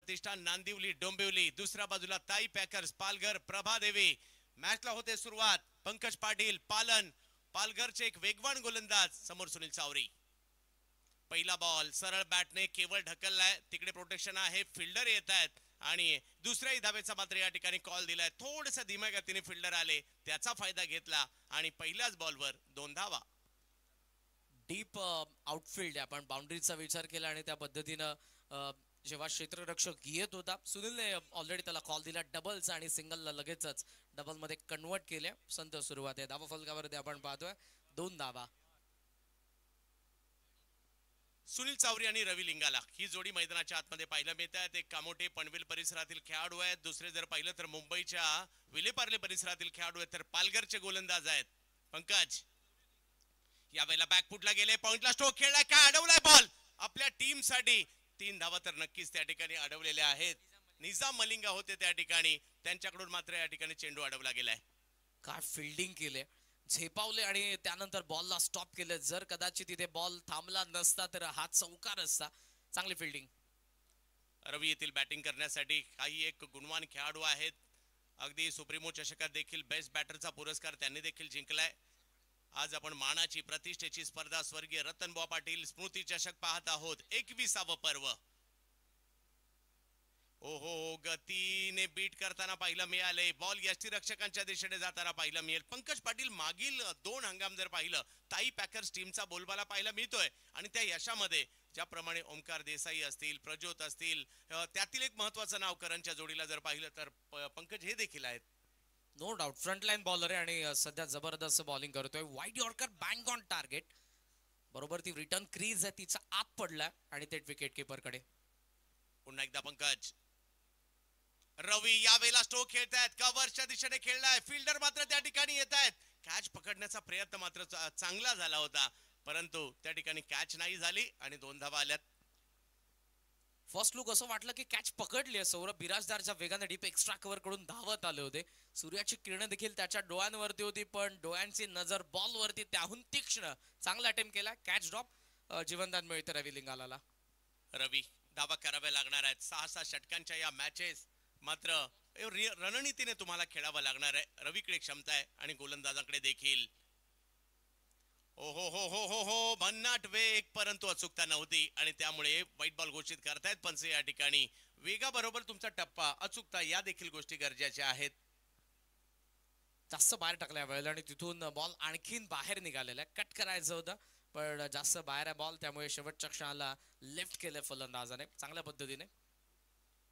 प्रतिष्ठान नांदिवली डोंबिवली, दुसऱ्या बाजूला ताई पॅकर्स पालघर प्रभादेवी. मॅचला होते सुरुवात. पंकज पाटील पालन, पालघरचे एक वेगवान गोलंदाज समोर सुनील चावरी. पहिला बॉल सरळ बॅटने केवळ ढकललाय, तिकडे प्रोटेक्शन आहे, फिल्डर येत आहेत आणि दुसऱ्याही धावेचा मात्र या ठिकाणी कॉल दिलाय. थोडंसं धीम्या गतीने फिल्डर आले, त्याचा फायदा घेतला आणि पहिल्याच बॉलवर 2 धावा. डीप आउटफील्ड आपण बाउंड्रीचा विचार केला आणि त्या पद्धतीनं जेव्हा क्षेत्ररक्षक येत होता सुनीलने ऑलरेडी त्याला कॉल दिला डबल्स आणि सिंगलला लगेचच डबल मध्ये कन्वर्ट केले. संत सुरुवात आहे. धावा फलकावरती आपण पाहतोय 2 धावा. सुनील चावरी आणि रवी लिंगाला ही जोडी मैदानाच्या आतमध्ये पाहायला मिळत आहे. एक कामोठे पनवेल परिसरातील खेळाडू आहेत. दुसरे जर पाहिलं तर मुंबईच्या विलेपार्ले परिसरातील खेळाडू आहेत, तर पालघरचे गोलंदाज आहेत. पंकज यावेळेला बॅकफुटला गेले, पॉइंटला स्ट्रोक खेळलाय, काय अडवलाय बॉल. आपल्या टीम साठी 3 धावा तर नक्कीच त्या ठिकाणी अडवलेल्या आहेत. निजाम मलिंगा होते त्या ठिकाणी, त्यांच्याकडून मात्र या ठिकाणी चेंडू अडवला गेलाय. काय फिल्डिंग केले, झेपावले आणि त्यानंतर बॉलला स्टॉप केले. जर कदाचित तिथे बॉल थांबला नसता तर हा चौकार असता. चांगली फिल्डिंग. रवी येथील बॅटिंग करण्यासाठी काही एक गुणवान खेळाडू आहेत. अगदी सुप्रीमो चषकात देखील बेस्ट बॅटरचा पुरस्कार त्यांनी देखील जिंकलाय. आज आपण मानाची प्रतिष्ठेची स्पर्धा स्वर्गीय रतनबुवा पाटील स्मृती चषक पाहत आहोत. 21वे पर्व. ओहो, गतीने बीट करताना पाहिलं मिळाले. बॉल यष्टीरक्षकांच्या दिशेने जाताना पाहिलं मिळेल. पंकज पाटील मागील 2 हंगाम जर पाहिलं ताई पॅकर्स टीमचा बोलबाला पाहायला मिळतोय आणि त्या यशामध्ये ज्याप्रमाणे ओमकार देसाई असतील, प्रज्योत असतील, त्यातील एक महत्वाचं नाव करणच्या जोडीला जर पाहिलं तर पंकज हे देखील आहेत. नो डाऊट फ्रंटलाईन बॉलर आहे आणि सध्या जबरदस्त बॉलिंग करतोय. Wide yorker bag on target. बरोबर ती रिटर्न क्रीज आहे तिचा आत पडला आणि थेट विकेट कीपर कडे. पुन्हा एकदा पंकज. रवी यावेळेला स्ट्रोक खेळतायत, कव्हरच्या दिशेने खेळलाय, फिल्डर मात्र त्या ठिकाणी येत आहेत. कॅच पकडण्याचा प्रयत्न मात्र चांगला झाला होता, परंतु त्या ठिकाणी कॅच नाही झाली आणि 2 धावा आल्यात. फर्स्ट लुक असं वाटलं की कॅच पकडली. सौरभ बिराजदारच्या वेगाने डीप एक्स्ट्रा कव्हर कडून धावत आले होते. सूर्याची किरण देखील त्याच्या डोळ्यांवरती होती, पण डोळ्यांची नजर बॉल वरती त्याहून तीक्ष्ण. चांगला अटेम्प्ट केला. Catch drop. जीवनदान मिळते रवी लिंगाला. रवी धावा कराव्या लागणार आहेत. 6 षटकांच्या या मॅचेस मात्र रणनीतीने तुम्हाला खेळावं लागणार आहे. रवीकडे क्षमता आहे आणि गोलंदाजांकडे देखील. ओहो हो हो हो हो, भन्नाट वेग, परंतु अचूकता नव्हती आणि त्यामुळे व्हाईट बॉल घोषित करतायत पंच या ठिकाणी. वेगाबरोबर तुमचा टप्पा, अचूकता या देखील गोष्टी गरजेच्या आहेत. जास्त बाहेर टाकल्या वेळेला आणि तिथून बॉल आणखीन बाहेर निघालेला आहे. कट करायचं होतं पण जास्त बाहेर आहे बॉल, त्यामुळे शेवटच्या क्षणाला लेफ्ट केलं फलंदाजाने चांगल्या पद्धतीने.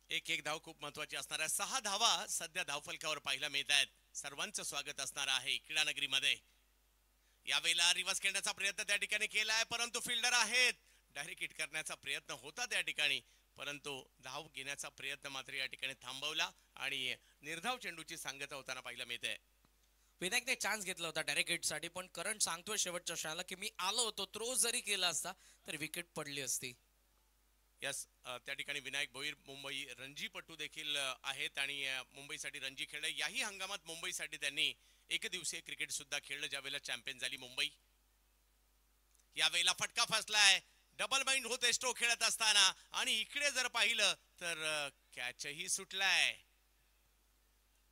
एक धाव खूप महत्वाची असणार आहे. 6 धावा सध्या धावफलकावर पाहायला मिळत आहेत. सर्वांचं स्वागत असणार आहे क्रीडानगरीमध्ये. यावेळेला रिव्हर्स खेळण्याचा प्रयत्न त्या ठिकाणी केलाय, परंतु फिल्डर आहेत. डायरेक्ट हिट करण्याचा प्रयत्न होता त्या ठिकाणी, परंतु धाव घेण्याचा प्रयत्न मात्र या ठिकाणी थांबवला आणि निर्धाव चेंडूची सांगता होताना पाहायला मिळते. विनायकने चान्स घेतला होता डायरेक्ट हिट साठी, पण करंट सांगतोय शेवटच्या क्षणाला की मी आलो होतो, थ्रो जरी केला असता तर विकेट पडली असती. यस, त्या ठिकाणी विनायक भोईर मुंबई रणजीपटू देखील आहेत आणि मुंबईसाठी रणजी खेळले. याही हंगामात मुंबईसाठी त्यांनी एकदिवसीय क्रिकेट सुद्धा खेळलं ज्यावेळेला चॅम्पियन झाली मुंबई. यावेळेला फटका फसलाय, डबल माइंड होते स्ट्रोक खेळत असताना आणि इकडे जर पाहिलं तर कॅचही सुटलाय.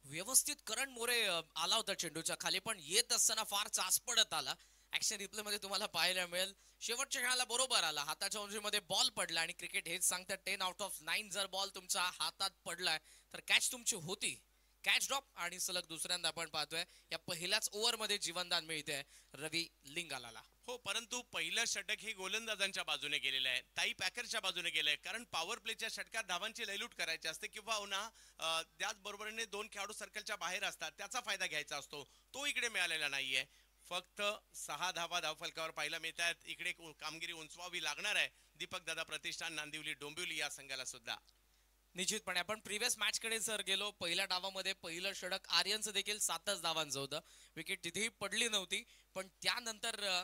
व्यवस्थित करंट मोरे आला होता चेंडूच्या खाली, पण येत असताना फार चाच पडत आला. ऍक्शन रिप्ले मध्ये तुम्हाला पाहायला मिळेल. शेवटच्या क्षणाला बरोबर आला, हाताच्या उंचीमध्ये बॉल पडला आणि क्रिकेट हेच सांगतात 10 आउट ऑफ 9 जर बॉल तुमच्या हातात पडलाय तर कॅच तुमची होती. कॅच ड्रॉप आणि सलग दुसऱ्यांदा आपण पाहतोय या पहिल्याच ओव्हर मध्ये जीवनदान मिळते रवी लिंगाला. हो, परंतु पहिलं षटक हे गोलंदाजांच्या बाजूने गेलेलं आहे, ताई पॅकरच्या बाजूने गेलंय, कारण पॉवर प्लेच्या षटकात धावांची लयलूट करायची असते किंवा त्याच बरोबरीने 2 खेळाडू सर्कलच्या बाहेर असतात, त्याचा फायदा घ्यायचा असतो, तो इकडे मिळालेला नाहीये. फक्त 6 धावा धावफलकावर पाहायला मिळत आहेत. इकडे कामगिरी उंचवावी लागणार आहे दीपक दादा प्रतिष्ठान नांदिवली डोंबिवली या संघाला सुद्धा. निश्चितपणे आपण प्रिव्हियस मॅच कडे जर गेलो, पहिल्या डावामध्ये पहिलं षटक आर्यनचं देखील 7च धावांचं होतं. विकेट तिथेही पडली नव्हती, पण त्यानंतर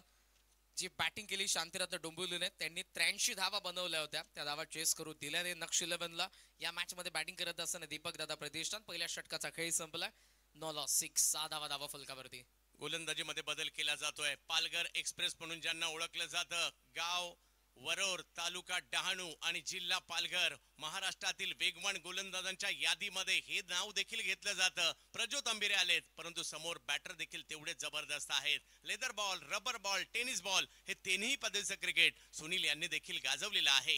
जी बॅटिंग केली शांतिरत्न डोंबिवलीने, त्यांनी 83 धावा बनवल्या होत्या. त्या धावा चेस करू दिल्याने नक्ष 11ला या मॅच मध्ये बॅटिंग करत असताना दीपक दादा प्रतिष्ठान पहिल्या षटकाचा खेळ संपला. 9 लॉस 6, 6 धावा फलकावरती. गोलंदाजीमध्ये बदल केला जातोय. पालघर एक्सप्रेस म्हणून ज्यांना ओळखलं जातं, गाव वरोर, तालुका डहाणू आणि जिल्हा पालघर महाराष्ट्रातील वेगवान गोलंदाजांच्या यादीमध्ये हे नाव देखील घेतलं जातं. प्रज्योत अंबिरे आलेत, परंतु समोर बॅटर देखील तेवढे जबरदस्त आहेत. Leather ball, rubber ball, tennis ball हे तिन्ही पद्धतीचं क्रिकेट सुनील यांनी देखील गाजवलेलं आहे.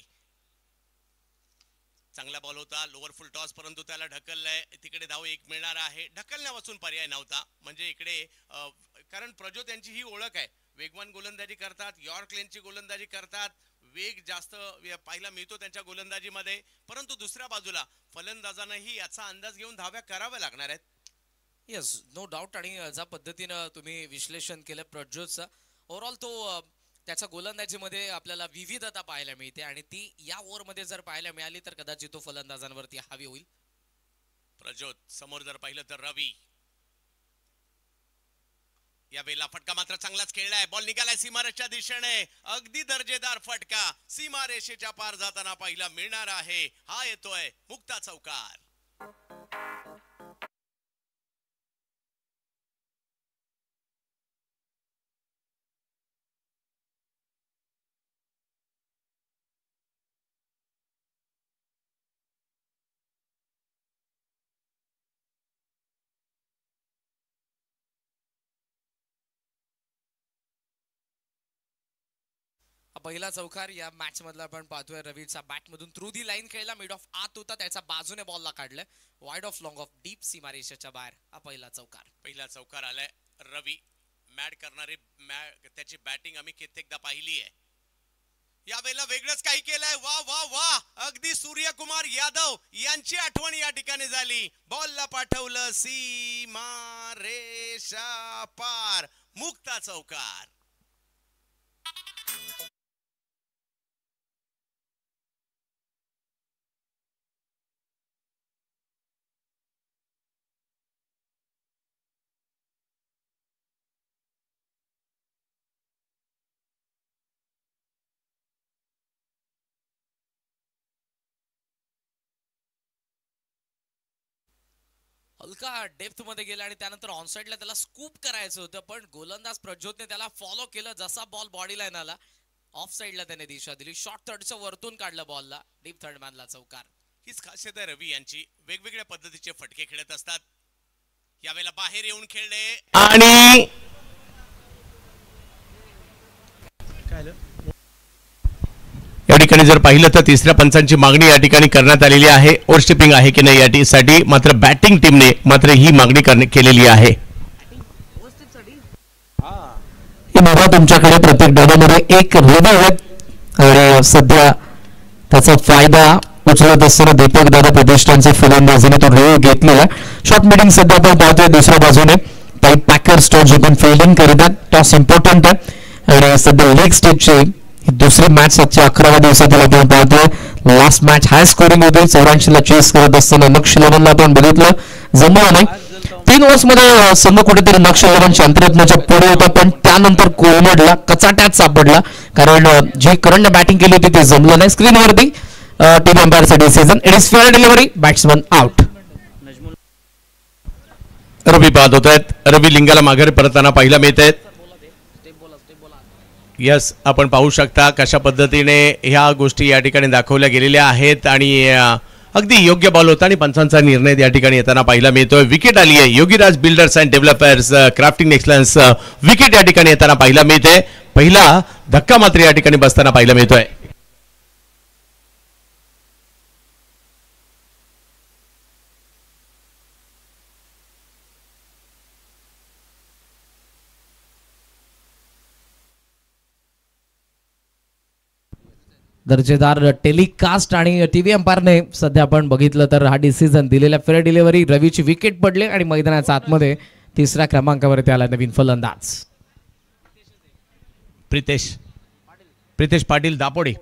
चांगला बॉल होता, लोअर फुल टॉस, परंतु त्याला ढकललंय. तिकडे धाव एक मिळणार आहे. ढकलण्यापासून पर्याय नव्हता, म्हणजे इकडे कारण प्रज्योत यांची ही ओळख आहे, वेगवान गोलंदाजी करतात, यॉर्क लेनची गोलंदाजी करतात, वेग जास्त पाहायला मिळतो त्यांच्या गोलंदाजीमध्ये. परंतु दुसऱ्या बाजूला फलंदाजांनाही याचा अंदाज घेऊन धाव्या कराव्या लागणार आहेत. Yes, no doubt. आणि ज्या पद्धतीनं तुम्ही विश्लेषण केलं प्रज्योतचं, ओव्हरऑल तो त्याच्या गोलंदाजीमध्ये आपल्याला विविधता पाहायला मिळते आणि ती या ओव्हरमध्ये जर पाहायला मिळाली तर कदाचित तो फलंदाजांवरती हावी होईल. प्रज्योत समोर जर पाहिलं तर रवी, या वेळेला फटका मात्र चांगलाच खेळलाय. बॉल निघालाय सीमारेषेच्या दिशेने, अगदी दर्जेदार फटका सीमारेषेच्या पार जाताना पाहायला मिळणार आहे. हा येतोय मुक्ता चौकार. पहिला चौकार या मॅच मधला आपण पाहतोय. रवीचा बॅट मधून थ्रू दी लाईन खेळला, मिड ऑफ आत होता, त्याच्या बाजूने बॉलला काढलाय, wide off long off deep सीमारेषेच्या बाहेर. हा पहिला चौकार. पहिला चौकार आलाय. रवी मॅड करणारे, त्याची बॅटिंग आम्ही कित्येकदा पाहिली आहे. या वेळेला वेगळंच काही केलंय. वा वा वा, अगदी सूर्यकुमार यादव यांची आठवण या ठिकाणी झाली. बॉलला पाठवलं सीमारेषा पार, मुक्ता चौकार. हलका डेप्थ मध्ये गेला आणि त्यानंतर ऑनसाइडला त्याला स्कूप करायचं होतं, पण गोलंदाज प्रज्योतने त्याला फॉलो केलं. जसा बॉल बॉडी लाईन आला, ऑफ साइडला त्याने दिशा दिली, शॉर्ट थर्डचं वरतून काढलं बॉलला, डीप थर्ड मानला चौकार. हीच खासियत आहे रवी यांची, वेगवेगळ्या पद्धतीचे फटके खेळत असतात. यावेळेला बाहेर येऊन खेळले आणि या ठिकाणी जर पाहिलं तर तिसऱ्या पंचांची मागणी या ठिकाणी करण्यात आलेली आहे. ओव्हरस्टेपिंग आहे की नाही यासाठी मात्र बॅटिंग टीमने मात्र ही मागणी केलेली आहे. बघा, तुमच्याकडे प्रत्येक डावामध्ये एक रवी आहेत आणि सध्या त्याचा फायदा उचलत असताना दीपक दादा प्रतिष्ठानचे फलंदाजीने तो रवी घेतलेला. शॉर्ट मीटिंग सध्या आपण पाहतोय. दुसऱ्या बाजूने काही पॅकर्स जे पण फिल्डिंग करतात, टॉस इम्पॉर्टंट आहे आणि सध्या लेग स्टेजची दुसरी मॅच 11व्या दिवसातील आपण पाहतोय. लास्ट मॅच हाय स्कोरिंग होते, 84 ला चेस करत असताना नक्ष 11ला आपण बघितलं, जमलं नाही. 3 ओव्हर्स मध्ये संघ कुठेतरी नक्ष 11 शांतिरत्नाच्या पुढे होता, पण त्यानंतर कोलमडला, कचाट्यात सापडला, कारण जी करंट बॅटिंग केली होती ते जमलं नाही. स्क्रीनवरती टीम अंपायरचा decision, it is fair delivery, batsman out. Ravi बाद होत आहेत. रवी लिंगाला माघारी परतताना पाहायला मिळत आहेत. यस, आपण पाहू शकता कशा पद्धतीने ह्या गोष्टी या ठिकाणी दाखवल्या गेलेल्या आहेत आणि अगदी योग्य बॉल होता आणि पंचांचा निर्णय या ठिकाणी येताना पाहायला मिळतोय. विकेट आली आहे. Yogiraj builders and developers crafting excellence wicket या ठिकाणी येताना पाहायला मिळते. पहिला धक्का मात्र या ठिकाणी बसताना पाहायला मिळतोय. दर्जेदार टेलिकास्ट आणि टीव्ही अंपायरने सध्या आपण बघितलं तर हा डिसिजन दिलेला फेअर डिलिव्हरी. रवीची विकेट पडले आणि मैदानाच्या आतमध्ये तिसऱ्या क्रमांकावरती आला नवीन फलंदाज प्रितेश पाटील दापोडे.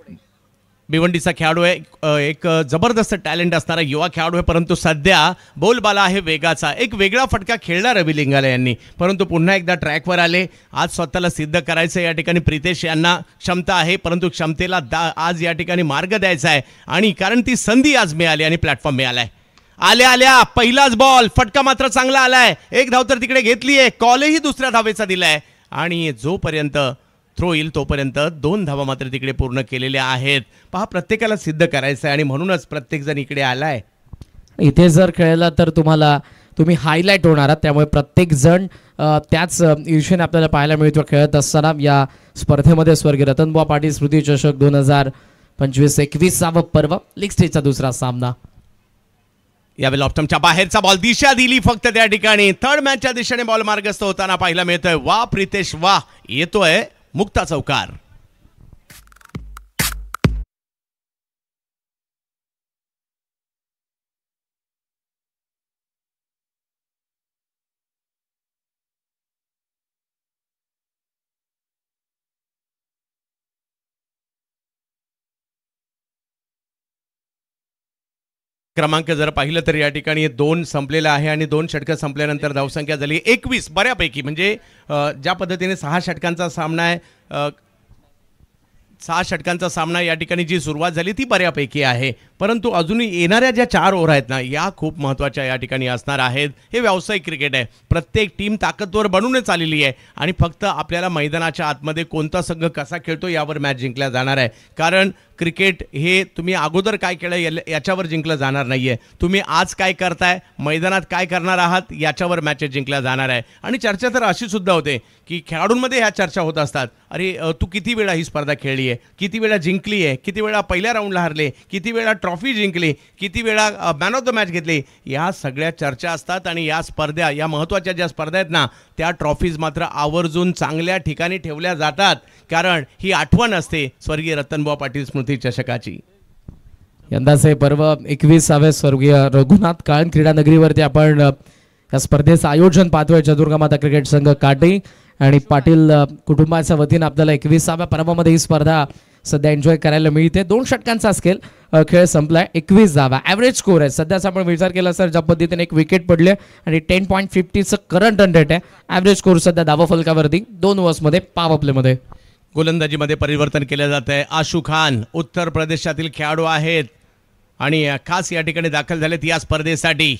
भिवंडीचा खेळाडू आहे, एक जबरदस्त टॅलेंट असणारा युवा खेळाडू आहे, परंतु सध्या बोलबाला आहे वेगाचा. एक वेगळा फटका खेळला रवी लिंगाला यांनी, परंतु पुन्हा एकदा ट्रॅकवर आले. आज स्वतःला सिद्ध करायचं या ठिकाणी प्रितेश यांना क्षमता आहे, परंतु क्षमतेला आज या ठिकाणी मार्ग द्यायचा आहे आणि कारण ती संधी आज मिळाली आणि प्लॅटफॉर्म मिळालाय. आल्या पहिलाच बॉल, फटका मात्र चांगला आलाय. एक धाव तर तिकडे घेतली आहे, कॉलही दुसऱ्या धावेचा दिलाय आणि जोपर्यंत थ्रो येईल तोपर्यंत 2 धावा मात्र तिकडे पूर्ण केलेल्या आहेत. पहा, प्रत्येकाला सिद्ध करायचं आहे आणि म्हणूनच प्रत्येकजण इकडे आलाय. इथे जर खेळला तर तुम्ही हायलाईट होणार आहात, त्यामुळे प्रत्येक जण त्याच ईर्षेने आपल्याला पाहायला मिळतो खेळत असताना या स्पर्धेमध्ये. स्वर्गीय रतनबुवा पाटील स्मृती चषक 2025-21 पर्व लीग स्टेजचा दुसरा सामना. यावेळी ऑप्टमच्या बाहेरचा बॉल दिशा दिली फक्त त्या ठिकाणी. थर्ड मॅचच्या दिशेने बॉल मार्गस्थ होताना पाहायला मिळतोय. वा प्रितेश वा, येतोय मुक्ता चौकार. क्रमांक जर पाहिलं तर या ठिकाणी 2 संपलेला आहे आणि 2 षटकं संपल्यानंतर धावसंख्या झाली 21. बऱ्यापैकी म्हणजे ज्या पद्धतीने 6 षटकांचा सामना आहे, 6 षटकांचा सामना या ठिकाणी जी सुरुवात झाली ती बऱ्यापैकी आहे. परंतु अजूनही येणाऱ्या ज्या 4 ओव्हर आहेत ना, या खूप महत्त्वाच्या या ठिकाणी असणार आहेत. हे व्यावसायिक क्रिकेट आहे. प्रत्येक टीम ताकदवर बनूनच आलेली आहे आणि फक्त आपल्याला मैदानाच्या आतमध्ये कोणता संघ कसा खेळतो यावर मॅच जिंकल्या जाणार आहे. कारण क्रिकेट हे तुम्ही अगोदर काय केलं याच्यावर जिंकलं जाणार नाहीये. तुम्ही आज काय करताय, मैदानात काय करणार आहात याच्यावर मॅचेस जिंकल्या जाणार आहे. आणि चर्चा तर अशी सुद्धा होते की खेळाडूंमध्ये ह्या चर्चा होत असतात. अरे तू किती वेळा ही स्पर्धा खेळली आहे, किती वेळा जिंकली आहे, किती वेळा पहिल्या राऊंडला हरले, किती वेळा ट्रॉफी जिंकली, किती वेळा मॅन ऑफ द मॅच घेतली. या सगळ्या चर्चा असतात आणि या स्पर्धा, या महत्त्वाच्या ज्या स्पर्धा आहेत ना, त्या ट्रॉफीज मात्र आवर्जून चांगल्या ठिकाणी ठेवल्या जातात. कारण ही आठवण असते स्वर्गीय रतनबुवा पाटील स्मृती चषकाची. यंदाचे पर्व 21 स्वर्गीय रघुनाथ काळन क्रीडा नगरीवरती आपण या स्पर्धेचं आयोजन पाहतोय. चतुर्गमाता क्रिकेट संघ काटी आणि पाटील कुटुंबाच्या वतीनं आपल्याला 21व्या पर्वामध्ये ही स्पर्धा सध्या एन्जॉय करायला मिळते. 2 षटकांचा खेळ संपलाय. 21 धावा ॲव्हरेज स्कोर आहे. सध्याचा आपण विचार केला सर, ज्या पद्धतीने 1 विकेट पडले आणि 10.50चं करंट रन रेट आहे. ॲव्हरेज स्कोर सध्या धावा फलकावरती 2 ओव्हर्समध्ये पॉवर प्लेमध्ये. गोलंदाजीमध्ये परिवर्तन केलं जात आहे. आशू खान उत्तर प्रदेशातील खेळाडू आहेत आणि खास या ठिकाणी दाखल झालेत या स्पर्धेसाठी.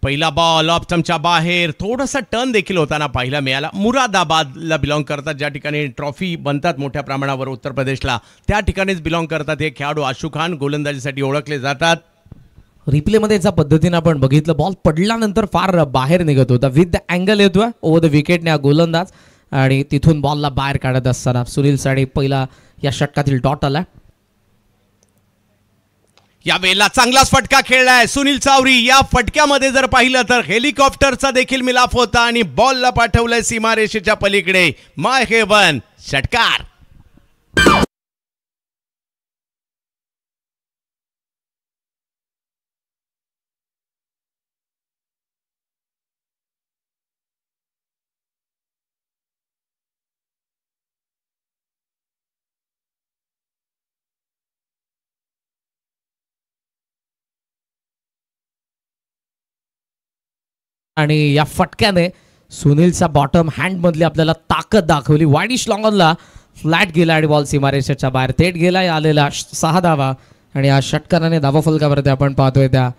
पहिला बॉल ऑप्टमच्या बाहेर, थोडासा टर्न देखील होताना पाहायला मिळाला. मुरादाबादला बिलॉंग करतात, ज्या ठिकाणी ट्रॉफी बनतात मोठ्या प्रमाणावर उत्तर प्रदेशला, त्या ठिकाणीच बिलॉंग करतात हे खेळाडू. आशू खान गोलंदाजीसाठी ओळखले जातात. रिप्लेमध्ये ज्या पद्धतीने आपण बघितलं, बॉल पडल्यानंतर फार बाहेर निघत होता. विथ द अँगल येतोय ओव्हर द विकेटने हा गोलंदाज आणि तिथून बॉलला बाहेर काढत असताना सुनील साडे पहिला या षटकातील डॉट आला. या वेळेला चांगलाच फटका खेळलाय सुनील चावरी. या फटक्यामध्ये जर पाहिलं तर हेलिकॉप्टरचा देखील मिलाफ होता आणि बॉलला पाठवलंय सीमारेषेच्या पलीकडे. माय हेवन, षटकार. आणि या फटक्याने सुनीलचा बॉटम हँड मधली आपल्याला ताकद दाखवली. वाईडिश लॉंगॉनला फ्लॅट गेला आणि बॉल सीमारेषेच्या बाहेर थेट गेला. आलेला 6 धावा आणि या षटकाराने धावा फलकावरती आपण पाहतोय त्या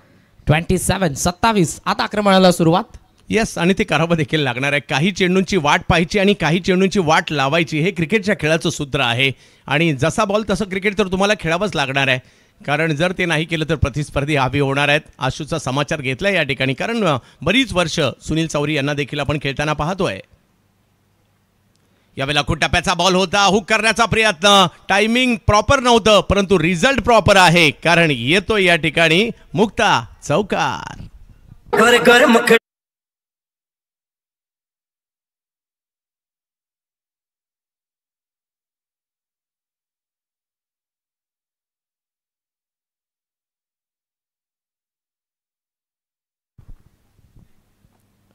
27. आता आक्रमणाला सुरुवात. येस, आणि ते करावं देखील लागणार आहे. काही चेंडूंची वाट पाहायची आणि काही चेंडूंची वाट लावायची, हे क्रिकेटच्या खेळाचं सूत्र आहे. आणि जसा बॉल तसं क्रिकेट तर तुम्हाला खेळावंच लागणार आहे. कारण जर ते नाही केलं तर प्रतिस्पर्धी हवी होणार आहेत. आशूचा समाचार घेतलाय या ठिकाणी, कारण बरीच वर्ष सुनील चावरी यांना देखील आपण खेळताना पाहतोय. यावेळेला टप्प्याचा बॉल होता, हुक करण्याचा प्रयत्न, टायमिंग प्रॉपर नव्हतं परंतु रिझल्ट प्रॉपर आहे. कारण येतो या ठिकाणी मुक्ता चौकार.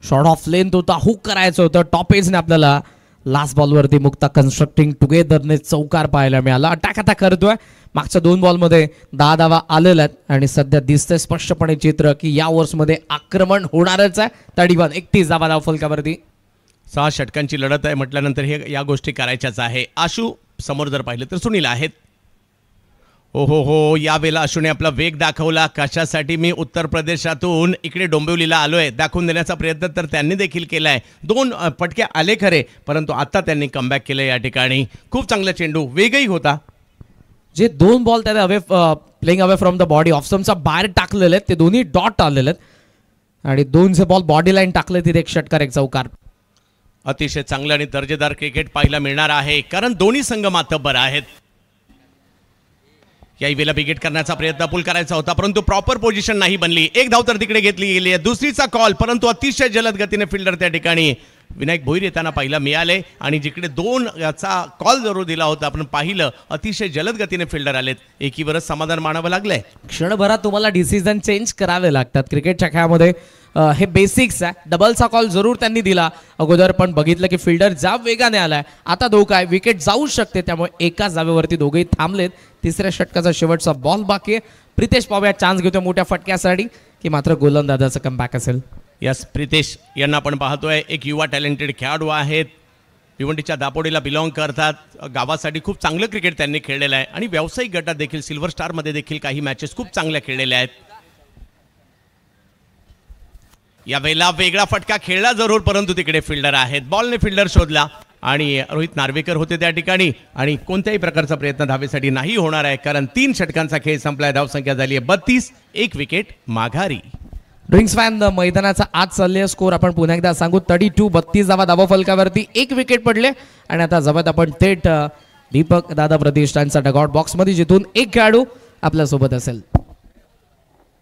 शॉर्ट ऑफ लेंथ होता, हुक करायचं होतं. टॉप एजने आपल्याला लास्ट बॉलवरती मुक्ता कन्स्ट्रक्टिंग टुगेदरने चौकार पाहायला मिळाला. अटॅक आता करतोय. मागच्या 2 बॉलमध्ये 10 धावा आलेल्या आहेत आणि सध्या दिसतंय स्पष्टपणे चित्र की या ओव्हर्समध्ये आक्रमण होणारच आहे. तडीवान 31 धावा धाव फलकावरती. 6 षटकांची लढत आहे म्हटल्यानंतर हे या गोष्टी करायच्याच आहे. आशू समोर जर पाहिलं तर सुनील आहेत. हो, यावेळेला अश्विने आपला वेग दाखवला. कशासाठी मी उत्तर प्रदेशातून इकडे डोंबिवलीला आलोय दाखवून देण्याचा प्रयत्न तर त्यांनी देखील केलाय. 2 फटके आले खरे, परंतु आता त्यांनी कमबॅक केलं. या ठिकाणी खूप चांगला चेंडू, वेगही होता. जे 2 बॉल त्याने away playing away from the body ऑफस्टम्पचा बाहेर टाकलेले आहेत, ते दोन्ही डॉट आलेले आहेत आणि 2 बॉल बॉडी लाईन टाकले तिथे, एक षटकार एक चौकार. अतिशय चांगलं आणि दर्जेदार क्रिकेट पाहायला मिळणार आहे, कारण दोन्ही संघ मातब्बर आहेत. याही वेळेला विकेट करण्याचा प्रयत्न पूल करायचा होता, परंतु प्रॉपर पोझिशन नाही बनली. 1 धाव तर तिकडे घेतली गेली आहे. दुसरीचा कॉल, परंतु अतिशय जलद गतीने फिल्डर त्या ठिकाणी विनायक भोईर येताना पाहिला मिळाले आणि जिकडे 2 याचा कॉल जरूर दिला होता आपण पाहिलं, अतिशय जलद गतीने फिल्डर आलेत. एकीवरच समाधान मानावं लागलंय. क्षणभरात तुम्हाला डिसिजन चेंज करावे लागतात क्रिकेटच्या खेळामध्ये. हे बेसिक्स आहे. डबलचा कॉल जरूर त्यांनी दिला अगोदर, पण बघितलं की फिल्डर ज्या वेगाने आलाय, आता धोका आहे, विकेट जाऊ शकते, त्यामुळे एका जागेवरती दोघेही थांबलेत. तिसऱ्या षटकाचा शेवटचा बॉल बाकी आहे. प्रितेश पाहूया चान्स घेतो मोठ्या फटक्यासाठी की मात्र गोलंदाजाचं कमबॅक असेल. यस, प्रितेश यांना आपण पाहतोय, एक युवा टॅलेंटेड खेळाडू आहेत. भिवंडीच्या दापोडीला बिलॉंग करतात. गावासाठी खूप चांगलं क्रिकेट त्यांनी खेळलेलं आहे आणि व्यावसायिक गटात देखील सिल्वर स्टारमध्ये देखील काही मॅचेस खूप चांगल्या खेळलेल्या आहेत. यावेळेला वेगळा फटका खेळला जरूर, परंतु तिकडे फिल्डर आहेत. बॉलने फिल्डर शोधला आणि रोहित नार्वेकर होते त्या ठिकाणी आणि कोणत्याही प्रकारचा प्रयत्न धावेसाठी नाही होणार आहे, कारण 3 षटकांचा खेळ संपलाय. धावसंख्या झाली आहे 32, 1 विकेट माघारी. ड्रिंक्स फॅन मैदानाचा आज चालले स्कोर आपण पुन्हा एकदा सांगू. 32 धावा धावफलकावरती, 1 विकेट पडले आणि आता जवळ आपण थेट दीपक दादा प्रतिष्ठानचा डगआउट बॉक्स मध्ये, जिथून एक खेळाडू आपल्या सोबत असेल.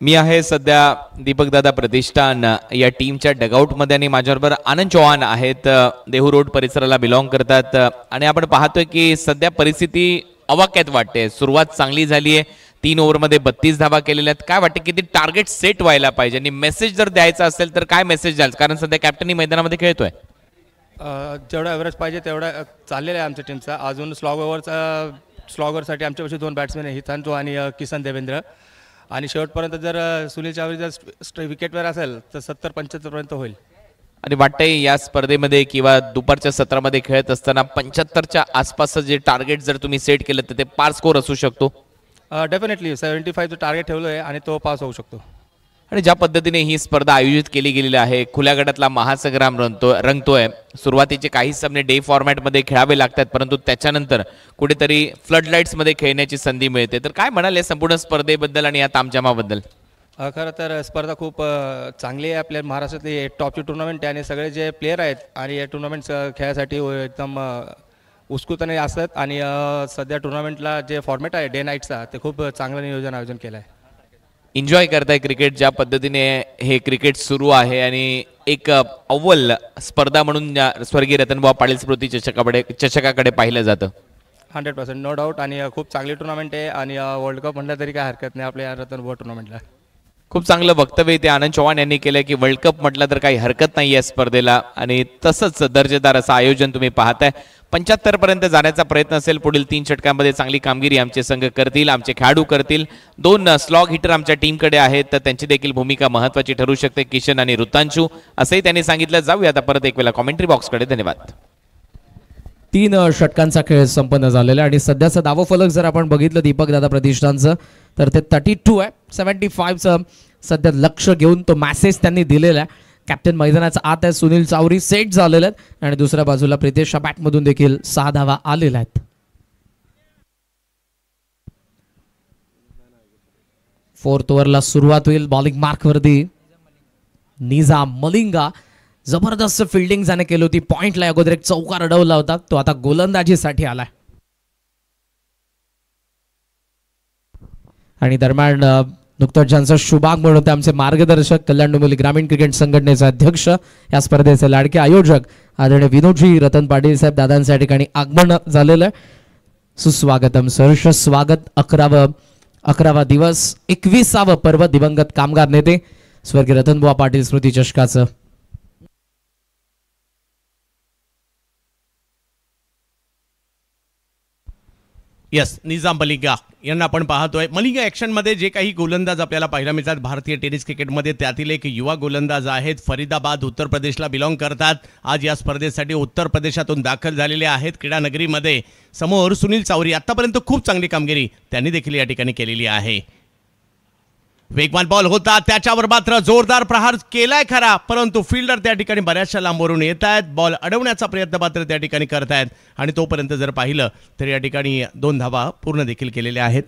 मी आहे सध्या दीपकदादा प्रतिष्ठान या टीमच्या डगआउटमध्ये आणि माझ्याबरोबर आनंद चौहान आहेत. देहू रोड परिसराला बिलॉंग करतात आणि आपण पाहतोय की सध्या परिस्थिती अवाक्यात वाटते. सुरुवात चांगली झाली आहे. 3 ओव्हरमध्ये 32 धावा केलेल्या आहेत. काय वाटते किती टार्गेट सेट व्हायला पाहिजे आणि मेसेज जर द्यायचा असेल तर काय मेसेज द्याल, कारण सध्या कॅप्टनही मैदानामध्ये खेळतोय. जेवढा ॲव्हरेज पाहिजे तेवढा चाललेला आहे आमच्या टीमचा. अजून स्लॉगरसाठी आमच्यापाशी 2 बॅट्समॅन आहे, हितांजो आणि किसन देवेंद्र. आणि शेवटपर्यंत जर सुनील चावरी जर विकेटवर असेल तर 70-75 पर्यंत होईल. आणि वाटतंय या स्पर्धेमध्ये किंवा दुपारच्या सत्रामध्ये खेळत असताना 75च्या आसपासचं जे टार्गेट जर तुम्ही सेट केलं तर ते पार स्कोर असू शकतो. डेफिनेटली 75चं टार्गेट ठेवलं आहे आणि तो पास होऊ शकतो. आणि ज्या पद्धतीने ही स्पर्धा आयोजित केली गेलेली आहे, खुल्या गटातला महासंग्राम रंगतोय. सुरुवातीचे काही सामने डे फॉर्मॅटमध्ये खेळावे लागतात, परंतु त्याच्यानंतर कुठेतरी फ्लड लाईट्समध्ये खेळण्याची संधी मिळते. तर काय म्हणाले संपूर्ण स्पर्धेबद्दल आणि या तामजामाबद्दल? खरं तर स्पर्धा खूप चांगली आहे. आपल्या महाराष्ट्रातली टॉपची टुर्नामेंट आहे आणि सगळे जे प्लेयर आहेत आणि या टुर्नामेंट खेळायसाठी एकदम उत्सुकतेने असतात. आणि सध्या टुर्नामेंटला जे फॉर्मॅट आहे डे नाईटचा, ते खूप चांगलं नियोजन आयोजन केलं आहे. एन्जॉय करताय क्रिकेट, ज्या पद्धतीने हे क्रिकेट सुरू आहे आणि एक अव्वल स्पर्धा म्हणून स्वर्गीय रतनभाऊ पाटील स्मृती चषकाकडे पाहिलं जातं. 100% नो डाऊट. आणि खूप चांगली टुर्नामेंट आहे आणि वर्ल्ड कप म्हटलं तरी काय हरकत नाही आपल्या रतनभाऊ टुर्नामेंटला. खूप चांगलं वक्तव्य ते आनंद चौहान यांनी केलं की वर्ल्ड कप म्हटलं तर काही हरकत नाही या स्पर्धेला आणि तसंच दर्जेदार असं आयोजन तुम्ही पाहताय. 75 पर्यंत जाण्याचा प्रयत्न असेल. पुढील 3 षटकांमध्ये चांगली कामगिरी आमचे संघ करतील, आमचे खेळाडू करतील. 2 स्लॉग हिटर आमच्या टीमकडे आहेत, तर त्यांची देखील भूमिका महत्त्वाची ठरू शकते, किशन आणि ऋतांशू असंही त्यांनी सांगितलं. जाऊया आता परत एक वेळा कॉमेंट्री बॉक्सकडे. धन्यवाद. 3 षटकांचा खेळ संपन्न झालेला आणि सध्याचं धावफलक जर आपण बघितलं दीपक दादा प्रतिष्ठानचं तर ते 32 आहे. 75चं सध्या लक्ष घेऊन तो मॅसेज त्यांनी दिलेला आहे. कॅप्टन मैदानाचा आत आहे, सुनील चावरी सेट झालेले आहेत आणि दुसऱ्या बाजूला प्रितेशच्या बॅटमधून देखील 6 धावा आलेल्या आहेत. फोर्थ ओव्हरला सुरुवात होईल. बॉलिंग मार्कवरती निजाम मलिंगा, जबरदस्त फिल्डिंग ज्याने केली होती. पॉइंटला अगोदर एक चौकार अडवला होता, तो आता गोलंदाजीसाठी आलाय. आणि दरम्यान नुकतंच ज्यांचा शुभागमन होते आमचे मार्गदर्शक, कल्याण डोंबिवली ग्रामीण क्रिकेट संघटनेचे अध्यक्ष, या स्पर्धेचे लाडके आयोजक आदरणीय विनोदजी रतन पाटील साहेब दादांच्या ठिकाणी आगमन झालेलं आहे. सुस्वागतम, सहर्ष स्वागत. 11वा दिवस, 21वा पर्व दिवंगत कामगार नेते स्वर्गीय रतनबुवा पाटील स्मृती चषकाचं. यस, निजाम मलिंगा यांना आपण पाहतोय. मलिंगा ॲक्शनमध्ये जे काही गोलंदाज आपल्याला पाहायला मिळतात भारतीय टेनिस क्रिकेटमध्ये, त्यातील एक युवा गोलंदाज आहेत. फरीदाबाद उत्तर प्रदेशला बिलॉंग करतात. आज या स्पर्धेसाठी उत्तर प्रदेशातून दाखल झालेले आहेत क्रीडानगरीमध्ये. समोर सुनील चावरी. आतापर्यंत खूप चांगली कामगिरी त्यांनी देखील या ठिकाणी केलेली आहे. वेगवान बॉल होता, त्याच्यावर मात्र जोरदार प्रहार केलाय खरा, परंतु फिल्डर त्या ठिकाणी बऱ्याचशा लांबवरून येत आहेत. बॉल अडवण्याचा प्रयत्न मात्र त्या ठिकाणी करतायत आणि तोपर्यंत जर पाहिलं तर या ठिकाणी 2 धावा पूर्ण देखील केलेल्या आहेत.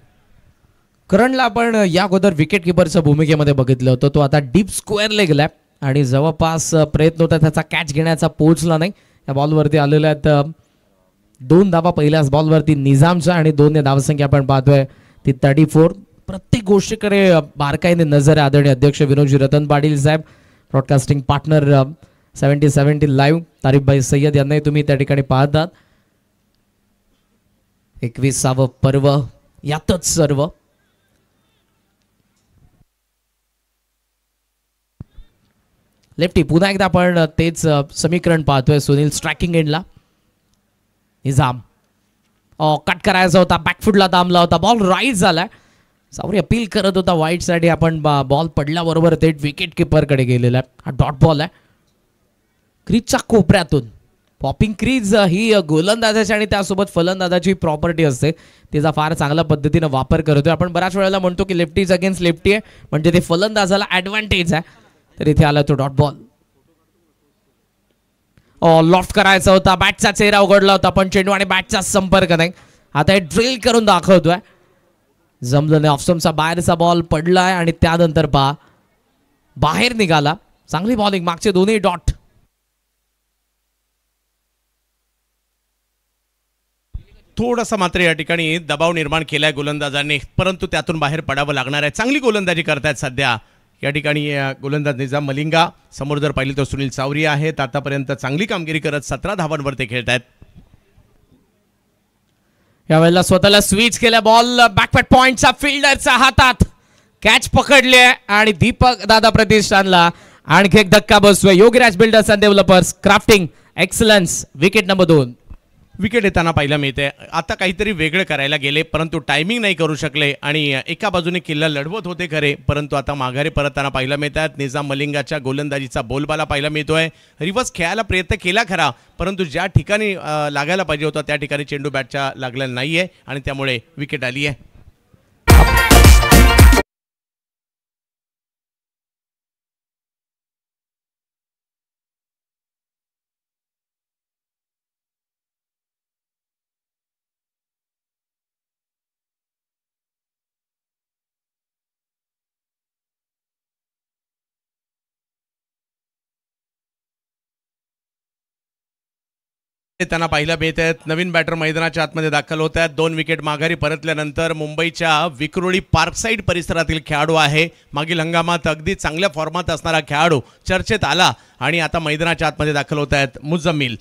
करणला आपण या अगोदर विकेट किपरच्या भूमिकेमध्ये बघितलं होतं. तो आता डीप स्क्वेअरला गेलाय आणि जवळपास प्रयत्न होता त्याचा कॅच घेण्याचा, पोहोचला नाही. या बॉलवरती आलेल्या आहेत 2 धावा पहिल्याच बॉलवरती निजामच्या आणि 2 धावसंख्या आपण पाहतोय ती 34. प्रत्येक गोष्टीकडे बारकाईने नजर आहे आदरणीय अध्यक्ष विनोदजी रतन पाटील साहेब, ब्रॉडकास्टिंग पार्टनर 70-70 लाईव्ह तारिफभाई सय्यद यांनाही तुम्ही त्या ठिकाणी पाहतात. 21वे पर्व यातच सर्व. लेफ्टी पुन्हा एकदा आपण तेच समीकरण पाहतोय. सुनील स्ट्रायकिंग एंडला, निजाम कट करायचा होता, बॅकफुटला दामला होता, बॉल राईट झालाय. सावरी अपील करत होता वाईट साठी, आपण बॉल पडल्याबरोबर थेट विकेट किपरकडे गेलेला आहे. हा डॉट बॉल आहे क्रीजच्या कोपऱ्यातून. पॉपिंग क्रीज ही गोलंदाजाची आणि त्यासोबत फलंदाजाची प्रॉपर्टी असते, तिचा फार चांगल्या पद्धतीने वापर करतोय आपण. बऱ्याच वेळेला म्हणतो की लेफ्टीज अगेन्स्ट लेफ्टी आहे, म्हणजे ते फलंदाजाला ॲडव्हान्टेज आहे. तर इथे आला तो डॉट बॉल. लॉफ्ट करायचा होता, बॅटचा चेहरा उघडला होता, पण चेंडू आणि बॅटचा संपर्क नाही. आता हे ड्रिल करून दाखवतोय, जमलं नाही. ऑफस्टम्पचा बाहेरचा बॉल पडलाय आणि त्यानंतर बाहेर निघाला. चांगली बॉलिंग, मागचे दोन्ही डॉट. थोडासा मात्र या ठिकाणी दबाव निर्माण केलाय गोलंदाजांनी, परंतु त्यातून बाहेर पडावं लागणार आहे. चांगली गोलंदाजी करतायत सध्या या ठिकाणी गोलंदाज निजाम मलिंगा. समोर जर पाहिलं तर सुनील चावरी आहेत. आतापर्यंत चांगली कामगिरी करत 17 धावांवर ते खेळत आहेत. यावेळेला स्वतःला स्विच केल्या, बॉल बॅकपॅट पॉइंटचा फिल्डरच्या हातात, कॅच पकडले आणि दीपक दादा प्रतिष्ठानला आणखी एक धक्का बसतोय. Yogiraj builders and developers crafting excellence, wicket number 2. Wicket येताना पाहायला मिळते. आता काहीतरी वेगळं करायला गेले, परंतु टायमिंग नाही करू शकले आणि एका बाजूने किल्ला लढवत होते खरे, परंतु आता माघारी परतताना पाहायला मिळतात. निजाम मलिंगाच्या गोलंदाजीचा बोलबाला पाहायला मिळतोय. रिव्हर्स खेळायला प्रयत्न केला खरा, परंतु ज्या ठिकाणी लागायला पाहिजे होता त्या ठिकाणी चेंडू बॅटच्या लागलेला नाहीये आणि त्यामुळे विकेट आली आहे. त्यांना पाहिला मिळत आहेत. नवीन बॅटर मैदानाच्या आतमध्ये दाखल होत आहेत. 2 विकेट माघारी परतल्यानंतर मुंबईच्या विक्रोळी पार्कसाईड परिसरातील खेळाडू आहे. मागील हंगामात अगदी चांगल्या फॉर्मात असणारा खेळाडू चर्चेत आला आणि आता मैदानाच्या आतमध्ये दाखल होत आहेत मुझम्मिल.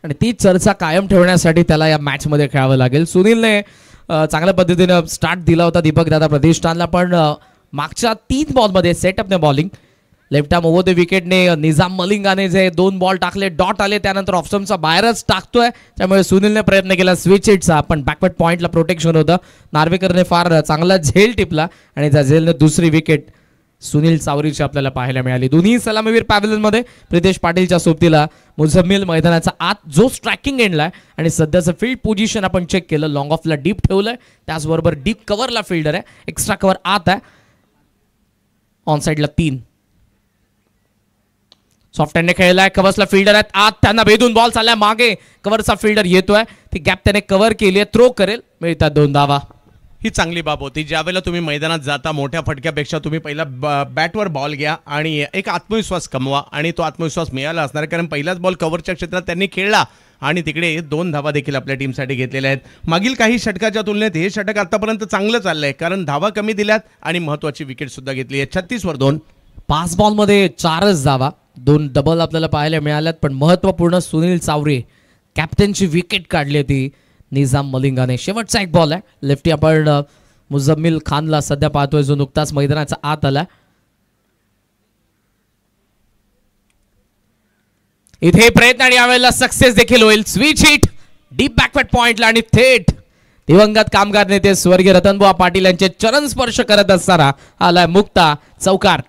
आणि ती चर्चा कायम ठेवण्यासाठी त्याला या मॅच मध्ये खेळावं लागेल. सुनीलने चांगल्या पद्धतीने स्टार्ट दिला होता दीपक दादा प्रतिष्ठानला, पण मागच्या 3 बॉलमध्ये सेटअपने bowling left arm over the विकेटने निजाम मलिंगाने जे 2 बॉल टाकले, डॉट आले, त्यानंतर ऑफस्टम्पचा बाहेरच टाकतोय. त्यामुळे सुनीलने प्रयत्न केला स्विच हिटचा, पण बॅकवर्ड पॉइंटला प्रोटेक्शन होतं. नार्वेकरने फार चांगला झेल टिपला आणि त्या झेलने दुसरी विकेट सुनील चावरीची आपल्याला पाहायला मिळाली. दोन्ही सलामीवीर पॅव्हलियनमध्ये प्रितेश पाटीलच्या सोबतीला मुझम्मिल मैदानाचा आत जो स्ट्रायकिंग एंडला आणि सध्याचं फील्ड पोझिशन आपण चेक केलं, लॉंग ऑफला डीप ठेवलंय, त्याचबरोबर डीप कव्हरला फिल्डर आहे, एक्स्ट्रा कव्हर आत आहे, ऑन साईडला 3. सॉफ्ट हँडने खेळलाय, कव्हर्सला फिल्डर आहेत आत, त्यांना भेदून बॉल चाललाय मागे, कव्हरचा फिल्डर येतोय, ती गॅप त्याने कव्हर केली आहे, थ्रो करेल, मिळतात 2 धावा. ही चांगली बाब होती. ज्यावेळेला तुम्ही मैदानात जाता मोठ्या फटक्यापेक्षा तुम्ही पहिला बॅटवर बॉल घ्या आणि एक आत्मविश्वास कमवा, आणि तो आत्मविश्वास मिळाला असणार कारण पहिलाच बॉल कव्हरच्या क्षेत्रात त्यांनी खेळला आणि तिकडे 2 धावा देखील आपल्या टीमसाठी घेतलेल्या आहेत. मागील काही षटकाच्या तुलनेत हे षटक आतापर्यंत चांगलं चाललंय कारण धावा कमी दिल्यात आणि महत्वाची विकेट सुद्धा घेतली आहे. 36 वर 2. 5 बॉलमध्ये 4च धावा, 2 डबल आपल्याला पाहायला मिळाल्यात, पण महत्वपूर्ण सुनील चावरे कॅप्टनची विकेट काढली ती निजाम मलिंगाने. शेवटचा एक बॉल आहे लेफ्टी, आपण मुझम्मिल खानला सध्या पाहतोय जो नुकताच मैदानाचा आत आला. इथे प्रयत्न आणि यावेळेला सक्सेस देखील होईल. स्विच हिट डीप बॅकवर्ड पॉइंटला आणि थेट दिवंगत कामगार नेते स्वर्गीय रतनबुवा पाटील यांचे चरण स्पर्श करत असताना आलाय मुक्ता चौकार.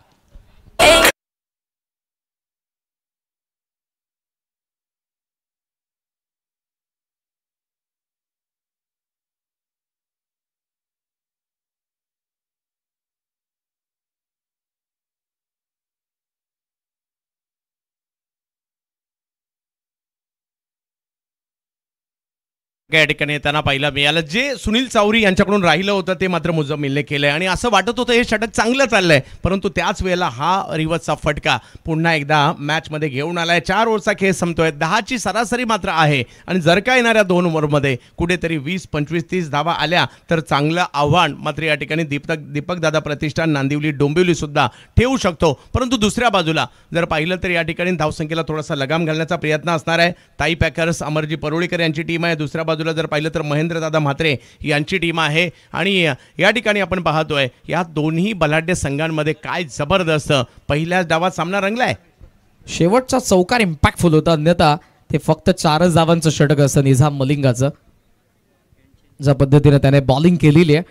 या ठिकाणी येताना पाहिलं मिळालं. जे सुनील चावरी यांच्याकडून राहिलं होतं ते मात्र मुझम्मिलने केलंय आणि असं वाटत होतं हे षटक चांगलं चाललंय, परंतु त्याच वेळेला हा रिव्हर्सचा फटका पुन्हा एकदा मॅचमध्ये घेऊन आलाय. 4 ओव्हरचा खेळ संपतोय, 10ची सरासरी मात्र आहे आणि जर का येणाऱ्या 2 ओव्हरमध्ये कुठेतरी 20, 25, 30 धावा आल्या तर चांगलं आव्हान मात्र या ठिकाणी दीपक दादा प्रतिष्ठान नांदिवली डोंबिवली सुद्धा ठेवू शकतो. परंतु दुसऱ्या बाजूला जर पाहिलं तर या ठिकाणी धावसंख्येला थोडासा लगाम घालण्याचा प्रयत्न असणार आहे. ताई पॅकर्स अमरजी परुळेकर यांची टीम आहे. दुसऱ्या बाजूला जर पाहिलं तर महेंद्रदादा म्हात्रे यांची टीम आहे आणि या ठिकाणी आपण पाहतोय या दोन्ही बलाढ्य संघांमध्ये काय जबरदस्त पहिल्याच डावात सामना रंगलाय. शेवटचा चौकार इम्पॅक्टफुल होता, अन्यथा ते फक्त 4 धावांचं षटक असतं निझाम मलिंगाचं. ज्या पद्धतीने त्याने बॉलिंग केलेली आहे,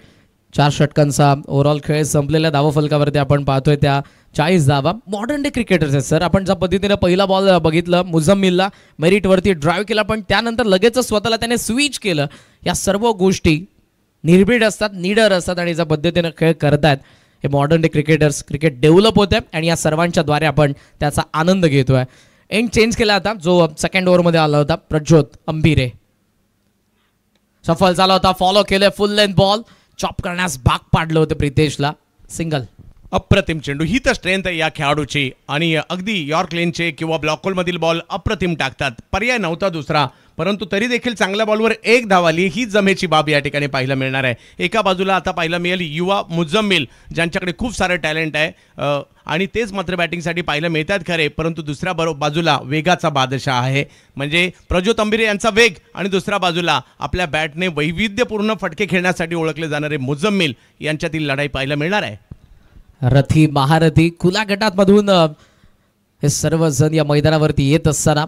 4 षटकांचा ओव्हरऑल खेळ संपलेल्या धावफलकावरती आपण पाहतोय त्या 40 धावा. मॉडर्न डे क्रिकेटर्स आहेत सर. आपण ज्या पद्धतीने पहिला बॉल बघितलं, मुझम्मिलला मेरिटवरती ड्राईव्ह केला, पण त्यानंतर लगेचच स्वतःला त्याने स्विच केलं. या सर्व गोष्टी निर्भीड असतात, निडर असतात आणि ज्या पद्धतीने खेळ करतायत हे modern day cricketers. Cricket develop होत आहे आणि या सर्वांच्या द्वारे आपण त्याचा आनंद घेतोय. एंड चेंज केला आता, जो सेकंड ओव्हरमध्ये आला होता प्रज्योत अंबिरे. सफल झाला होता, फॉलो केलं, फुल लेंथ बॉल चॉप करण्यास भाग पाडलं होतं प्रितेशला. सिंगल. अप्रतिम चेंडू, ही तर स्ट्रेंथ आहे या खेळाडूची आणि अगदी यॉर्क लेनचे किंवा ब्लॉक होलमधील बॉल अप्रतिम टाकतात. पर्याय नव्हता दुसरा, परंतु तरी देखील चांगल्या बॉलवर 1 धाव आली, ही जमेची बाब या ठिकाणी पाहायला मिळणार आहे. एका बाजूला आता पाहायला मिळेल युवा मुझम्मिल ज्यांच्याकडे खूप सारं टॅलेंट आहे आणि तेच मात्र बॅटिंगसाठी पाहायला मिळतात खरे, परंतु दुसऱ्या बाजूला वेगाचा बादशाह आहे म्हणजे प्रज्योत अंबिरे यांचा वेग आणि दुसऱ्या बाजूला आपल्या बॅटने वैविध्यपूर्ण फटके खेळण्यासाठी ओळखले जाणारे मुझम्मिल यांच्यातील लढाई पाहायला मिळणार आहे. रथी महारथी खुला गटामधून हे सर्वजण या मैदानावरती येत असताना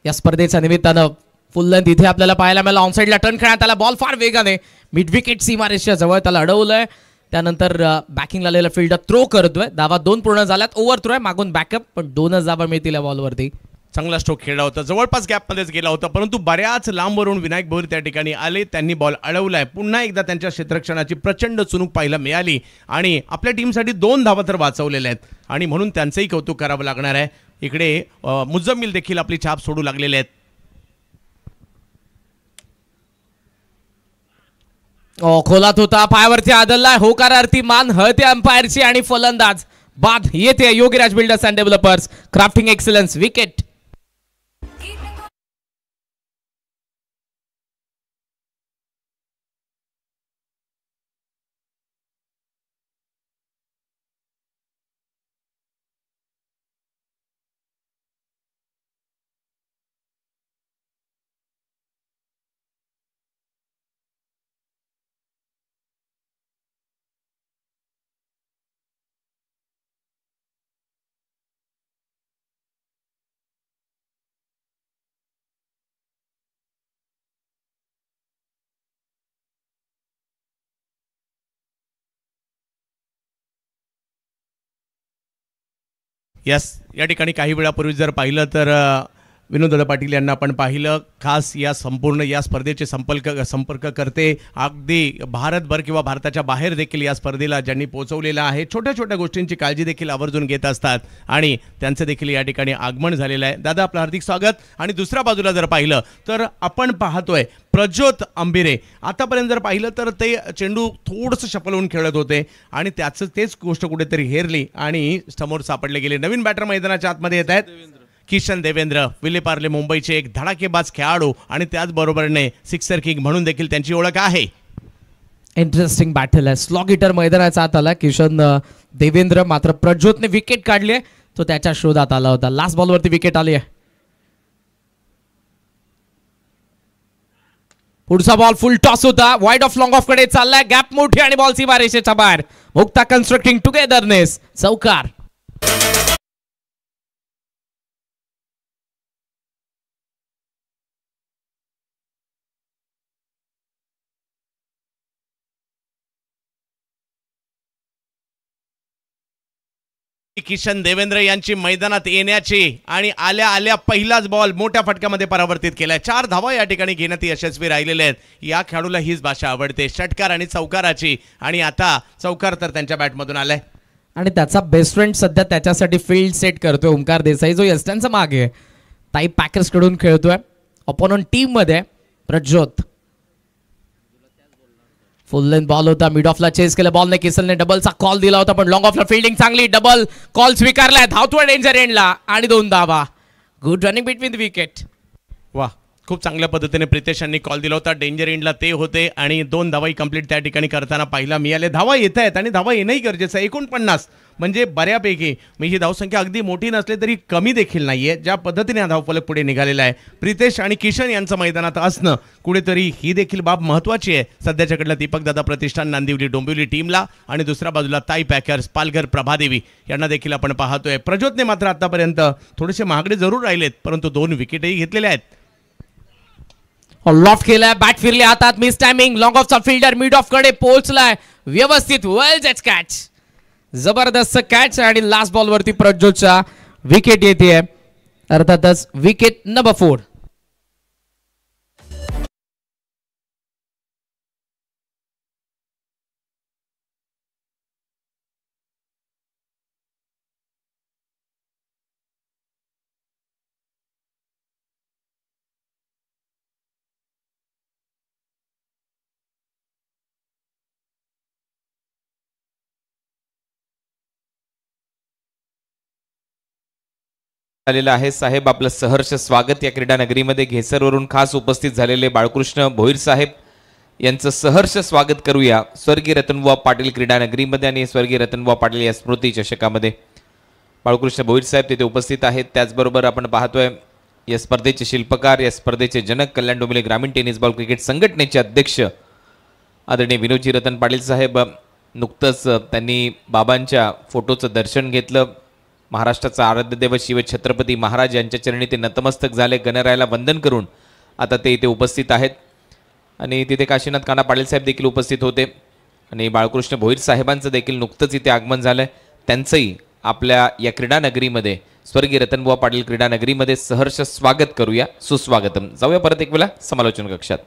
या स्पर्धेच्या निमित्तानं फुल लेंथ इथे आपल्याला पाहायला मिळाला. ऑनसाईडला टर्न खेळण्यात आला, बॉल फार वेगाने मिड विकेट सीमारेषेच्या जवळ त्याला अडवलंय. त्यानंतर बॅकिंगला आलेला फिल्डर थ्रो करतोय. धावा 2 पूर्ण झाल्यात. ओव्हर थ्रो आहे, मागून बॅकअप, पण 2च धावा मिळतील या बॉलवरती. चांगला स्ट्रोक खेळला होता, जवळपास गॅपमध्येच गेला होता, परंतु बऱ्याच लांबवरून विनायक भोईर त्या ठिकाणी आले, त्यांनी बॉल अडवलाय. पुन्हा एकदा त्यांच्या क्षेत्ररक्षणाची प्रचंड चुणूक पाहायला मिळाली आणि आपल्या टीमसाठी 2 धावा तर वाचवलेल्या आहेत आणि म्हणून त्यांचंही कौतुक करावं लागणार आहे. इकडे मुझम्मिल देखील आपली छाप सोडू लागलेले आहेत. खोलात होता, पायावरती आदललाय, होकारार्थी मान हळते अंपायरची आणि फलंदाज बाद येते Yogiraj builders and developers. Crafting excellence, wicket. Yes, या ठिकाणी काही वेळापूर्वी जर पाहिलं तर विनोद पाटील यांना आपण पाहिलं, खास या संपूर्ण या स्पर्धेचे संपर्क करते अगदी भारतभर किंवा भारताच्या बाहेर देखील या स्पर्धेला ज्यांनी पोहोचवलेलं आहे. छोट्या छोट्या गोष्टींची काळजी देखील आवर्जून घेत असतात आणि त्यांचं देखील या ठिकाणी आगमन झालेलं आहे. दादा, आपलं हार्दिक स्वागत. आणि दुसऱ्या बाजूला जर पाहिलं तर आपण पाहतोय प्रज्योत अंबिरे. आतापर्यंत जर पाहिलं तर ते चेंडू थोडंसं शफल खेळत होते आणि तेच गोष्ट कुठेतरी हेरली आणि समोर सापडले गेले. नवीन बॅटर मैदानाच्या आतमध्ये येत आहेत. किशन देवेंद्र, विलेपार्ले मुंबईचे एक धडाकेबाज खेळाडू आणि त्याचबरोबरने सिक्सर किंग म्हणून देखील त्यांची ओळख आहे. इंटरेस्टिंग बॅटल आहे. स्लॉग हिटर मैदानाचा आत आला किशन देवेंद्र, मात्र प्रज्योतने विकेट काढली आहे, तो त्याच्या शोधात आला होता. लास्ट बॉलवरती विकेट आली आहे. पुढचा बॉल फुल टॉस होता, वाईड ऑफ लॉंग ऑफ कडे चाललाय, गॅप मोठी आणि बॉल सीमारेषेच्या बाहेर. मुक्ता कन्स्ट्रक्टिंग टुगेदरनेस, चौकार. किशन देवेंद्र यांची मैदानात येण्याची आणि आल्या आल्या पहिलाच बॉल मोठ्या फटक्यामध्ये परावर्तित केलाय. 4 धावा या ठिकाणी घेण्यात यशस्वी राहिलेले आहेत. या खेळाडूला हीच भाषा आवडते, षटकार आणि चौकाराची. आणि आता चौकार तर त्यांच्या बॅटमधून आलाय आणि त्याचा बेस्ट फ्रेंड सध्या त्याच्यासाठी फील्ड सेट करतोय ओमकार देसाई, जो यस्टनचा मागे आहे. ताई पॅकर्स कडून खेळतोय ऑपोनंट टीम मध्ये. प्रज्योत फुल लेंथ बॉल होता, मिड ऑफला चेस केलं बॉलने, किसलने डबलचा कॉल दिला होता पण लॉंग ऑफला फिल्डिंग चांगली, डबल कॉल स्वीकारलाय. धावतोय डेंजर एंडला आणि 2 धावा. Good running between the wicket. वा, खूप चांगल्या पद्धतीने प्रितेश यांनी कॉल दिला होता. डेंजर एंडला ते होते आणि 2 धावाही कंप्लीट त्या ठिकाणी करताना पाहायला मिळाले. धावा येत आहेत आणि धावा येणंही गरजेचं आहे. 49 म्हणजे बऱ्यापैकी, मी ही धावसंख्या अगदी मोठी नसली तरी कमी देखील नाहीये. ज्या पद्धतीने हा धावफलक पुढे निघालेला आहे, प्रितेश आणि किशन यांचं मैदानात असणं कुठेतरी ही देखील बाब महत्त्वाची आहे. सध्याच्याकडला दीपकदादा प्रतिष्ठान नांदिवली डोंबिवली टीमला आणि दुसऱ्या बाजूला ताई पॅकर्स पालघर प्रभादेवी यांना देखील आपण पाहतोय. प्रज्योतने मात्र आतापर्यंत थोडेसे महागडे जरूर राहिलेत परंतु 2 विकेटही घेतलेले आहेत. लॉफ्ट केलाय, बॅट फिरली हातात, मिस टायमिंग, लॉंग ऑफचा फिल्डर मिड ऑफ कडे पोहोचलाय व्यवस्थित. वेल जज कॅच, जबरदस्त कॅच आणि लास्ट बॉल वरती प्रज्योतच्या विकेट येते. अर्थातच विकेट नंबर 4. झालेलं आहे. साहेब, आपलं सहर्ष स्वागत या क्रीडा नगरीमध्ये. घेसरवरून खास उपस्थित झालेले बाळकृष्ण भोईर साहेब यांचं सहर्ष स्वागत करूया स्वर्गीय रतनबुवा पाटील क्रीडा नगरीमध्ये आणि स्वर्गीय रतनबुवा पाटील या स्मृती चषकामध्ये. बाळकृष्ण भोईर साहेब तिथे उपस्थित आहेत. त्याचबरोबर आपण पाहतोय या स्पर्धेचे शिल्पकार, या स्पर्धेचे जनक, कल्याण डोंबिवली ग्रामीण टेनिस बॉल क्रिकेट संघटनेचे अध्यक्ष आदरणीय विनोदजी रतन पाटील साहेब. नुकतंच त्यांनी बाबांच्या फोटोचं दर्शन घेतलं. महाराष्ट्राचा आराध्य दैवत शिव छत्रपती महाराज यांच्या चरणी ते नतमस्तक झाले. गणरायाला वंदन करून आता ते इथे उपस्थित आहेत आणि तिथे काशीनाथ काना पाटील साहेब देखील उपस्थित होते आणि बाळकृष्ण भोईर साहेबांचं देखील नुकतंच इथे आगमन झालंय. त्यांचंही आपल्या या क्रीडा नगरीमध्ये, स्वर्गीय रतनबुवा पाटील क्रीडा नगरीमध्ये सहर्ष स्वागत करूया. सुस्वागतम. जाऊया परत एक वेळा समालोचन कक्षात.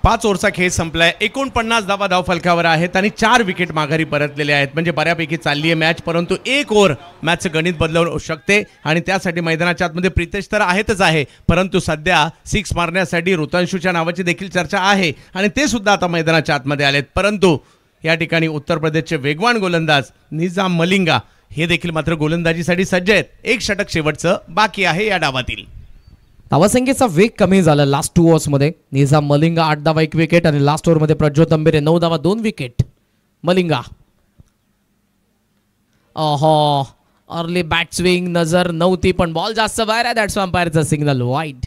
5 ओव्हरचा खेळ संपलाय. 49 धावा धावफलकावर आहेत आणि 4 विकेट माघारी परतलेले आहेत. म्हणजे बऱ्यापैकी चालली आहे मॅच, परंतु 1 ओव्हर मॅचचं गणित बदलवू शकते आणि त्यासाठी मैदानाच्या आतमध्ये प्रितेश तर आहेतच आहे, परंतु सध्या 6 मारण्यासाठी ऋतांशूच्या नावाची देखील चर्चा आहे आणि ते सुद्धा आता मैदानाच्या आतमध्ये आलेत. परंतु या ठिकाणी उत्तर प्रदेशचे वेगवान गोलंदाज निजाम मलिंगा हे देखील मात्र गोलंदाजीसाठी सज्ज आहेत. 1 षटक शेवटचं बाकी आहे या डावातील. धावासंख्येचा वेग कमी झाला लास्ट 2 ओव्हर्स मध्ये. निजाम मलिंगा 8 धावा 1 विकेट आणि लास्ट ओव्हर मध्ये प्रज्योत अंबेरे 9 धावा 2 wicket. Malinga early bat swing नजर नव्हती पण बॉल जास्त बाहेर आहे. दॅट्स अंपायरचा सिग्नल वाईड.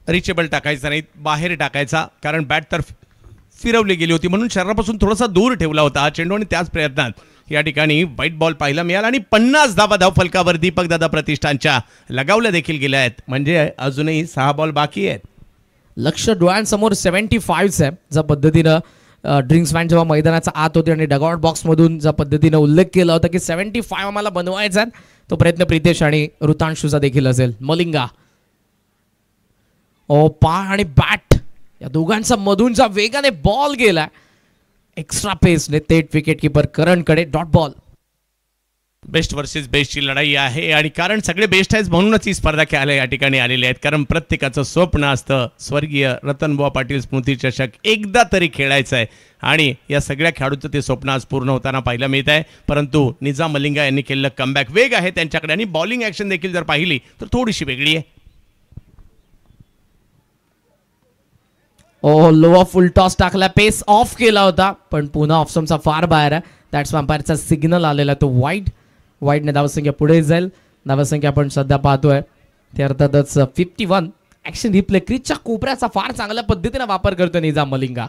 रिचेबल टाकायचा नाही, बाहेर टाकायचा, कारण बॅट तर फिरवली गेली होती म्हणून शरीरापासून थोडासा दूर ठेवला होता हा चेंडू आणि त्याच प्रयत्नात या ठिकाणी व्हाईट बॉल पाहायला मिळाला आणि 50 धावा धावफलकावर दीपकदादा प्रतिष्ठानच्या लगावल्या देखील गेल्या आहेत. म्हणजे अजूनही 6 बॉल बाकी आहेत. लक्ष डोळ्यांसमोर 75 आहे. ज्या पद्धतीनं ड्रिंक्स मॅन जेव्हा मैदानाचा आत होते आणि डगआउट बॉक्समधून ज्या पद्धतीनं उल्लेख केला होता की 75 आम्हाला बनवायचा आहे, तो प्रयत्न प्रितेश आणि ऋतांशूचा देखील असेल. मलिंगा पाय आणि बॅट या दोघांचा मधूनचा वेगाने बॉल गेला. एक्स्ट्रा पेसने थेट विकेट किपर करणकडे. Dot ball. बेस्ट वर्सेस बेस्टची लढाई आहे आणि कारण सगळे बेस्ट आहेत म्हणूनच ही स्पर्धा खेळायला या ठिकाणी आलेली आहेत. कारण प्रत्येकाचं स्वप्न असतं स्वर्गीय रतनबुवा पाटील स्मृती चषक एकदा तरी खेळायचं आहे आणि या सगळ्या खेळाडूचं ते स्वप्न आज पूर्ण होताना पाहायला मिळत आहे. परंतु निजाम मलिंगा यांनी केलेलं कमबॅक वेग आहे त्यांच्याकडे आणि बॉलिंग ॲक्शन देखील जर पाहिली तर थोडीशी वेगळी आहे. लोअर फुल टॉस टाकला, पेस ऑफ केला होता पण पुन्हा ऑफस्टंपचा फार बाहेर आहे. दॅट्स अंपायरचा सिग्नल आलेला तो वाईड. वाईडने धावसंख्या पुढे जाईल. धावसंख्या आपण सध्या पाहतोय ते अर्थातच 51. ऍक्शन रिप्ले क्रीजच्या कोपऱ्याचा फार चांगल्या पद्धतीने वापर करतो निजाम मलिंगा.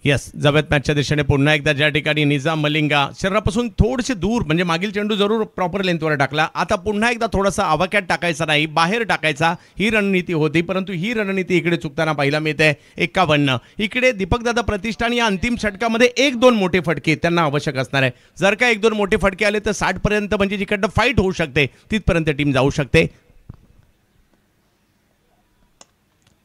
यस, जव्यात मॅचच्या दिशेने पुन्हा एकदा ज्या ठिकाणी निजाम मलिंगा शरीरापासून थोडेसे दूर, म्हणजे मागील चेंडू जरूर प्रॉपर लेंथवर टाकला, आता पुन्हा एकदा थोडासा आवाक्यात टाकायचा नाही, बाहेर टाकायचा, ही रणनीती होती. परंतु ही रणनीती इकडे चुकताना पाहायला मिळते. 51 इकडे दीपकदादा प्रतिष्ठान या अंतिम षटकामध्ये 1-2 मोठे फटके त्यांना आवश्यक असणार आहे. जर का 1-2 मोठे फटके आले तर 60 पर्यंत, म्हणजे जिकडनं फाईट होऊ शकते तिथपर्यंत टीम जाऊ शकते.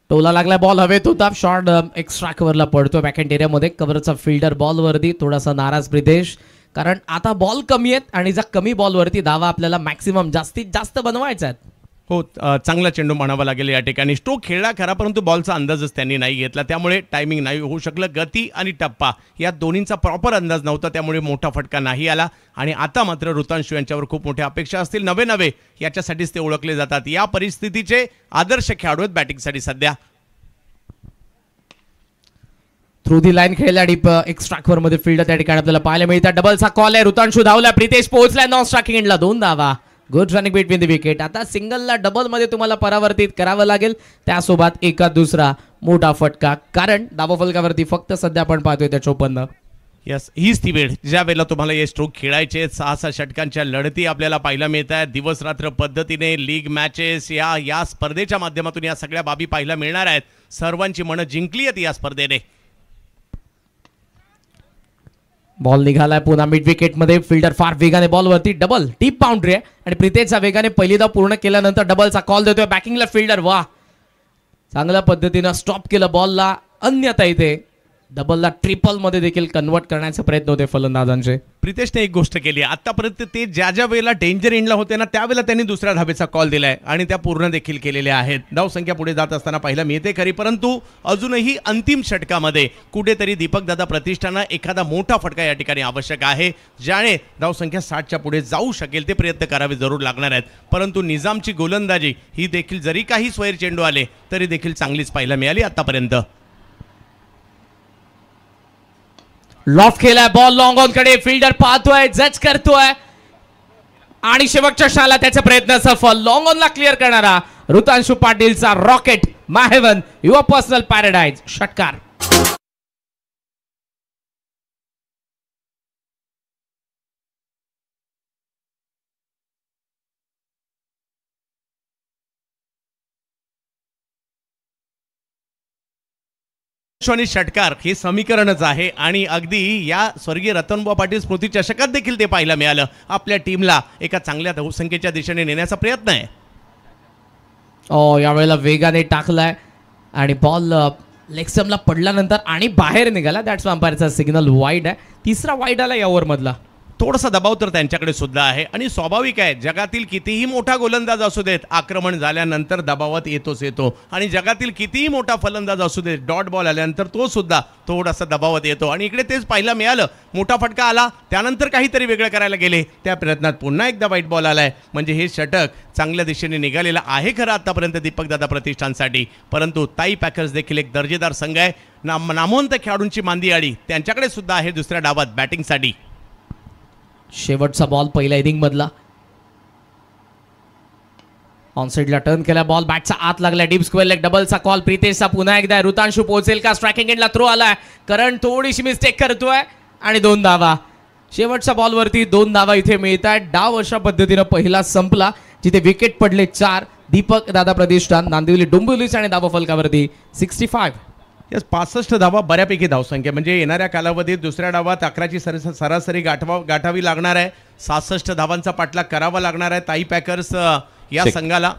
टोला लागलाय, बॉल हवेत होता, शॉर्ट एक्स्ट्रा कव्हरला पडतोय बॅकहँड एरियामध्ये. कव्हरचा फिल्डर बॉलवरती थोडासा नाराज प्रितेश, कारण आता बॉल कमी आहेत आणि ज्या कमी बॉलवरती धावा आपल्याला मॅक्सिमम जास्तीत जास्त बनवायचा आहेत. हो, चांगला चेंडू म्हणावा लागेल या ठिकाणी. स्ट्रोक खेळला खरा, परंतु बॉलचा अंदाजच त्यांनी नाही घेतला, त्यामुळे टायमिंग नाही होऊ शकलं. गती आणि टप्पा या दोन्हींचा प्रॉपर अंदाज नव्हता, त्यामुळे मोठा फटका नाही आला. आणि आता मात्र ऋतांशू यांच्यावर खूप मोठ्या अपेक्षा असतील. नवे याच्यासाठीच ते ओळखले जातात. या परिस्थितीचे आदर्श खेळाडू आहेत बॅटिंगसाठी सध्या. थ्रू दी लाईन खेळला डीप एक्स्ट्रा कव्हर मध्ये फील्ड त्या ठिकाणी आपल्याला पाहायला मिळतात. डबलचा कॉल आहे, ऋतांशू धावला, प्रितेश पोहोचलाय नॉन स्ट्रायकिंग एंडला, 2 धावा. Good running between the wicket. आता सिंगलला डबल मध्ये तुम्हाला परावर्तित करावं लागेल, त्यासोबत एका दुसरा मोठा फटका, कारण धावा फलकावरती फक्त सध्या आपण पाहतोय त्या 54. यस, हीच ती वेळ ज्या वेळेला तुम्हाला हे स्ट्रोक खेळायचे. 6 षटकांच्या लढती आपल्याला पाहायला मिळत आहेत. दिवस रात्र पद्धतीने लीग मॅचेस या स्पर्धेच्या माध्यमातून या सगळ्या बाबी पाहायला मिळणार आहेत. सर्वांची मनं जिंकली आहेत या स्पर्धेने. बॉल निघालाय पुन्हा मिड विकेट मध्ये. फिल्डर फार वेगाने बॉलवरती, डबल डीप बाउंड्री आहे आणि प्रितेशचा वेगाने पहिली धाव पूर्ण केल्यानंतर डबलचा कॉल देतोय. बॅकिंगला फिल्डर, वा, चांगल्या पद्धतीनं स्टॉप केलं बॉलला. अन्यथा इथे डबलला ट्रिपल मध्ये देखील कन्वर्ट करण्याचा प्रयत्न होते फलंदाजांचे. प्रितेशने एक गोष्ट केली, आतापर्यंत ते ज्या वेळेला डेंजर एंडला होते ना, त्यावेळेला त्यांनी दुसऱ्या धावेचा कॉल दिलाय आणि त्या पूर्ण देखील केलेल्या आहेत. धावसंख्या पुढे जात असताना पाहायला मिळते खरी, परंतु अजूनही अंतिम षटकामध्ये कुठेतरी दीपकदादा प्रतिष्ठाना एखादा मोठा फटका या ठिकाणी आवश्यक आहे, ज्याने धावसंख्या 60च्या पुढे जाऊ शकेल. ते प्रयत्न करावे जरूर लागणार आहेत. परंतु निजामची गोलंदाजी ही देखील, जरी काही स्वैर चेंडू आले तरी देखील चांगलीच पाहायला मिळाली आतापर्यंत. लॉफ्ट केलाय बॉल लॉंग ऑन कडे, फिल्डर पाहतोय, जज करतोय आणि शेवटच्या क्षणाला त्याचा प्रयत्न सफल. लॉंग ऑनला क्लिअर करणारा ऋतांशू पाटीलचा रॉकेट माहेवन, युअर पर्सनल पॅराडाइज, षटकार. आणि षटकार हे समीकरणच आहे आणि अगदी या स्वर्गीय रतनबुवा पाटील स्मृती चषकात देखील ते पाहायला मिळालं. आपल्या टीमला एका चांगल्या धावसंख्येच्या दिशेने नेण्याचा प्रयत्न आहे. यावेळेला वेगाने टाकलाय आणि बॉल लेग स्टंपला पडल्यानंतर आणि बाहेर निघाला. दॅट्स अंपायरचा सिग्नल वाईड आहे. तिसरा वाईड आला या ओव्हर मधला. थोडासा दबाव तर त्यांच्याकडे सुद्धा आहे आणि स्वाभाविक आहे, जगातील कितीही मोठा गोलंदाज असू देत, आक्रमण झाल्यानंतर दबावात येतो आणि जगातील कितीही मोठा फलंदाज असू देत, डॉट बॉल आल्यानंतर तो सुद्धा थोडासा दबावात येतो. आणि इकडे तेच पाहायला मिळालं. मोठा फटका आला, त्यानंतर काहीतरी वेगळं करायला गेले, त्या प्रयत्नात पुन्हा एकदा वाईट बॉल आलाय. म्हणजे हे षटक चांगल्या दिशेने निघालेलं आहे खरं आतापर्यंत दीपकदादा प्रतिष्ठानसाठी. परंतु ताई पॅकर्स देखील एक दर्जेदार संघ आहे. नामवंत खेळाडूंची मांदी आडी त्यांच्याकडे सुद्धा आहे दुसऱ्या डावात बॅटिंगसाठी. शेवटचा बॉल पहिल्या इनिंग मधला. ऑनसाइडला टर्न केला बॉल, बॅटचा आत लागला, डीप स्क्वेअर लेग, डबलचा कॉल प्रितेशचा पुन्हा एकदा. ऋतांशू पोहोचेल का? स्ट्रायकिंग एंडला थ्रो आलाय, करण थोडीशी मिस्टेक करतोय आणि 2 धावा. शेवटच्या बॉलवरती 2 धावा इथे मिळत आहेत. डाव अशा पद्धतीनं पहिला संपला, जिथे विकेट पडले 4. दीपक दादा प्रतिष्ठान, नांदिवली डोंबिवलीस आणि धावा फलकावरती 65. यस, 65 धावा बऱ्यापैकी धावसंख्या, म्हणजे येणाऱ्या कालावधीत दुसऱ्या डावात 11ची सरासरी गाठावी लागणार आहे. 66 धावांचा पाठलाग करावा लागणार आहे ताई पॅकर्स या संघाला.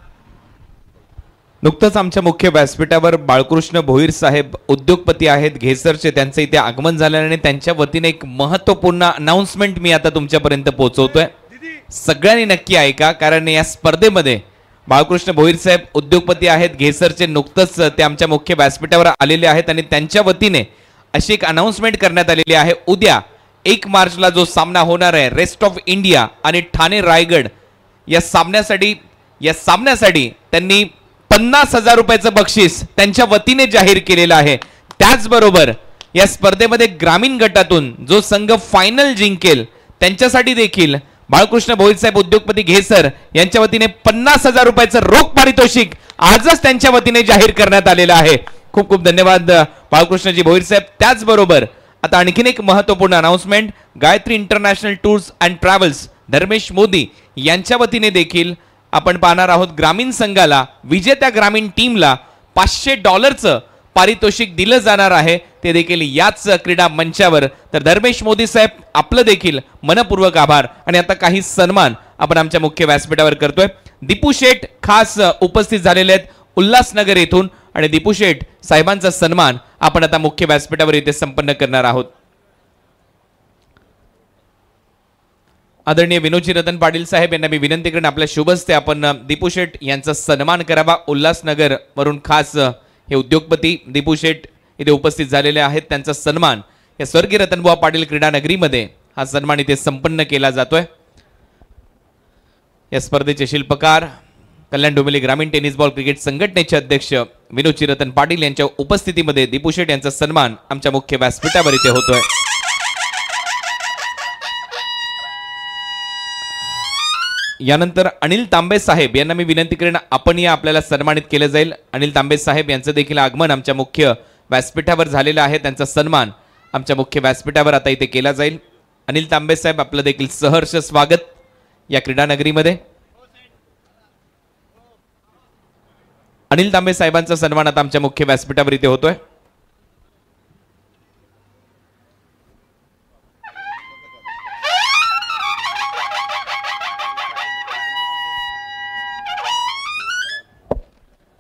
नुकतंच आमच्या मुख्य व्यासपीठावर बाळकृष्ण भोईर साहेब उद्योगपती आहेत घेसरचे, त्यांचं इथे आगमन झाल्याने आणि त्यांच्या वतीने एक महत्त्वपूर्ण अनाउन्समेंट मी आता तुमच्यापर्यंत पोहोचवतोय. सगळ्यांनी नक्की ऐका, कारण या स्पर्धेमध्ये बाळकृष्ण भोईर साहेब उद्योगपती आहेत घेसरचे, नुकतंच ते आमच्या मुख्य व्यासपीठावर आलेले आहेत आणि त्यांच्या वतीने अशी एक अनाउन्समेंट करण्यात आलेली आहे. उद्या 1 मार्चला जो सामना होणार आहे रेस्ट ऑफ इंडिया आणि ठाणे रायगड या सामन्यासाठी त्यांनी 50,000 रुपयाचं बक्षीस त्यांच्या वतीने जाहीर केलेलं आहे. त्याचबरोबर या स्पर्धेमध्ये ग्रामीण गटातून जो संघ फायनल जिंकेल त्यांच्यासाठी देखील बाळकृष्ण भोईर साहेब उद्योगपती घेसर यांच्या वतीने 50,000 रुपयाचं रोख पारितोषिक आजच त्यांच्या वतीने जाहीर करण्यात आलेलं आहे. खूप खूप धन्यवाद बाळकृष्णजी भोईर साहेब. त्याचबरोबर आता आणखीन एक महत्वपूर्ण announcement, Gayatri international tours and travels Dharmesh Modi यांच्या वतीने देखील आपण पाहणार आहोत ग्रामीण संघाला, विजेत्या ग्रामीण टीमला $500 पारितोषिक दिलं जाणार आहे, ते देखील याच क्रीडा मंचावर. तर धर्मेश मोदी साहेब आपलं देखील मनपूर्वक आभार. आणि आता काही सन्मान आपण आमच्या मुख्य व्यासपीठावर करतोय. दीपू शेठ खास उपस्थित झालेले आहेत उल्हासनगर येथून, आणि दीपू शेठ साहेबांचा सन्मान आपण आता मुख्य व्यासपीठावर इथे संपन्न करणार आहोत. आदरणीय विनोदजी रतन पाटील साहेब यांना मी विनंती करेन आपल्या शुभ हस्ते आपण दीपू शेठ यांचा सन्मान करावा. उल्हासनगर वरून खास हे उद्योगपती दीपू शेठ इथे उपस्थित झालेले आहेत. त्यांचा सन्मान या स्वर्गीय रतनबुवा पाटील क्रीडा नगरीमध्ये हा सन्मान इथे संपन्न केला जातोय. या स्पर्धेचे शिल्पकार कल्याण डोंबिवली ग्रामीण टेनिस बॉल क्रिकेट संघटनेचे अध्यक्ष विनोदजी रतन पाटील यांच्या उपस्थितीमध्ये दीपू शेठ यांचा सन्मान आमच्या मुख्य व्यासपीठावर इथे होतोय. यानंतर अनिल तांबे साहेब यांना मी विनंती करेन आपण या आपल्याला सन्मानित केलं जाईल. अनिल तांबे साहेब यांचं देखील आगमन आमच्या मुख्य व्यासपीठावर झालेलं आहे. त्यांचा सन्मान आमच्या मुख्य व्यासपीठावर आता इथे केला जाईल. अनिल तांबे साहेब आपलं देखील सहर्ष स्वागत या क्रीडा नगरीमध्ये. अनिल तांबे साहेबांचा सन्मान आता आमच्या मुख्य व्यासपीठावर इथे होतोय.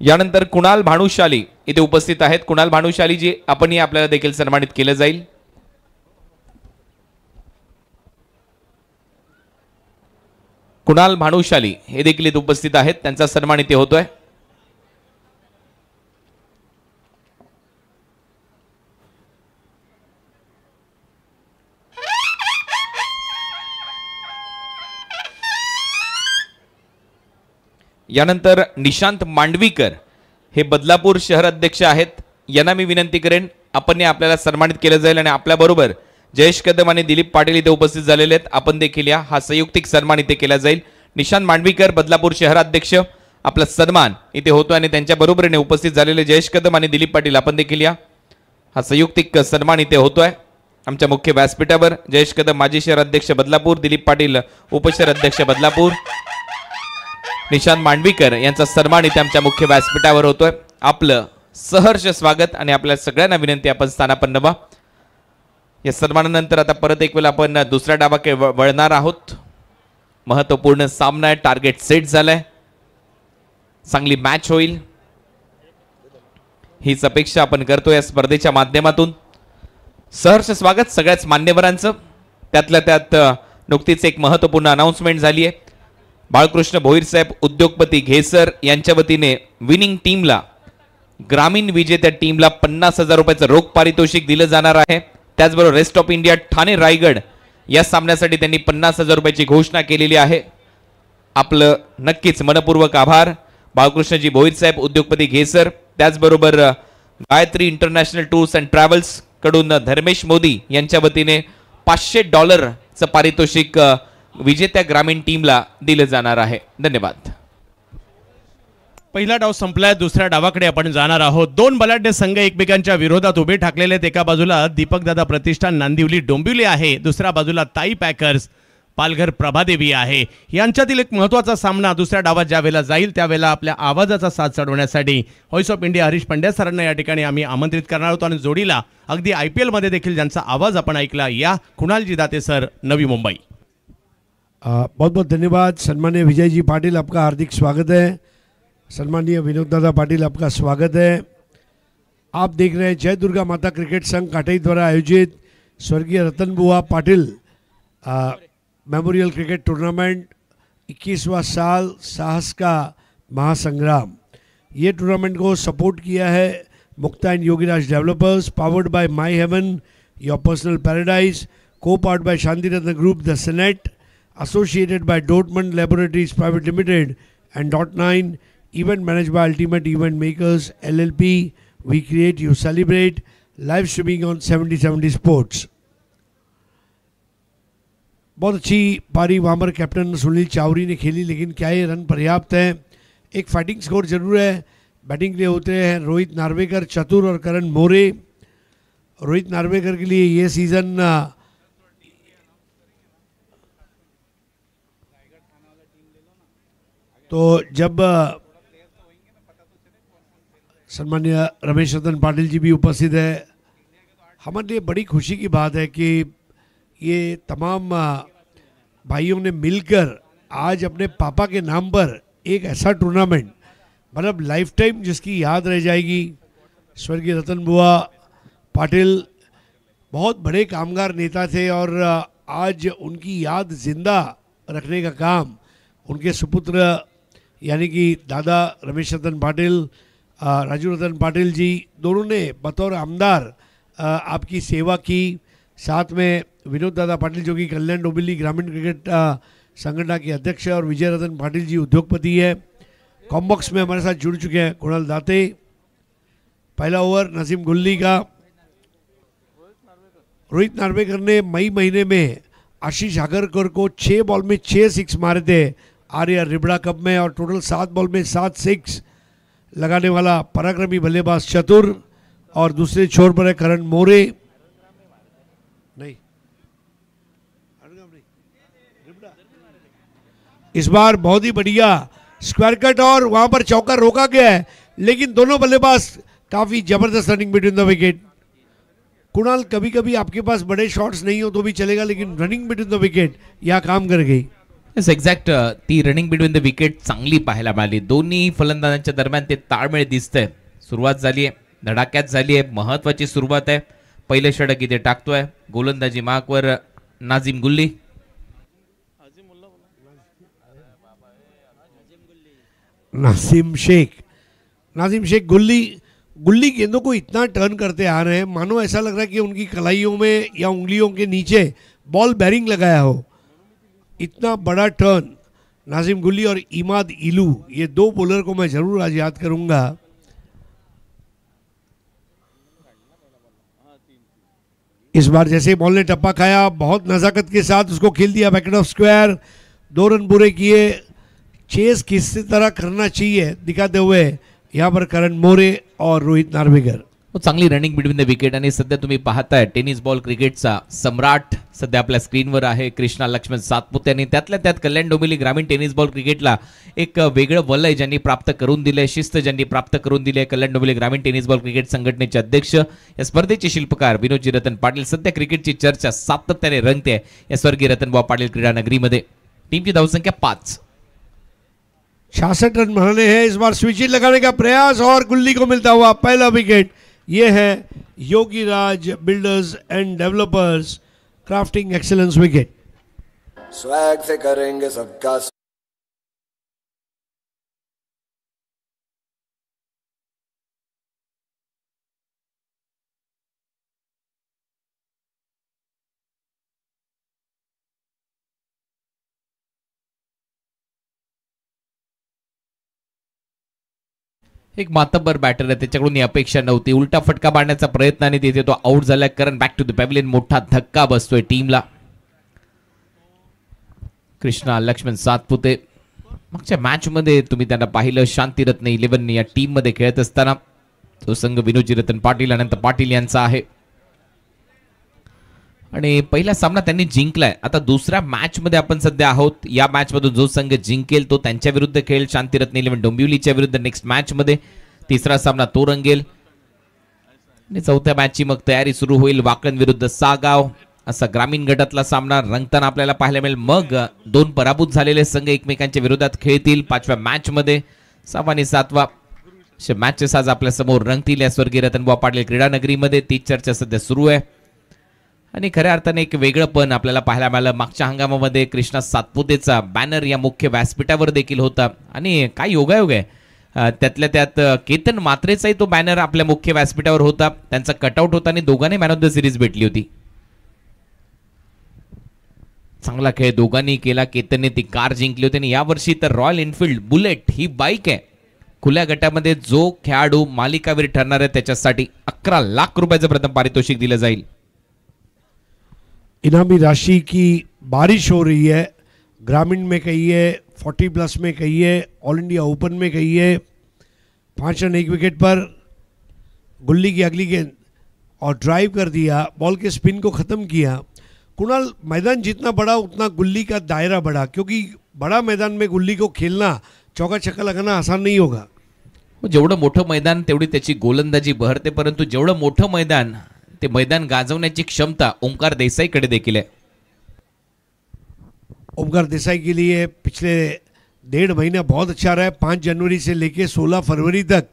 यानंतर कुणाल भानुशाली इथे उपस्थित आहेत. कुणाल भानुशाली जी आपण आपल्याला देखील सन्मानित केलं जाईल. कुणाल भानुशाली हे देखील इथे उपस्थित आहेत. त्यांचा सन्मान इथे होतोय. यानंतर निशांत मांडवीकर हे बदलापूर शहर अध्यक्ष आहेत. यांना मी विनंती करेन आपण आपल्याला सन्मानित केलं जाईल. आणि आपल्याबरोबर जयेश कदम आणि दिलीप पाटील इथे उपस्थित झालेले आहेत. आपण देखील या हा संयुक्तिक सन्मान इथे केला जाईल. निशांत मांडवीकर बदलापूर शहराध्यक्ष आपला सन्मान इथे होतो, आणि त्यांच्या बरोबरीने उपस्थित झालेले जयेश कदम आणि दिलीप पाटील आपण देखील या हा संयुक्तिक सन्मान इथे होतोय आमच्या मुख्य व्यासपीठावर. जयेश कदम माजी शहर अध्यक्ष बदलापूर, दिलीप पाटील उपशहर अध्यक्ष बदलापूर, निशांत मांडवीकर यांचा सन्मान इथे आमच्या मुख्य व्यासपीठावर होतोय. आपलं सहर्ष स्वागत. आणि आपल्या सगळ्यांना विनंती आपण स्थानापन्न व्हा. या सन्मानानंतर आता परत एक वेळा आपण दुसऱ्या डावाकडे वळणार आहोत. महत्वपूर्ण सामना आहे, टार्गेट सेट झालाय, चांगली मॅच होईल हीच अपेक्षा आपण करतो या स्पर्धेच्या माध्यमातून. सहर्ष स्वागत सगळ्याच मान्यवरांचं. त्यातल्या त्यात नुकतीच एक महत्वपूर्ण अनाउन्समेंट झाली आहे. बाळकृष्ण भोईर साहेब उद्योगपती घेसर यांच्या वतीने विनिंग टीमला, ग्रामीण विजेत्या टीमला $50,000 रोख पारितोषिक दिलं जाणार आहे. त्याचबरोबर rest of India Thane Raigad या सामन्यासाठी त्यांनी $50,000 घोषणा केलेली आहे. आपलं नक्कीच मनपूर्वक आभार बाळकृष्णजी भोईर साहेब उद्योगपती घेसर. त्याचबरोबर Gayatri international tours and travels कडून धर्मेश मोदी यांच्या वतीने $500 पारितोषिक विजेत्या ग्रामीण टीमला दिलं जाणार आहे. धन्यवाद. पहिला डाव संपलाय, दुसऱ्या डावाकडे आपण जाणार आहोत. दोन बलाढ्य संघ एकमेकांच्या विरोधात उभे ठाकलेले आहेत. एका बाजूला दीपक दादा प्रतिष्ठान नांदिवली डोंबिवली आहे, दुसऱ्या बाजूला ताई पॅकर्स पालघर प्रभादेवी आहे. यांच्यातील एक महत्त्वाचा सामना दुसऱ्या डावात ज्या वेळेला जाईल त्यावेळेला आपल्या आवाजाचा साथ चढवण्यासाठी voice of India Harish Pandya सरांना या ठिकाणी आम्ही आमंत्रित करणार आहोत. आणि जोडीला अगदी IPL मध्ये देखील ज्यांचा आवाज आपण ऐकला, या कुणालजी दाते सर, नवी मुंबई. बहुत बहुत धन्यवाद. सम्माननीय विजय जी पाटिल, आपका हार्दिक स्वागत है. सम्माननीय विनोद दादा पाटिल, आपका स्वागत है. आप देख रहे हैं जय दुर्गा माता क्रिकेट संघ काटई द्वारा आयोजित स्वर्गीय रतनबुआ पाटिल मेमोरियल क्रिकेट टूर्नामेंट 21वां साल, साहस का महासंग्राम. ये टूर्नामेंट को सपोर्ट किया है Mukta and Yogiraj developers, powered by my heaven your personal paradise, को powered by Shanti Ratna group the senate, associated by Dortmund Laboratories Private Limited and .9, event managed by Ultimate Event Makers LLP. We create, you celebrate. Live streaming on 7070 Sports. बहुत अच्छी पारी वहाँ पर captain Sunil Chawri ने खेली, लेकिन क्या ये रन पर्याप्त है? एक फाइटिंग स्कोर जरूर है. बैटिंग के लिए होते हैं रोहित नार्वेकर, चतुर और करण मोरे. रोहित नार्वेकर के लिए ये सीज़न तो जब सम्मान्य रमेश रतन पाटिल जी भी उपस्थित है, हमारे लिए बड़ी खुशी की बात है कि ये तमाम भाइयों ने मिलकर आज अपने पापा के नाम पर एक ऐसा टूर्नामेंट, मतलब लाइफ टाइम जिसकी याद रह जाएगी। स्वर्गीय रतन बुआ पाटिल बहुत बड़े कामगार नेता थे और आज उनकी याद जिंदा रखने का काम उनके सुपुत्र यानी कि दादा रमेश रतन पाटिल, राजू रतन पाटिल जी दोनों ने बतौर आमदार आपकी सेवा की। साथ में विनोद दादा पाटिल जो कि कल्याण डोंबिवली ग्रामीण क्रिकेट संगठन के अध्यक्ष और विजय रतन पाटिल जी उद्योगपति है। कॉम्बॉक्स में हमारे साथ जुड़ चुके हैं कुणाल दाते। पहला ओवर नसीम गुल्ली का। रोहित नार्वेकर ने मई महीने में आशीष आगरकर को 6 बॉल में 6 सिक्स मारे थे आर्या रिबड़ा कप में, और टोटल 7 बॉल में 7 सिक्स लगाने वाला पराक्रमी बल्लेबाज चतुर। और दूसरे छोर पर है करण मोरे, नहीं इस बार बहुत ही बढ़िया स्क्वायर कट और वहां पर चौका रोका गया है, लेकिन दोनों बल्लेबाज काफी जबरदस्त running between the wicket. Kunal, कभी कभी आपके पास बड़े शॉट्स नहीं हो तो भी चलेगा, लेकिन रनिंग बिटवीन द विकेट यहाँ काम कर गई। एक्झॅक्ट ती रनिंग बिटवीन द विकेट चांगली पाहायला मिळाली। दोन्ही फलंदाजांच्या दरम्यान ते ताळमेळ दिसतंय। सुरुवात झाली आहे, धडाक्यात झाली आहे, महत्वाची सुरुवात आहे। पहिले षटक इथे टाकतोय गोलंदाजी मार्कवर नाझीम गुल्ली। नाजिम शेख गुल्ली गेंदों को इतना टर्न करते आ रहे हैं मानो ऐसा लग रहा है कि उनकी कलाइयों में या उंगलियों के नीचे बॉल बैरिंग लगाया हो। इतना बड़ा टर्न नाजिम गुल्ली और इमाद इलू, ये 2 बॉलर को मैं जरूर आज याद करूंगा। इस बार जैसे बॉल ने टप्पा खाया, बहुत नजाकत के साथ उसको खेल दिया बैकेट ऑफ स्क्वायर। 2 रन पूरे किए। चेस किस तरह करना चाहिए दिखाते हुए यहाँ पर करण मोरे और रोहित नार्वेकर। चांगली रनिंग बिटवीन द विकेट। आणि सध्या तुम्ही पाहताय टेनिस बॉल क्रिकेटचा सम्राट सध्या आपल्या स्क्रीनवर आहे कृष्णा लक्ष्मण सातपुते, आणि त्यातल्या त्यात कल्याण डोंबिवली ग्रामीण टेनिस बॉल क्रिकेटला एक वेगळं वलय ज्यांनी प्राप्त करून दिले, शिस्त ज्यांनी प्राप्त करून दिली, कल्याण डोंबिवली ग्रामीण टेनिस बॉल क्रिकेट संघटनेचे अध्यक्ष, या स्पर्धेचे शिल्पकार विनोदजी रतन पाटील। सध्या क्रिकेटची चर्चा सातत्याने रंगते या स्वर्गीय रतनबुवा पाटील क्रीडा नगरीमध्ये। टीमची धावसंख्या 5। 66 रन बनाने हैं। इस बार स्विच लगाने का प्रयास और गुल्ली को मिलता हुआ पहला विकेट। ये है Yogi Raj builders and developers crafting excellence wicket. Swag से करेंगे सबका एक मातब्बर बॅटर आहे, त्याच्याकडून ही अपेक्षा नव्हती। उलटा फटका मारण्याचा प्रयत्न आणि तिथे तो आउट झाला। करण बॅक टू द पॅव्हिलियन, मोठा धक्का बसतोय टीमला। कृष्णा लक्ष्मण सातपुते मागच्या मॅच मध्ये तुम्ही त्यांना पाहिलं शांतिरत्न 11 या टीम मध्ये खेळत असताना। तो संघ विनोदजी रतन पाटील, अनंत पाटील यांचा आहे आणि पहिला सामना त्यांनी जिंकलाय। आता दुसऱ्या मॅच मध्ये आपण सध्या आहोत। या मॅच मधून जो संघ जिंकेल तो त्यांच्या विरुद्ध खेळेल शांतिरत्न 11 डोंबिवलीच्या विरुद्ध नेक्स्ट मॅच मध्ये। तिसरा सामना तो रंगेल आणि चौथ्या मॅचची मग तयारी सुरू होईल वाकण विरुद्ध सागाव। असा ग्रामीण गटातला सामना रंगताना आपल्याला पाहायला मिळेल। मग 2 पराभूत झालेले संघ एकमेकांच्या विरोधात खेळतील 5व्या मॅच मध्ये। 6वा आणि 7वा असे मॅचेस आज आपल्या समोर रंगतील या स्वर्गीय रतनबुवा पाटील क्रीडा नगरीमध्ये। ती चर्चा सध्या सुरू आहे आणि खऱ्या अर्थाने एक वेगळं पण आपल्याला पाहायला मिळालं। मागच्या हंगामामध्ये कृष्णा सातपुतेचा बॅनर या मुख्य व्यासपीठावर देखील होता आणि काय योगायोग आहे, त्यातल्या त्यात केतन मात्रेचाही तो बॅनर आपल्या मुख्य व्यासपीठावर होता। त्यांचा कटआउट होता आणि दोघांनी मॅन ऑफ द सिरीज भेटली होती। चांगला खेळ दोघांनी केला। केतनने ती कार जिंकली होती आणि यावर्षी तर रॉयल एनफील्ड बुलेट ही बाईक आहे। खुल्या गटामध्ये जो खेळाडू मालिकावीर ठरणार आहे त्याच्यासाठी 11 लाख रुपयाचं प्रथम पारितोषिक दिलं जाईल। इनामी राशि की बारिश हो रही है। ग्रामीण में कहिए, 40+ में कहिए, ऑल इंडिया ओपन में कहिए। 5 रन 1 विकेट पर। गुल्ली की अगली गेंद और ड्राइव कर दिया, बॉल के स्पिन को ख़त्म किया। कुणाल, मैदान जितना बड़ा उतना गुल्ली का दायरा बड़ा, क्योंकि बड़ा मैदान में गुल्ली को खेलना, चौका छक्का लगाना आसान नहीं होगा। जेवढं मोठं मैदान तेवढी त्याची गोलंदाजी बहरते, परंतु जेवढं मोठं मैदान ते मैदान गाजवण्याची क्षमता ओंकार देसाईकडे देखील आहे। ओमकार देसाई के लिए पिछले 1.5 महीना बहुत अच्छा रहा है। 5 जनवरी से लेके 16 फरवरी तक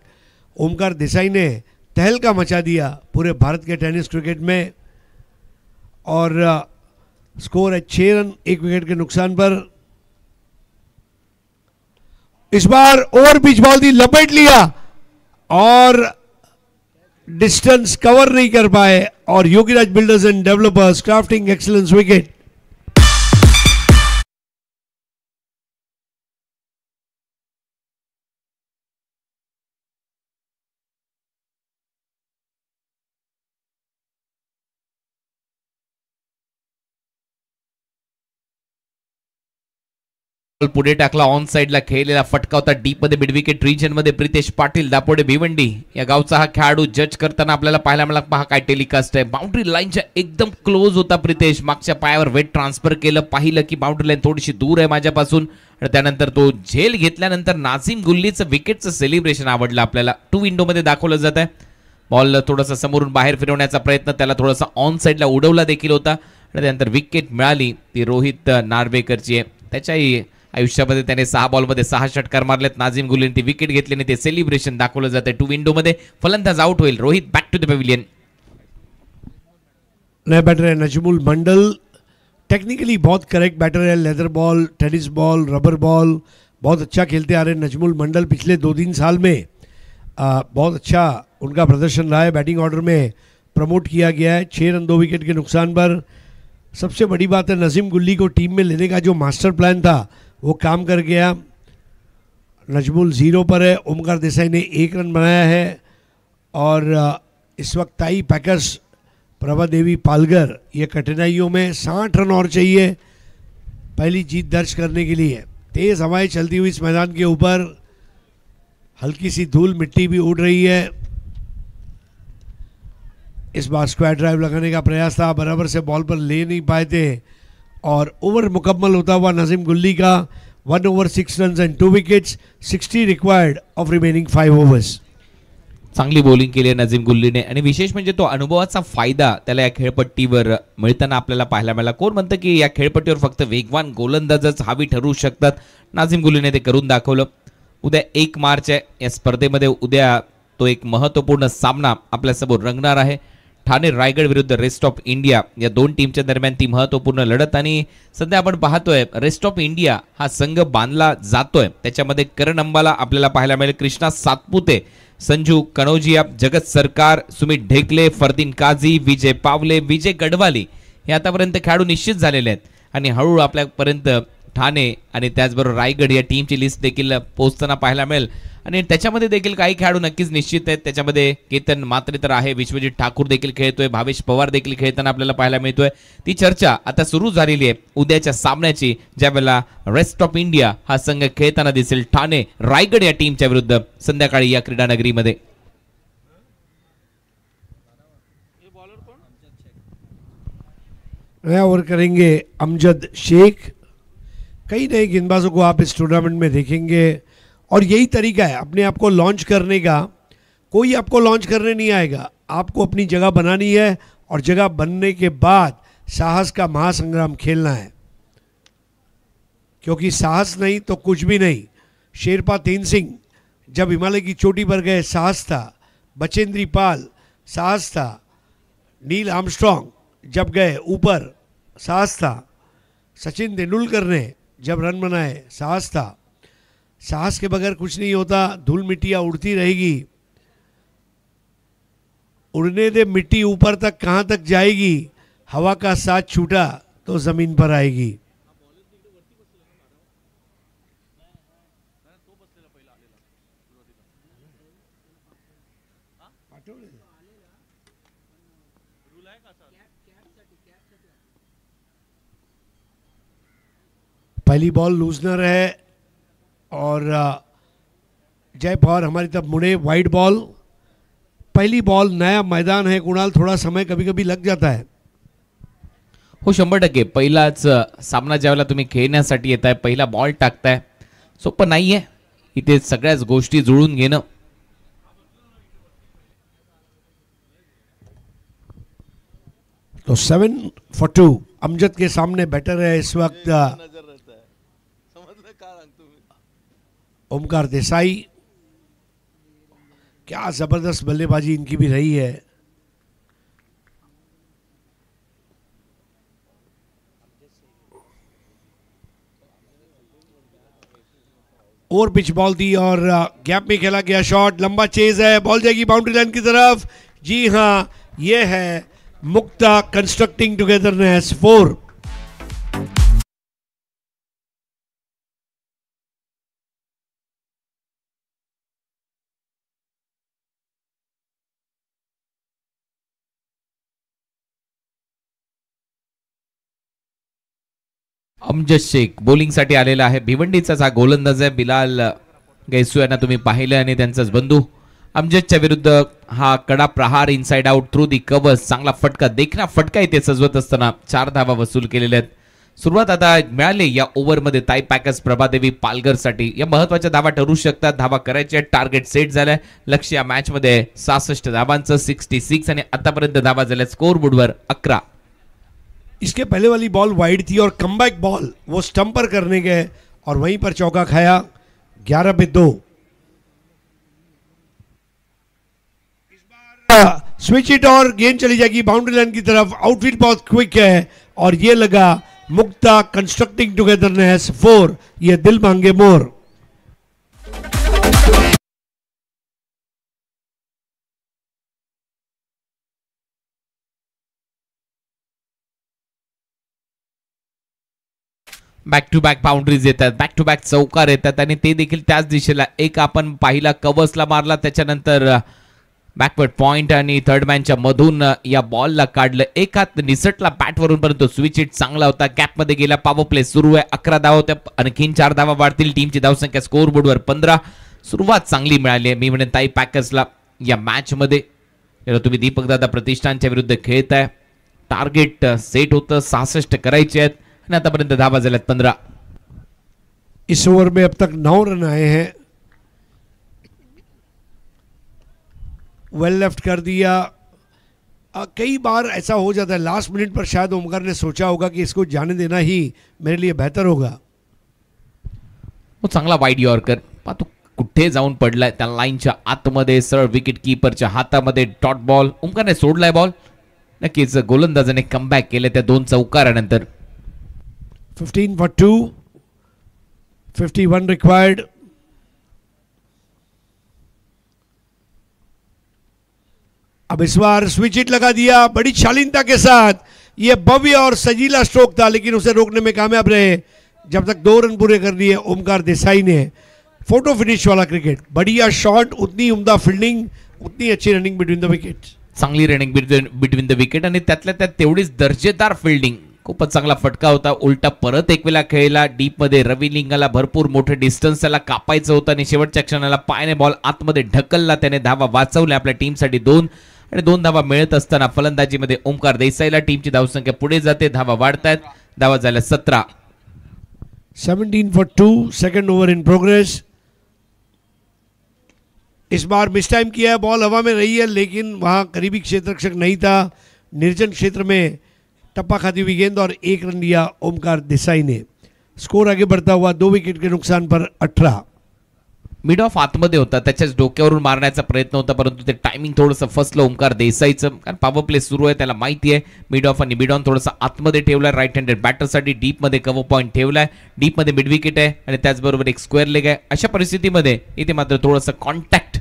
ओमकार देसाई ने तहलका मचा दिया पूरे भारत के टेनिस क्रिकेट में। और स्कोर है 6 रन 1 विकेट के नुकसान पर। इस बार ओवर पिच बॉल दी लपेट लिया और डिस्टेंस कवर नहीं कर पाए, और Yogiraj builders and developers crafting excellence wicket. पुढे टाकला, ऑन साइडला खेळलेला फटका होता डीप मध्ये, मिड विकेट रिजन मध्ये प्रितेश पाटील दापोडे भिवंडी या गावचा हा खेळाडू जज करताना आपल्याला पाहायला मिळाला। पहा काय टेलिकास्ट आहे, बाउंड्री लाईनच्या एकदम क्लोज होता प्रितेश, मागच्या पायावर वेट ट्रान्सफर केलं, पाहिलं की बाउंड्री लाईन थोडीशी दूर आहे माझ्यापासून, आणि त्यानंतर तो झेल घेतल्यानंतर नाझीम गुल्लीचं विकेटचं सेलिब्रेशन आवडलं आपल्याला। 2 विंडो मध्ये दाखवलं जात आहे। बॉल थोडासा समोरून बाहेर फिरवण्याचा प्रयत्न, त्याला थोडासा ऑन साइडला उडवला देखील होता, आणि त्यानंतर विकेट मिळाली ती रोहित नार्वेकरची आहे। त्याच्याही आयुष्यामध्ये त्याने 6 बॉलमध्ये 6 षटकार मारलेत। नाझीम गुल्लीने ती विकेट घेतल्याने ते सेलिब्रेशन दाखवलं जाते 2 विंडो मध्ये। फलंदाज आउट होईल, Rohit back to the pavilion. नया बैटर है नजमुल मंडल, टेक्निकली बहुत करेक्ट बैटर है। Leather ball, tennis ball, rubber ball बहुत अच्छा खेलते आ रहे हैं नजमुल मंडल। पिछले 2-3 साल में बहुत अच्छा उनका प्रदर्शन रहा है। बैटिंग ऑर्डर में प्रमोट किया गया है 6 रन 2 विकेट के नुकसान पर। सबसे बड़ी बात है, नजीम गुल्ली को टीम में लेने का जो मास्टर प्लान था वो काम कर गया। नजमुल 0 पर है, ओमकार देसाई ने 1 रन बनाया है, और इस वक्त ताई पैकर्स प्रभा देवी पालगर ये कठिनाइयों में 60 रन और चाहिए पहली जीत दर्ज करने के लिए। तेज हवाएं चलती हुई इस मैदान के ऊपर, हल्की सी धूल मिट्टी भी उड़ रही है। इस बार स्क्वायर ड्राइव लगाने का प्रयास था, बराबर से बॉल पर ले नहीं पाए थे, और ओवर मुकम्मल होता हुआ नजीम गुल्ली का 1 over 6 run and 2 wickets, 60 required of remaining 5 overs. चांगली बॉलिंग केली आहे नजीम गुल्लीने, आणि विशेष म्हणजे तो अनुभवाचा फायदा त्याला या खेळपट्टीवर मिळताना आपल्याला पाहायला मिळाला। कोण म्हणतं की या खेळपट्टीवर फक्त वेगवान गोलंदाजच हावी ठरू शकतात, नाझीम गुल्लीने ते करून दाखवलं। उद्या 1 मार्च आहे, या स्पर्धेमध्ये उद्या तो एक महत्त्वपूर्ण सामना आपल्यासमोर रंगणार आहे। ठाणे रायगड विरुद्ध रेस्ट ऑफ इंडिया या 2 टीमच्या दरम्यान ती महत्त्वपूर्ण लढत, आणि सध्या आपण पाहतोय रेस्ट ऑफ इंडिया हा संघ बांधला जातोय। त्याच्यामध्ये करण अंबाला आपल्याला पाहायला मिळेल, कृष्णा सातपुते, संजू कनौजिया, जगत सरकार, सुमित ढेकले, फरदीन काझी, विजय पावले, विजय गडवाली हे आतापर्यंत खेळाडू निश्चित झालेले आहेत, आणि हळूहळू आपल्यापर्यंत ठाणे आणि त्याचबरोबर रायगड या टीमची लिस्ट देखील पोहोचताना पाहायला मिळेल। आणि त्याच्यामध्ये देखील काही खेळाडू नक्कीच निश्चित आहेत। त्याच्यामध्ये केतन मात्रे तर आहे, विश्वजित ठाकूर देखील खेळतोय, भावेश पवार देखील खेळताना आपल्याला पाहायला मिळतोय। ती चर्चा आता सुरू झालेली आहे उद्याच्या सामन्याची, ज्यावेळेला रेस्ट ऑफ इंडिया हा संघ खेळताना दिसेल ठाणे रायगड या टीमच्या विरुद्ध संध्याकाळी या क्रीडा नगरीमध्ये। नया ओवर करेंगे अमजद शेख। कई नए गेंदबाजों को आप इस टूर्नामेंट में देखेंगे, और यही तरीका है अपने आप को लॉन्च करने का। कोई आपको लॉन्च करने नहीं आएगा, आपको अपनी जगह बनानी है, और जगह बनने के बाद साहस का महासंग्राम खेलना है, क्योंकि साहस नहीं तो कुछ भी नहीं। शेरपा तेनसिंह जब हिमालय की चोटी पर गए साहस था, बचेंद्री पाल साहस था, नील आर्मस्ट्रॉन्ग जब गए ऊपर साहस था, सचिन तेंदुलकर ने जब रन बनाए साहस था। साहस के बगैर कुछ नहीं होता, धूल मिट्टियाँ उड़ती रहेगी। उड़ने दे मिट्टी ऊपर तक, कहाँ तक जाएगी, हवा का साथ छूटा तो ज़मीन पर आएगी। पहली बॉल लूजनर है, और जय पवार हमारी तरफ मुड़े, वाइड बॉल। पहली बॉल, नया मैदान है कुणाल, थोड़ा समय कभी कभी लग जाता है. हो 100% पहिलाच सामना ज्यावेळेला तुम्ही खेळण्यासाठी येताय, पहिला बॉल टाकताय, सोपं नाहीये इथे सगळ्याच गोष्टी जुळून घेणं. तो 7 for 2 अमजद के सामने बैटर है इस वक्त ओमकार देसाई. क्या जबरदस्त बल्लेबाजी इनकी भी रही है. ओवर पिच बॉल दी और गैप में खेला गया शॉट, लंबा चेज है, बॉल जाएगी बाउंड्री लाइन की तरफ. जी हाँ, ये है Mukta constructing togetherness 4. Amjad Sheikh bowling साठी आलेला आहे. भिवंडीचाच हा गोलंदाज आहे. बिलाल गैसू यांना तुम्ही पाहिलं आणि त्यांचाच बंधू. अमजदच्या विरुद्ध हा कडा प्रहार inside out through the covers, चांगला फटका, देखना फटका इथे सजवत असताना 4 धावा वसूल केलेल्या आहेत. सुरुवात आता मिळाली या ओव्हरमध्ये ताई पॅकर्स प्रभादेवी पालघरसाठी. या महत्वाच्या धावा ठरू शकतात. धावा करायच्या, टार्गेट सेट झालाय. लक्ष्य या मॅच मध्ये 66 धावांचं 66 आणि आतापर्यंत धावा झाल्या स्कोर बोर्डवर 11. इसके पहले वाली बॉल वाइड थी और कमबैक बॉल वो स्टंप पर करने गए और वहीं पर चौका खाया. 11 पे 2. स्विच इट और गेंद चली जाएगी बाउंड्री लाइन की तरफ. आउटफील्ड बहुत क्विक है और ये लगा मुक्ता कंस्ट्रक्टिंग टुगेदरनेस 4. ये दिल मांगे मोर. बॅक टू बॅक बाउंड्रीज येतात, बॅक टू बॅक चौकार येतात आणि ते देखील त्याच दिशेला. एक आपण पाहिला कव्हर्सला मारला, त्याच्यानंतर बॅकवर्ड पॉइंट आणि थर्ड मॅनच्या मधून या बॉलला काढलं. एक हात निसटला बॅटवरून, परंतु स्विच हिट चांगला होता. गॅपमध्ये गेला. पॉवर प्ले सुरू आहे. 11 धावा होत्या, आणखीन 4 धावा वाढतील. टीमची धावसंख्या स्कोर बोर्डवर 15. सुरुवात चांगली मिळाली आहे मी म्हणेन ताई पॅकर्सला या मॅच मध्ये. तुम्ही दीपक दादा प्रतिष्ठानच्या विरुद्ध खेळताय. टार्गेट सेट होतं, 66 करायचे आहेत आणि आतापर्यंत धावा झाल्यात 15. इस ओवर में अब तक 9 रन आए हैं. वेल लेफ्ट कर दिया. कई बार ऐसा हो जाता है लास्ट मिनट पर, शायद ओमकार ने सोचा होगा कि इसको जाने देना ही मेरे लिए बेहतर होगा. चांगला वाईड यॉर्कर, तो कुठे जाऊन पडलाय त्या लाईनच्या आतमध्ये, सरळ विकेट कीपरच्या हातामध्ये. डॉट बॉल ओमकारने सोडलाय बॉल. नक्कीच गोलंदाजाने कमबॅक केले त्या 2 चौकारानंतर. 15 for 2. 51 रिक्वायर्ड. अब इस बार स्विच हिट लगा दिया बड़ी शालीनता के साथ. ये भव्य और सजीला स्ट्रोक था, लेकिन उसे रोकने में कामयाब रहे. जब तक 2 रन पूरे कर दिए ओमकार देसाई ने. फोटो फिनिश वाला क्रिकेट, बढ़िया शॉट, उतनी उम्दा फील्डिंग, उतनी अच्छी रनिंग बिटवीन द विकेट. चांगली रनिंग बिटवीन द विकेट आणि त्यातल्या त्यात तेवढीच दर्जेदार फिल्डिंग. खूपच चांगला फटका होता. उलटा परत एक वेळा खेळला डीप मध्ये. रवी लिंगाला भरपूर मोठं डिस्टन्स त्याला कापायचं होतं आणि शेवटच्या क्षणाला पायाने बॉल आतमध्ये ढकलला. त्याने धावा वाचवल्या आपल्या टीमसाठी 2 आणि 2 धावा मिळत असताना फलंदाजीमध्ये ओमकार देसाईला टीमची धावसंख्या पुढे जाते. धावा वाढतायत. धावा झाल्या 17. 17 for 2. Second over in progress. इस बार मिस टाइम किया है, बॉल हवा में रही है लेकिन वहां करीबी क्षेत्ररक्षक नहीं था. निर्जन क्षेत्र में टप्पा खाती हुई गेंद और 1 रन लिया ओमकार देसाई ने. स्कोर आगे बढ़ता हुआ 2 विकेट के नुकसान पर 18. मिड ऑफ आतमध्ये होता, त्याच्याच डोक्यावरून मारण्याचा प्रयत्न होता, परंतु ते टायमिंग थोडंसं फसलं ओमकार देसाईचं. कारण पॉवर प्ले सुरू आहे, त्याला माहिती आहे मिड ऑफ आणि मिड ऑन थोडंसं आतमध्ये ठेवलाय. राईट हँडेड बॅटरसाठी डीप मध्ये कव्हर पॉईंट ठेवलाय. डीप मध्ये मिड विकेट आहे आणि त्याचबरोबर एक स्क्वेअर लेग आहे. अशा परिस्थितीमध्ये इथे मात्र थोडंसं कॉन्टॅक्ट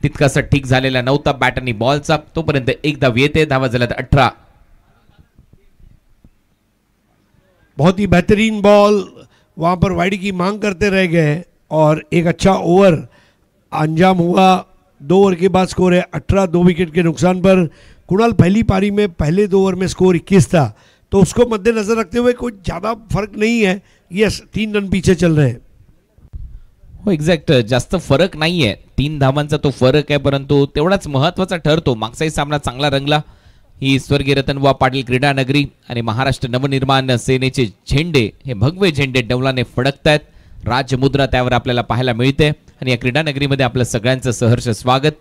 तितकासा ठीक झालेला नव्हता बॅट आणि बॉलचा. तोपर्यंत एक धाव येते. धावा झाल्यात 18. बहुत ही बेहतरीन बॉल, वहां पर वाइड की मांग करते रह गए और एक अच्छा ओवर अंजाम हुआ. 2 ओवर के बाद स्कोर है 18, 2 विकेट के नुकसान पर. कुणाल पहली पारी में पहले 2 ओवर में स्कोर 21 था, तो उसको मद्देनजर रखते हुए कोई ज़्यादा फर्क नहीं है. यस, 3 रन पीछे चल रहे हैं. हो एक्झॅक्ट, जास्त फरक नाहीये, 3 धावांचा तो फरक आहे, परंतु तेवढाच महत्वाचा ठरतो. मागचाही सामना चांगला रंगला. ही स्वर्गीय रतनबुवा पाटील क्रीडा नगरी आणि महाराष्ट्र नवनिर्माण सेनेचे झेंडे, हे भगवे झेंडे डौलाने फडकतायत. राजमुद्रा त्यावर आपल्याला पाहायला मिळते आणि या क्रीडा नगरीमध्ये आपलं सगळ्यांचं सहर्ष स्वागत.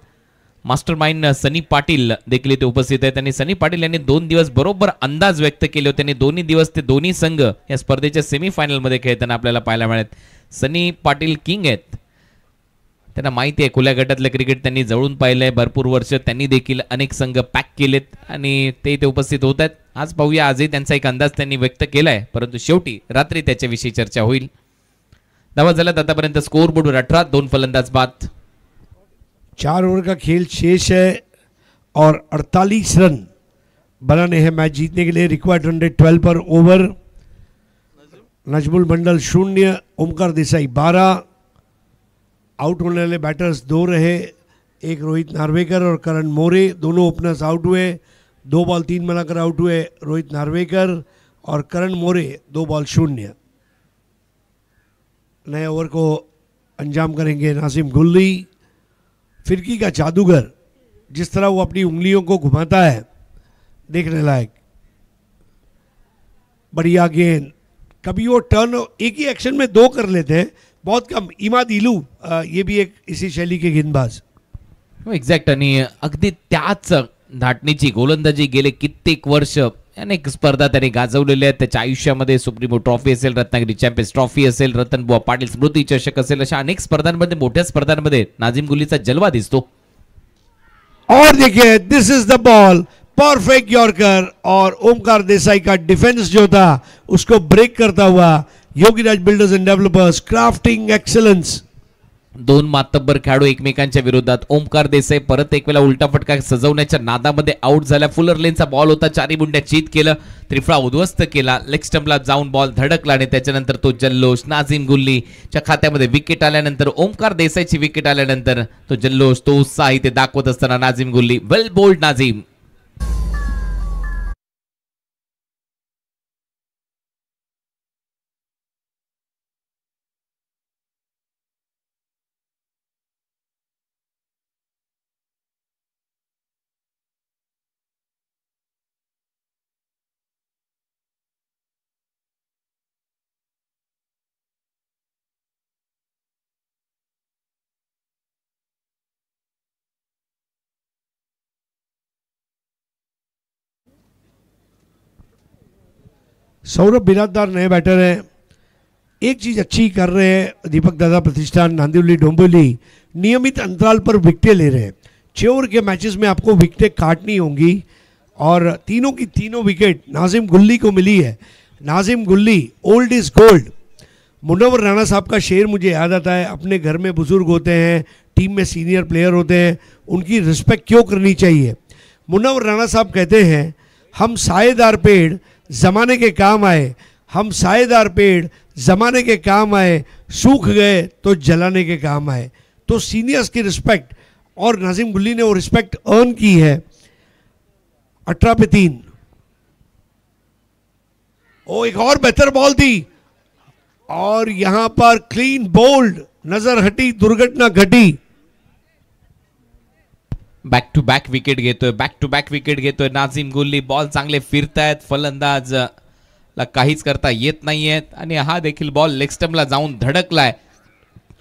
मास्टर माइंड सनी पाटील देखील इथे उपस्थित आहेत आणि सनी पाटील यांनी 2 दिवस बरोबर अंदाज व्यक्त केले होते आणि दोन्ही दिवस ते दोन्ही संघ या स्पर्धेच्या सेमीफायनल मध्ये खेळताना आपल्याला पाहायला मिळत. सनी पाटील किंग आहेत, त्यांना माहिती आहे खुल्या गटातलं क्रिकेट त्यांनी जवळून पाहिलंय. भरपूर वर्ष त्यांनी देखील अनेक संघ पॅक केलेत आणि ते इथे उपस्थित होत आहेत. आज पाहूया, आजही त्यांचा एक अंदाज त्यांनी व्यक्त केलाय, परंतु शेवटी रात्री त्याच्याविषयी चर्चा होईल. धावा झाल्यात आतापर्यंत स्कोर बोर्डवर 18, 2 फलंदाज बाद. 4 ओवर का खेल शेष है और 48 रन बनाने हैं मैच जीतने के लिए. रिक्वायर्ड रन रेट 12 पर ओवर. नजमुल मंडल 0, ओमकार देसाई 12. आउट होने वाले बैटर्स 2 रहे, एक रोहित नार्वेकर और करण मोरे. दोनों ओपनर्स आउट हुए. 2 बॉल 3 बनाकर आउट हुए रोहित नार्वेकर और करण मोरे. 2 बॉल 0. नए ओवर को अंजाम करेंगे नाजिम गुल्ली. फिरकी का जादूगर, जिस तरह वो अपनी उंगलियों को घुमाता है, देखने लायक. बढ़िया गेंद. कभी वो टर्न एक ही एक्शन में 2 कर लेते हैं, बहुत कम. इमाद इलू ये भी एक इसी शैली के गेंदबाज. एक्झॅक्ट, आणि अगदी त्याच धाटणीची गोलंदाजी गेले कित्येक वर्ष अनेक स्पर्धा त्यांनी गाजवलेल्या आहेत त्याच्या आयुष्यामध्ये. सुप्रीमो ट्रॉफी असेल, रत्नागिरी चॅम्पियन्स ट्रॉफी असेल, रतनबुवा पाटील स्मृती चषक असेल, अशा अनेक स्पर्धांमध्ये, मोठ्या स्पर्धांमध्ये नाजिम गुल्लीचा जलवा दिसतो. और देखिए, this is the ball, perfect yorker. और ओमकार देसाई का डिफेंस जो था उसको ब्रेक करता हुआ Yogiraj builders and developers. Crafting excellence. 2 मातब्बर खेळाडू एकमेकांच्या विरोधात. ओमकार देसाई परत एक वेळा उलटा फटका सजवण्याच्या नादामध्ये आउट झाला. फुलर लेनचा बॉल होता, 4 बुंड्या चीत केलं, त्रिफळा उद्ध्वस्त केला. लेग स्टंपला जाऊन बॉल धडकला आणि त्याच्यानंतर तो जल्लोष. नाजिम गुल्लीच्या खात्यामध्ये विकेट आल्यानंतर, ओमकार देसाईची विकेट आल्यानंतर तो जल्लोष, तो उत्साह इथे दाखवत असताना नाजिम गुल्ली. Well bowled Nazim. सौरभ बिराददार नए बैटर हैं. एक चीज़ अच्छी कर रहे हैं दीपक दादा प्रतिष्ठान नांदिवली डोंबिवली, नियमित अंतराल पर विकेटें ले रहे हैं. 6 ओवर के मैचेस में आपको विकेटें काटनी होंगी और तीनों की तीनों विकेट नाजिम गुल्ली को मिली है. Nazim Gulli, old is gold. Munawwar Rana साहब का शेर मुझे याद आता है. अपने घर में बुजुर्ग होते हैं, टीम में सीनियर प्लेयर होते हैं, उनकी रिस्पेक्ट क्यों करनी चाहिए. मुनव्वर राणा साहब कहते हैं, हम सायेदार पेड़ ज़माने के काम आए, हम सायेदार पेड़ ज़माने के काम आए, सूख गए तो जलाने के काम आए. तो सीनियर्स की रिस्पेक्ट, और नाजिम गुल्ली ने वो रिस्पेक्ट अर्न की है. 18 पे 3. ओ, एक और बेहतर बॉल थी और यहां पर क्लीन बोल्ड. नजर हटी, दुर्घटना घटी. बॅक टू बॅक विकेट घेतोय, बॅक टू बॅक विकेट घेतोय नाजिम गुल्ली. बॉल चांगले फिरतायत, फलंदाज ला काहीच करता येत नाहीयेत आणि हा देखील बॉल लेग स्टंपला जाऊन धडकलाय.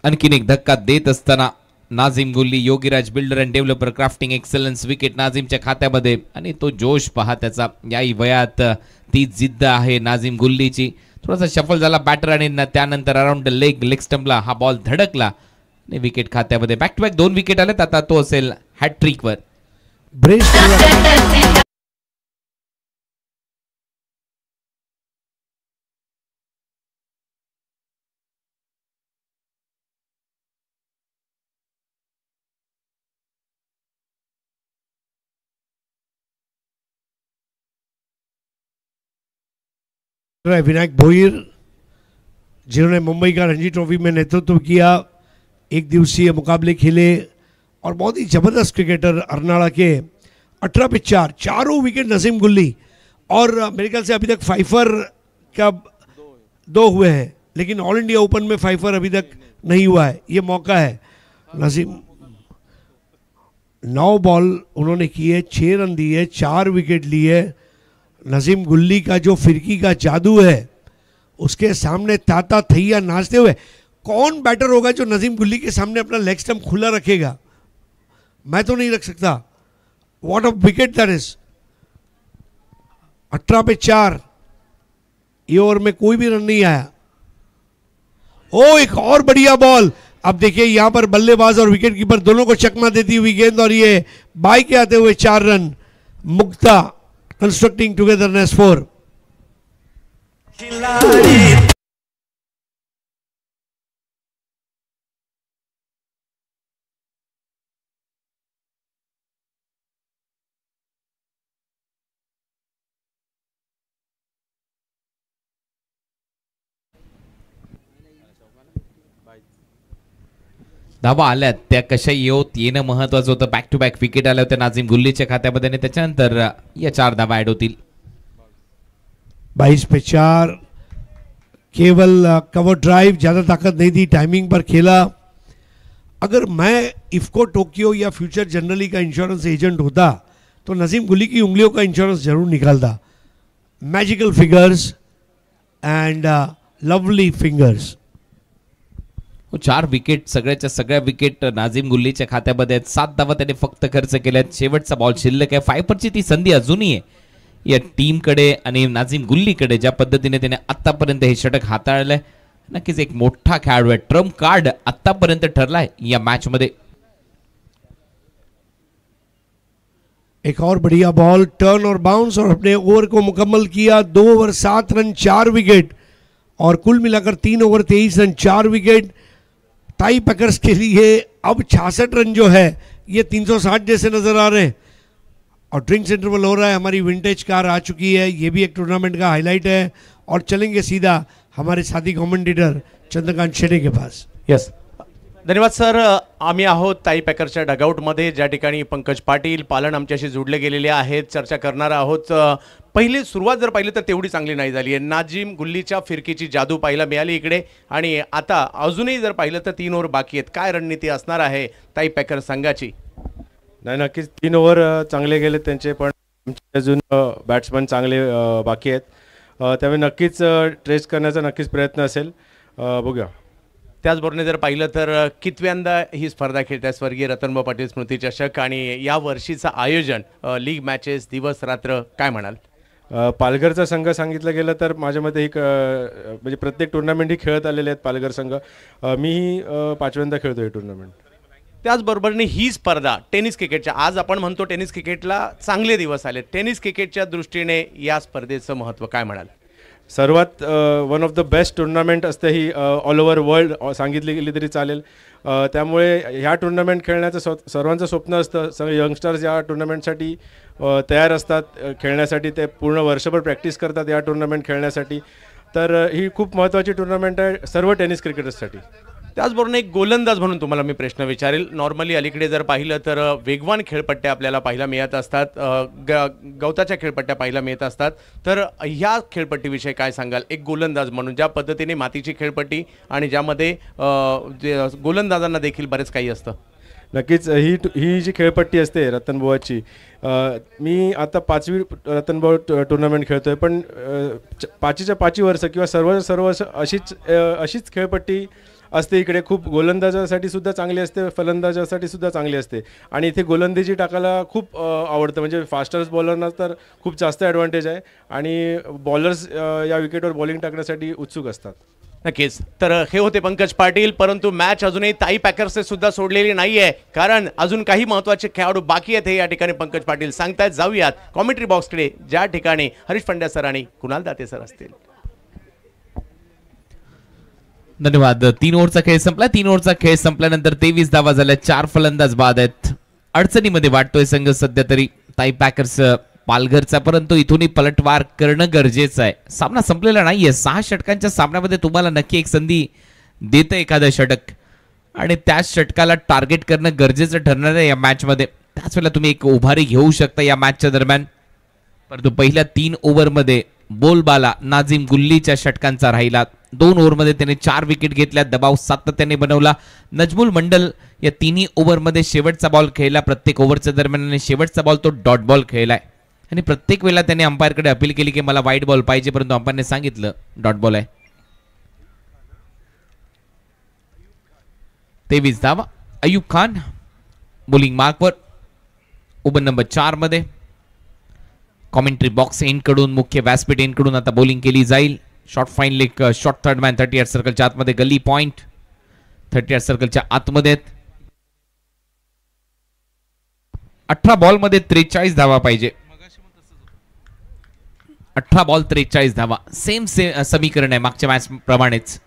आणखीन एक धक्का देत असताना Nazim Gulli. Yogiraj builder and developer, crafting excellence wicket नाजिमच्या खात्यामध्ये. आणि तो जोश पहा त्याचा, याही वयात ती जिद्द आहे नाजिम गुल्लीची. थोडासा शफल झाला बॅटर आणि त्यानंतर अराउंड द लेग स्टंपला हा बॉल धडकला आणि विकेट खात्यामध्ये. बॅक टू बॅक 2 विकेट आलेत. आता तो असेल हॅट्रिक वर. विनायक भोईर, जिन्होंने मुंबई का रणजी ट्रॉफी में नेतृत्व किया, 1 दिवसीय मुकाबले खेले और बहुत ही ज़बरदस्त क्रिकेटर अरनाड़ा के. 18 पे 4, चारों विकेट नसीम गुल्ली. और मेरे ख्याल से अभी तक फाइफर का 2 हुए हैं. लेकिन ऑल इंडिया ओपन में 5 अभी तक नहीं हुआ है, ये मौका है। नसीम 9 बॉल उन्होंने किए, 6 रन दिए, 4 विकेट लिए। नसीम गुल्ली का जो फिरकी का जादू है उसके सामने ताता थैया नाचते हुए, कौन बैटर होगा जो नसीम गुल्ली के सामने अपना लेग स्टंप खुला रखेगा? मैं तो नहीं रख सकता। What a wicket that is. 18 पे 4, ये ओवर में कोई भी रन नहीं आया। ओ एक और बढ़िया बॉल। अब देखिए यहां पर बल्लेबाज और विकेट कीपर दोनों को चकमा देती हुई गेंद, और ये बाई के आते हुए 4 रन। मुक्ता कंस्ट्रक्टिंग टुगेदरनेस 4। धावा आल्यात त्या कशा येणं महत्वाचं होतं. बॅक टू बॅक विकेट आल्या होत्या नाझीम गुल्लीच्या खात्यामध्ये आणि त्याच्यानंतर या 4 धावा ऍड होतील. 22 पे 4, केवल कवर ड्राइव, ज़्यादा ताकत नहीं थी, टाइमिंग पर खेला। अगर मैं इफ्को टोक्यो या फ्यूचर जनरली का इंश्योरेंस एजेंट होता तो नसीम गुल्ली की उंगलियों का इंश्योरेंस जरूर निकालता। Magical figures and lovely fingers. 4 wicket, सगळ्याच्या सगळ्या विकेट नाझीम गुल्लीच्या खात्यामध्ये आहेत. 7 धावा त्याने फक्त खर्च केल्यात. शेवटचा बॉल शिल्लक आहे. 5 ती संधी अजूनही आहे या टीमकडे आणि नाझीम गुल्लीकडे. ज्या पद्धतीने त्याने आतापर्यंत हे षटक हाताळलंय, नक्कीच एक मोठा खेळाडू आहे. ट्रम्प कार्ड आतापर्यंत ठरलाय या मॅच मध्ये. एक और बढ़िया बॉल, टर्न और बाउंस, और अपने ओवर को मुकम्मल किया। 2 ओवर 7 रन 4 विकेट, और कुल मिलाकर 3 over 23 run 4 wicket. Tie packers के लिए अब 66 रन जो है ये 360 जैसे नजर आ रहे हैं, और ड्रिंक्स इंटरवल हो रहा है। हमारी विंटेज कार आ चुकी है, ये भी एक टूर्नामेंट का हाईलाइट है। और चलेंगे सीधा हमारे साथी कमेंटेटर चंद्रकांत शेटे के पास। यस, धन्यवाद सर. आम्ही आहोत ताई पॅकरच्या डगआउटमध्ये, ज्या ठिकाणी पंकज पाटील पालन आमच्याशी जोडले गेलेले आहेत. चर्चा करणार आहोत. पहिली सुरुवात जर पाहिली तर तेवढी चांगली नाही झाली आहे. नाझीम गुल्लीच्या फिरकीची जादू पाहायला मिळाली इकडे, आणि आता अजूनही जर पाहिलं तर 3 ओव्हर बाकी आहेत. काय रणनीती असणार आहे ताई पॅकर संघाची? नाही, नक्कीच 3 ओव्हर चांगले गेले त्यांचे, पण आमचे अजून बॅट्समन चांगले बाकी आहेत. त्यामुळे नक्कीच ट्रेस करण्याचा नक्कीच प्रयत्न असेल. बघूया. त्याचबरोबर जर पाहिलं तर कितव्यांदा ही स्पर्धा खेळते स्वर्गीय रतनभाऊ पाटील स्मृती चषक, आणि या वर्षीचं आयोजन लीग मॅचेस दिवस रात्र, काय म्हणाल? पालघरचा संघ सांगितलं गेलं तर माझ्या मते ही म्हणजे प्रत्येक टुर्नामेंट ही खेळत आलेले आहेत पालघर संघ. मीही 5व्यांदा खेळतो ही टुर्नामेंट. त्याचबरोबरने ही स्पर्धा टेनिस क्रिकेटच्या, आज आपण म्हणतो टेनिस क्रिकेटला चांगले दिवस आले, टेनिस क्रिकेटच्या दृष्टीने या स्पर्धेचं महत्त्व काय म्हणाल? सर्वात one of the best tournament असते ही, ऑल ओव्हर वर्ल्ड सांगितली गेली तरी चालेल. त्यामुळे ह्या टुर्नामेंट खेळण्याचं सर्वांचं स्वप्न असतं. सगळे यंगस्टर्स या टुर्नामेंटसाठी तयार असतात खेळण्यासाठी. ते पूर्ण वर्षभर प्रॅक्टिस करतात या टुर्नामेंट खेळण्यासाठी. तर ही खूप महत्त्वाची टुर्नामेंट आहे सर्व टेनिस क्रिकेटर्ससाठी. त्याचबरोबर एक गोलंदाज म्हणून तुम्हाला मी प्रश्न विचारेल. नॉर्मली अलीकडे जर पाहिलं तर वेगवान खेळपट्ट्या आपल्याला पाहायला मिळत असतात, गवताच्या खेळपट्ट्या पाहायला मिळत असतात. तर ह्या खेळपट्टीविषयी काय सांगाल एक गोलंदाज म्हणून? ज्या पद्धतीने मातीची खेळपट्टी आणि ज्यामध्ये गोलंदाजांना देखील बरेच काही असतं. नक्कीच ही जी खेळपट्टी असते रतनबुवाची, मी आता 5वी रतनबुवा टुर्नामेंट खेळतोय, पण 5च्या 5 वर्ष किंवा सर्व वर्ष अशीच खेळपट्टी असते इकडे. खूप गोलंदाजासाठी सुद्धा चांगली असते, फलंदाजासाठी सुद्धा चांगली असते, आणि इथे गोलंदाजी टाकायला खूप आवडतं. म्हणजे फास्टर्स बॉलरना तर खूप जास्त ॲडव्हान्टेज आहे, आणि बॉलर्स या विकेटवर बॉलिंग टाकण्यासाठी उत्सुक असतात. नक्कीच. तर हे होते पंकज पाटील, परंतु मॅच अजूनही ताई पॅकर्सने सुद्धा सोडलेली नाहीये, कारण अजून काही महत्त्वाचे खेळाडू बाकी आहेत हे या ठिकाणी पंकज पाटील सांगतायत. जाऊयात कॉमेंट्री बॉक्सकडे, ज्या ठिकाणी हरीश पंड्या सर आणि कुणाल दाते सर असतील. धन्यवाद. 3 ओव्हरचा खेळ संपला. 3 ओव्हरचा खेळ संपल्यानंतर 23 धावा झाल्या. 4 फलंदाज बाद आहेत. अडचणीमध्ये वाटतोय संघ सध्या तरी ताई पॅकर्स पालघरचा, परंतु इथूनही पलटवार करणं गरजेचं आहे. सामना संपलेला नाहीये. 6 षटकांच्या सामन्यामध्ये तुम्हाला नक्की एक संधी देतं एखादं षटक, आणि त्याच षटकाला टार्गेट करणं गरजेचं ठरणार आहे या मॅचमध्ये. त्याच वेळेला तुम्ही एक उभारी घेऊ शकता या मॅचच्या दरम्यान. परंतु पहिल्या 3 ओव्हरमध्ये बोलबाला नाझीम गुल्लीच्या षटकांचा राहिला. 2 ओव्हरमध्ये त्याने 4 विकेट घेतल्या, दबाव सातत्याने बनवला. नजमुल मंडल या तिन्ही ओव्हरमध्ये शेवटचा बॉल खेळला. प्रत्येक ओव्हरच्या दरम्यान आणि शेवटचा बॉल तो डॉट बॉल खेळलाय आणि प्रत्येक वेळेला त्याने अंपायरकडे अपील केली की मला वाईट बॉल पाहिजे, परंतु अंपायरने सांगितलं डॉट बॉल आहे. 23 धावा. अयूब खान बॉलिंग मार्कवर ओव्हर नंबर 4 मध्ये. कॉमेंट्री बॉक्स एंड कडून, मुख्य व्यासपीठ एंड कडून आता बॉलिंग केली जाईल. Short fine leg, short third man 38 सर्कलच्या आतमध्ये, गल्ली पॉइंट 38 सर्कलच्या आतमध्ये. 18 बॉल मध्ये 43 धावा पाहिजे. 18 बॉल 43 धावा. सेम समीकरण आहे मागच्या मॅच प्रमाणेच.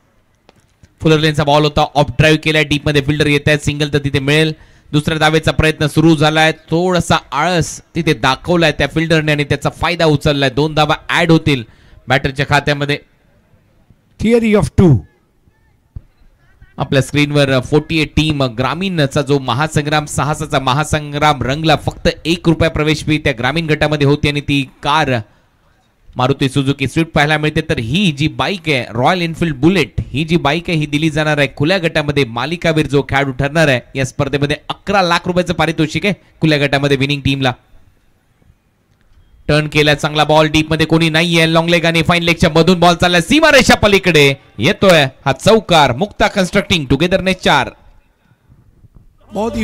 फुलरलेनचा बॉल होता, ऑफ ड्राईव्ह केलाय, डीप मध्ये फिल्डर येत आहेत, सिंगल तर तिथे मिळेल. दुसऱ्या दावेचा प्रयत्न सुरू झालाय, थोडासा आळस तिथे दाखवलाय त्या फिल्डरने आणि त्याचा फायदा उचललाय. 2 धावा ऍड होतील बॅटरच्या खात्यामध्ये. थिअरी ऑफ 2 आपल्या स्क्रीनवर 48 टीम ग्रामीणचा जो महासंग्राम, साहसाचा महासंग्राम रंगला. फक्त ₹1 प्रवेश फी त्या ग्रामीण गटामध्ये होती आणि ती कार मारुती सुझुकी स्विफ्ट पाहायला मिळते. तर ही जी बाईक आहे रॉयल एनफिल्ड बुलेट, ही जी बाईक आहे ही दिली जाणार आहे खुल्या गटामध्ये. मालिकावीर जो खेळाडू ठरणार आहे या स्पर्धेमध्ये ₹11 लाख पारितोषिक आहे खुल्या गटामध्ये विनिंग टीमला. टर्न केला, चांगला बॉल, डीप मध्ये कोणी नाहीये. लॉंग लेग आणि फाईन लेगच्या मधून बॉल चाललाय, सीमारेषा पलीकडे येतोय हा चौकार. मुक्ता कन्स्ट्रक्टिंग टुगेदरने 4. बहुत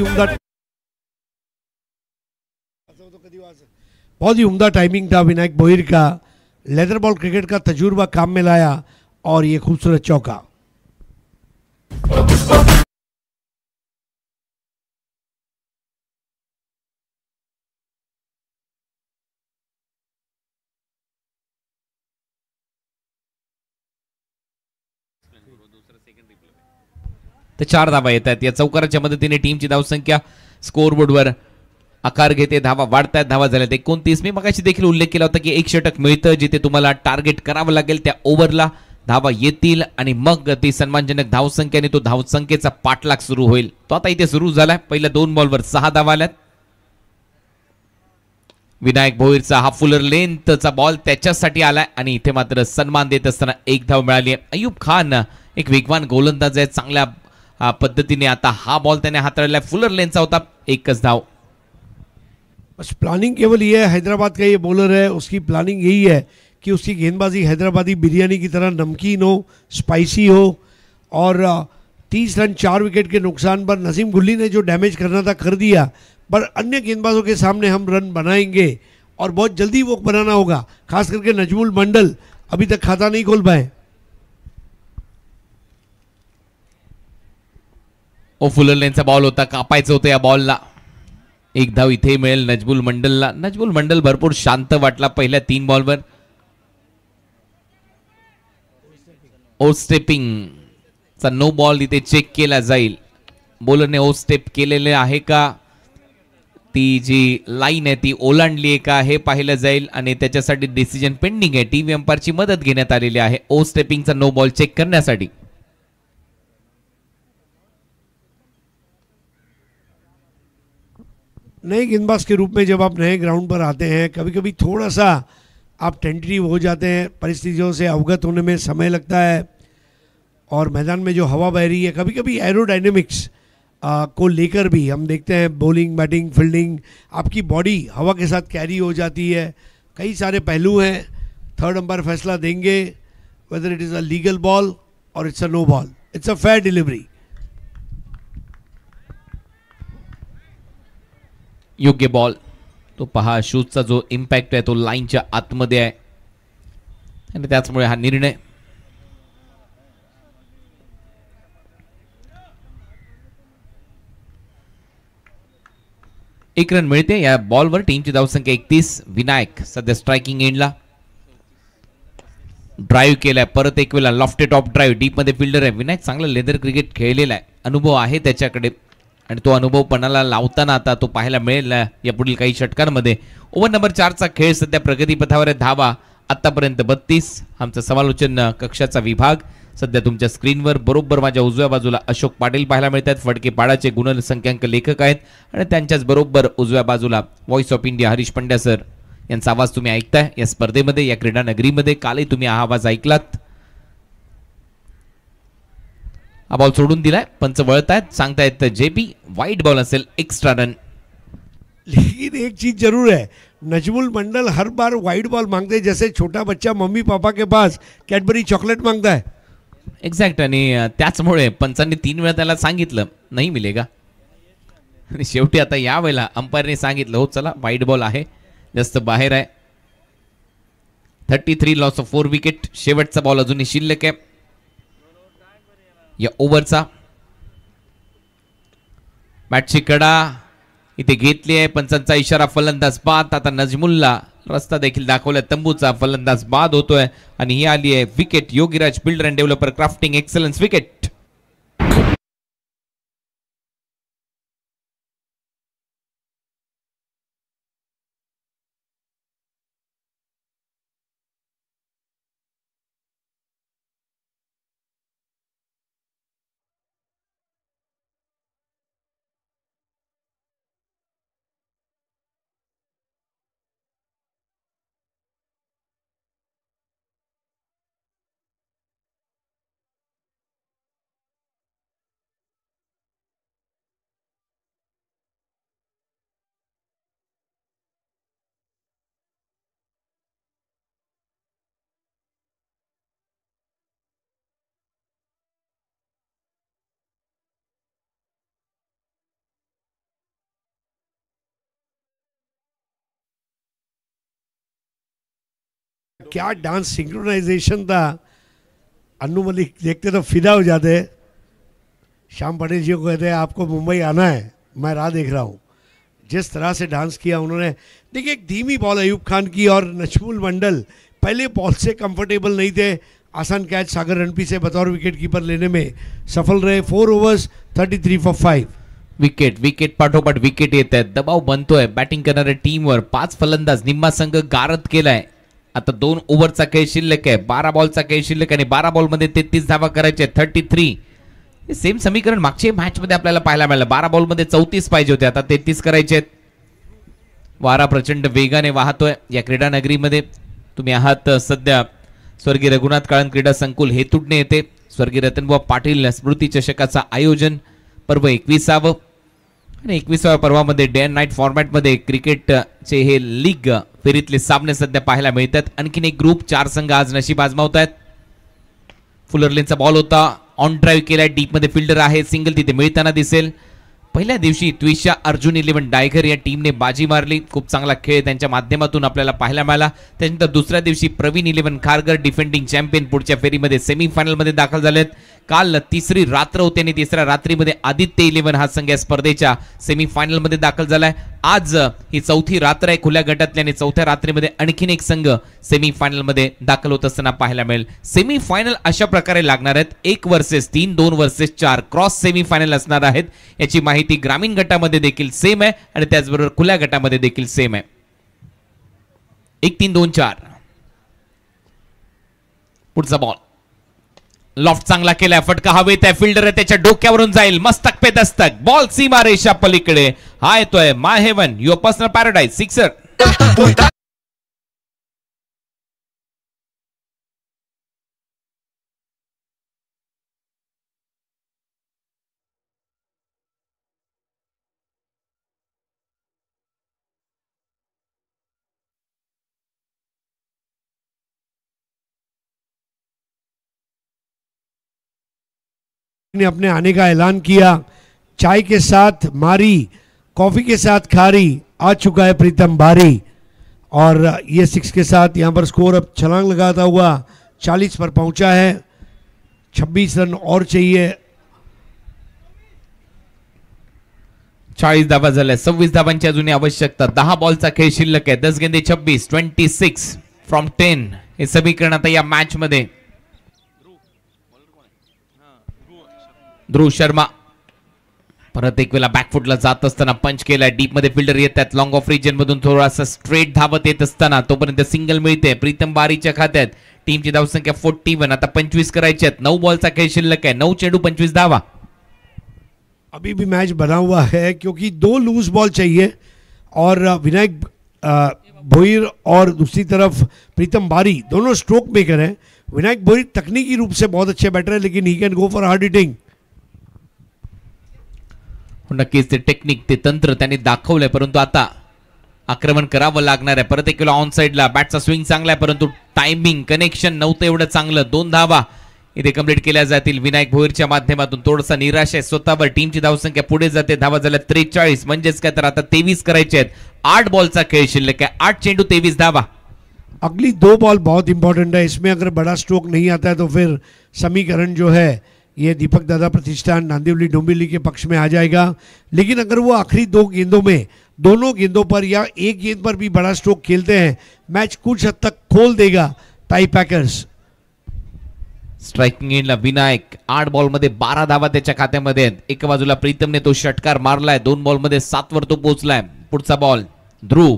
ही उम्दा टाइमिंग था विनायक भोईर का. लेदर बॉल क्रिकेट का तजुर्बा काम में लाया और ये खूबसूरत चौका. तर 4 धावा येत आहेत. या चौकाराच्या मदतीने टीमची धावसंख्या स्कोअरबोर्डवर आकार घेते. धावा वाढतायत, धावा झाल्यात 29. मी मगाशी देखील उल्लेख केला होता की 1 षटक मिळतं जिथे तुम्हाला टार्गेट करावं लागेल, त्या ओव्हरला धावा येतील आणि मग ती सन्मानजनक धावसंख्येने तो धावसंख्येचा पाठलाग सुरू होईल. तो आता इथे सुरू झालाय. पहिल्या 2 बॉलवर 6 धावा आल्यात. विनायक भोईरचा हा फुलर लेंथचा बॉल त्याच्यासाठी आलाय आणि इथे मात्र सन्मान देत असताना 1 धाव मिळाली आहे. अयूब खान एक वेगवान गोलंदाज आहे, चांगल्या पद्धतीने आता हा बॉल त्याने हाताळलाय. फुलर लेनचा होता, 1च धाव. बस प्लानिंग केवल ये है, हैदराबाद का ये बॉलर है, उसकी प्लानिंग यही है कि उसकी गेंदबाजी हैदराबादी बिरयानी की तरह नमकीन हो, स्पाइसी हो. और 30 रन 4 विकेट के नुकसान पर नसीम गुल्ली ने जो डैमेज करना था कर दिया, पर अन्य गेंदबाजों के सामने हम रन बनाएंगे और बहुत जल्दी वो बनाना होगा. खास करके नजमुल मंडल अभी तक खाता नहीं खोल पाए. ओ फुलर लेनचा बॉल होता, कापायचं होतं या बॉलला. 1 धाव इथे मिळेल नजमुल मंडलला. नजमुल मंडल भरपूर शांत वाटला पहिल्या 3 बॉलवर. ओ स्टेपिंग चा नो बॉल इथे चेक केला जाईल. बॉलरने ओ स्टेप केलेले आहे का, ती जी लाईन आहे ती ओलांडली आहे का हे पाहिलं जाईल आणि त्याच्यासाठी डिसिजन पेंडिंग आहे. टीव्ही अंपायरची मदत घेण्यात आलेली आहे ओ स्टेपिंगचा नो बॉल चेक करण्यासाठी. नए गेंदबाज के रूप में जब आप नए ग्राउंड पर आते हैं, कभी कभी थोड़ा सा आप टेंटेटिव हो जाते हैं, परिस्थितियों से अवगत होने में समय लगता है और मैदान में जो हवा बह रही है, कभी कभी एरोडायनेमिक्स को लेकर भी हम देखते हैं बॉलिंग, बैटिंग, फील्डिंग, आपकी बॉडी हवा के साथ कैरी हो जाती है. कई सारे पहलू हैं. थर्ड अंपायर फैसला देंगे whether it is a legal ball और it's a no ball, it's a fair delivery. योग्य बॉल. तो पहा शूजचा जो इम्पॅक्ट आहे तो लाईनच्या आतमध्ये आहे आणि त्याचमुळे हा निर्णय. एक रन मिळते या बॉलवर. टीमची धावसंख्या 31. विनायक सध्या स्ट्रायकिंग एंडला. ड्राईव्ह केलाय परत एक वेळा, लॉफ्टेड टॉप ड्राईव्ह, डीप मध्ये फिल्डर आहे. विनायक चांगला लेदर क्रिकेट खेळलेला आहे, अनुभव आहे त्याच्याकडे आणि तो अनुभव पणाला लावताना आता तो पाहायला मिळेल या पुढील काही षटकांमध्ये. ओव्हर नंबर 4चा खेळ सध्या प्रगतीपथावर आहे. धावा आतापर्यंत 32. आमचा समालोचन कक्षाचा विभाग सध्या तुमच्या स्क्रीनवर. बरोबर माझ्या उजव्या बाजूला अशोक पाटील पाहायला मिळतात, फडके पाडाचे गुणसंख्यांक लेखक आहेत आणि त्यांच्याच बरोबर उजव्या बाजूला voice of India Harish Pandya sir यांचा आवाज तुम्ही ऐकताय या स्पर्धेमध्ये, या क्रीडा नगरीमध्ये. कालही तुम्ही हा आवाज ऐकलात. हा बॉल सोडून दिलाय, पंच वळतायत, सांगतायत जेपी वाईट बॉल असेल, एक्स्ट्रा रन. लेकिन एक चीज़ जरूर है, नजमुल मंडल हर बार वाइड बॉल मांगते हैं, जैसे छोटा बच्चा मम्मी पापा के पास कैडबरी चॉकलेट मांगता है. एक्झॅक्ट. आणि त्याचमुळे पंचांनी 3 वेळा त्याला सांगितलं नाही मिलेगा, आणि शेवटी आता या वेळेला अंपायरने सांगितलं हो चला वाईट बॉल आहे, जास्त बाहेर आहे. 33 लॉस ऑफ 4 विकेट. शेवटचा बॉल अजूनही शिल्लक आहे या ओव्हरचा. बॅटची कडा इथे घेतली आहे, पंचांचा इशारा, फलंदाज बाद. आता नजमुलला रस्ता देखील दाखवलाय तंबूचा, फलंदाज बाद होतोय आणि ही आली आहे wicket. Yogiraj builder and developer crafting excellence wicket. क्या डांस सिंक्रोनाइजेशन था, अन्नू मलिक देखते तो फिदा हो जाते. श्याम पटेल जी को कहते हैं आपको मुंबई आना है, मैं राह देख रहा हूँ. जिस तरह से डांस किया उन्होंने. देखिए एक धीमी बॉल अयूब खान की, और नजमुल मंडल पहले बॉल से कंफर्टेबल नहीं थे. आसान कैच सागर रणपी से बतौर विकेट कीपर लेने में सफल रहे. 4 ओव्हर्स 33 फॉर 5. विकेट विकेट पाठोपाठ विकेट येत आहेत, दबाव बनतोय बॅटिंग करणाऱ्या टीमवर. 5 फलंदाज निम्मा संघ गारद केलाय. आता 2 ओव्हरचा खेळ शिल्लक आहे, 12 बॉलचा खेळ शिल्लक आहे आणि 12 बॉलमध्ये 33 धावा करायचे. 33 हे सेम समीकरण मागच्या मॅच मध्ये आपल्याला पाहायला मिळालं. 12 बॉलमध्ये 34 पाहिजे होते, आता 33 करायचे. वारा प्रचंड वेगाने वाहतोय या क्रीडा नगरीमध्ये. तुम्ही आहात सध्या स्वर्गीय रघुनाथ काळन क्रीडा संकुल हेतुडणे येते. स्वर्गीय रतनबुवा पाटील स्मृती चषकाचा आयोजन पर्व 21वे आणि 21व्या पर्वामध्ये डे अँड नाईट फॉर्मॅटमध्ये क्रिकेटचे हे लीग फेरीतले सामने सध्या पाहायला मिळतात. आणखीन एक ग्रुप 4 संघ आज नशीब आजमावत आहेत. फुलरलेनचा बॉल होता, ऑन ड्राईव्ह केलाय, डीप मध्ये फिल्डर आहे, सिंगल तिथे मिळताना दिसेल. पहिल्या दिवशी त्विषा अर्जुन 11 डायगर या टीमने बाजी मारली. खूप चांगला खेळ त्यांच्या माध्यमातून आपल्याला पाहायला मिळाला. त्यानंतर दुसऱ्या दिवशी प्रवीण 11 खारघर डिफेंडिंग चॅम्पियन पुढच्या फेरीमध्ये सेमीफायनल मध्ये दाखल झालेत. काल तिसरी रात्र होती आणि तिसऱ्या रात्रीमध्ये आदित्य 11 हा संघ या स्पर्धेच्या सेमीफायनल मध्ये दाखल झालाय. आज ही चौथी रात्र आहे खुल्या गटातली आणि चौथ्या रात्रीमध्ये आणखीन एक संघ सेमीफायनल मध्ये दाखल होत असताना पाहायला मिळेल. सेमीफायनल अशा प्रकारे लागणार आहेत, 1 वर्सेस 3, 2 वर्सेस 4 क्रॉस सेमीफायनल असणार आहेत. याची माहिती ग्रामीण गटामध्ये देखील सेम आहे आणि त्याचबरोबर खुल्या गटामध्ये देखील सेम आहे. 1 3 2 4. पुढचा बॉल लॉफ्ट चांगला केलाय, फटका हवेत आहे, फिल्डर आहे त्याच्या डोक्यावरून जाईल, मस्तक पे दस्तक, बॉल सीमा रेषा पलीकडे. हा येतोय my heaven your personal paradise, sixer. ने अपने आने का ऐलान किया. चाय के साथ मारी, कॉफी के साथ खारी, आ चुका है प्रीतम बारी. और ये 6 के साथ यहाँ पर स्कोर अब छलांग लगाता हुआ 40 पर पहुंचा है. 26 रन और चाहिए. 40 धावा झाल्या, 26 धावांची अजून आवश्यकता. 10 बॉलचा खेळ शिल्लक आहे, 10 गेंदे 26, 26 फ्रॉम 10 हे समीकरण आता या मॅच मध्ये. ध्रुव शर्मा परत एक वेळा बॅकफुटला जात असताना पंच केलाय, डीप मध्ये फिल्डर येत आहेत, लॉंग ऑफ रिजन मधून थोडासा स्ट्रेट धावत येत असताना तोपर्यंत सिंगल मिळते प्रीतम बारीच्या खात्यात. टीमची धावसंख्या 41, आता 25 करायचे आहेत. 9 बॉलचा खेळ शिल्लक आहे, 9 चेंडू 25 धावा. अभी भी मैच बना हुआ है क्योंकि 2 लूज बॉल चाहिए और विनायक भोईर और दूसरी तरफ प्रीतम बारी दोनों स्ट्रोक मेकर हैं. विनायक भोईर तकनीकी रूप से बहुत अच्छे बैटर है, लेकिन he can go for hard hitting. नक्कीच ते टेक्निक ते तंत्र त्यांनी दाखवलंय, परंतु आता आक्रमण करावं लागणार आहे. परत एक वेळा ऑन साइडला बॅटचा स्विंग चांगला आहे, परंतु टायमिंग कनेक्शन नव्हतं एवढं चांगलं. 2 धावा इथे कंप्लीट केल्या जातील विनायक भोईरच्या माध्यमातून. थोडासा निराश आहे स्वतःवर. टीमची धावसंख्या पुढे जाते. धावा झाल्या 43, म्हणजेच काय तर आता 23 करायचे आहेत. 8 बॉलचा खेळ शिल्लक आहे. 8 चेंडू 23 धावा. अगली 2 बॉल बहुत इंपॉर्टेंट है. इसमें अगर बड़ा स्ट्रोक नहीं आता है तो फिर समीकरण जो है ये दीपक दादा प्रतिष्ठान नांदिवली डोंबिवली के पक्ष में आ जाएगा. लेकिन अगर वो आखिरी 2 गेंदों में दोनों गेंदों पर या एक गेंद पर भी बड़ा स्ट्रोक खेलते हैं, मैच कुछ हद तक खोल देगा टाई पैकर्स. स्ट्राइकिंग एंडला विनायक 8 बॉलमध्ये 12 धावा त्याच्या खात्यामध्ये आहेत. एका बाजूला प्रीतमने तो षटकार मारलाय. 2 बॉलमध्ये 7 वर तो पोहोचलाय. पुढचा बॉल ध्रुव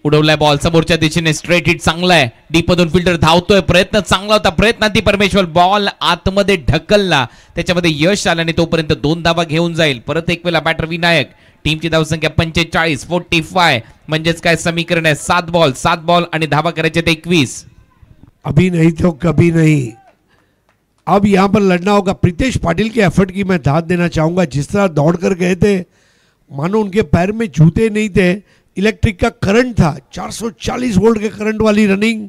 उडवलाय. बॉल समोरच्या दिशेने स्ट्रेट हिट चांगला आहे. डीप मधून फिल्डर धावतोय. प्रयत्न चांगला होता. प्रयत्नांती परमेश्वर बॉल आतमध्ये ढकलला. त्याच्यामध्ये यश आलं आणि तोपर्यंत 2 धावा घेऊन जाईल. परत एक वेळा बॅटर विनायक. टीमची धावसंख्या 45 45, म्हणजेच काय समीकरण आहे 7 बॉल आणि धावा करायचे 21. अभी नहीं तो कभी नहीं. अब यहाँ पर लड़ना होगा. प्रीतेश पाटिल के एफर्ट की मैं दाद देना चाहूंगा. जिस तरह दौड़ कर गए थे, मानो उनके पैर में जूते नहीं थे, इलेक्ट्रिक का करंट था. 440 वोल्ट के करंट वाली रनिंग,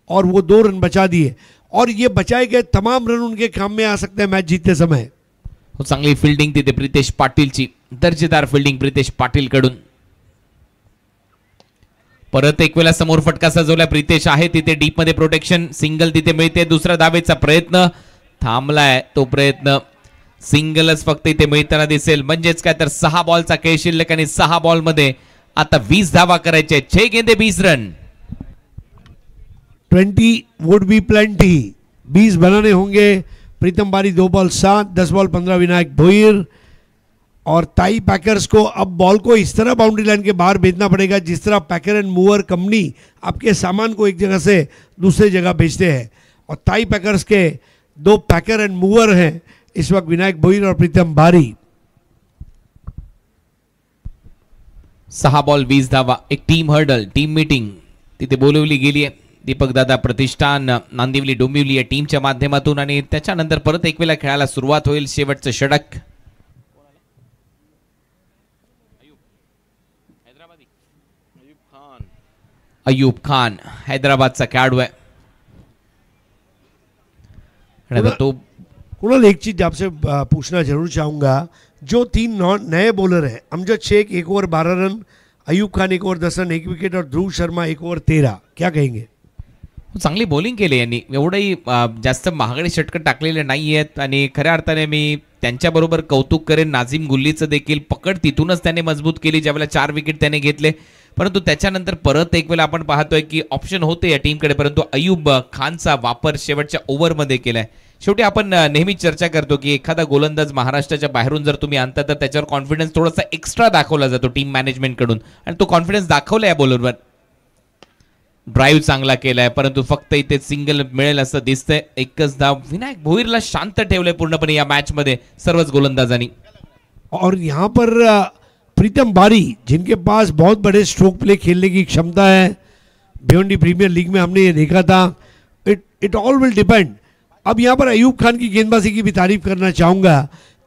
और वो 2 रन बचा दिए. और ये बचाए गए तमाम रन उनके काम में आ सकते हैं मैच जीतते समय. चांगली फिल्डिंग तिथे प्रीतेश पाटीलची. दर्जेदार फिल्डिंग प्रीतेश पाटील कडून. परत एक वेळा समोर फटका सजवला. प्रीतेश आहे तिथे डीप मध्ये. प्रोटेक्शन सिंगल तिथे मिळते. दुसरा धावेचा प्रयत्न थांबलाय. तो प्रयत्न सिंगलच फक्त इथे मिळताना दिसेल. म्हणजेच काय तर 6 बॉलचा खेळ शिल्लक आणि 6 बॉल मध्ये आता 20 धावा करायचे. 6 गेंदे 20 रन. 20 would be plenty. 20 बनाने होंगे. प्रीतम बारी 2 बॉल 7, 10 बॉल 15 विनायक भोईर. और ताई पैकर्स को अब बॉल को इस तरह बाउंड्री लाइन के बाहर भेजना पड़ेगा जिस तरह पैकर एंड मूवर कंपनी आपके सामान को एक जगह से दूसरी जगह भेजते हैं. और ताई पैकर्स के 2 पैकर एंड मूवर हैं इस वक्त, विनायक भोईर और प्रीतम बारी. 6 बॉल 20 धावा. एक टीम हर्डल, टीम मीटिंग तिथे बोलवली गेली आहे. दीपक दादा प्रतिष्ठान नांदिवली डोंबिवली या टीमच्या माध्यमातून. आणि त्याच्यानंतर परत एक वेळा खेळायला सुरुवात होईल. शेवटचं षटक अयूब खान हैदराबादचा खेळाडू आहे. तो कुणाल, एक चीज आपसे पूछना जरूर चाहूंगा. जो 3 नए बॉलर हैं, Amjad Sheikh 1 over 12 run, Ayub Khan 1 over 10 run 1 wicket, और ध्रुव शर्मा 1 ओवर 13, क्या कहेंगे? चांगली बॉलिंग केली यांनी. एवढंही जास्त महागडे षटकं टाकलेले नाही आहेत. आणि खऱ्या अर्थाने मी त्यांच्याबरोबर कौतुक करेन नाझीम गुल्लीचं देखील. पकड तिथूनच त्याने मजबूत केली ज्यावेळेला 4 विकेट त्याने घेतले. परंतु त्याच्यानंतर परत एक वेळा आपण पाहतोय की ऑप्शन होते या टीमकडे, परंतु अयूब खानचा वापर शेवटच्या ओव्हरमध्ये केलाय. शेवटी आपण नेहमी चर्चा करतो की एखादा गोलंदाज महाराष्ट्राच्या बाहेरून जर तुम्ही आणता तर त्याच्यावर कॉन्फिडन्स थोडासा एक्स्ट्रा दाखवला जातो टीम मॅनेजमेंट कडून, आणि तो कॉन्फिडन्स दाखवला या बॉलरवर. ड्राईव्ह चांगला केलाय, परंतु फक्त इथे सिंगल मिळेल असं दिसतंय. एकच धाव. विनायक भोईरला शांत ठेवलंय पूर्णपणे या मॅच मध्ये सर्वच गोलंदाजांनी. और यहाँ पर प्रीतम बारी, जिनके पास बहुत बड़े स्ट्रोक प्ले खेलने की क्षमता है, भिवंडी प्रीमियर लीग में हमने ये देखा था. It all will depend. अब यहाँ पर अयूब खान की गेंदबाजी की भी तारीफ करना चाहूँगा.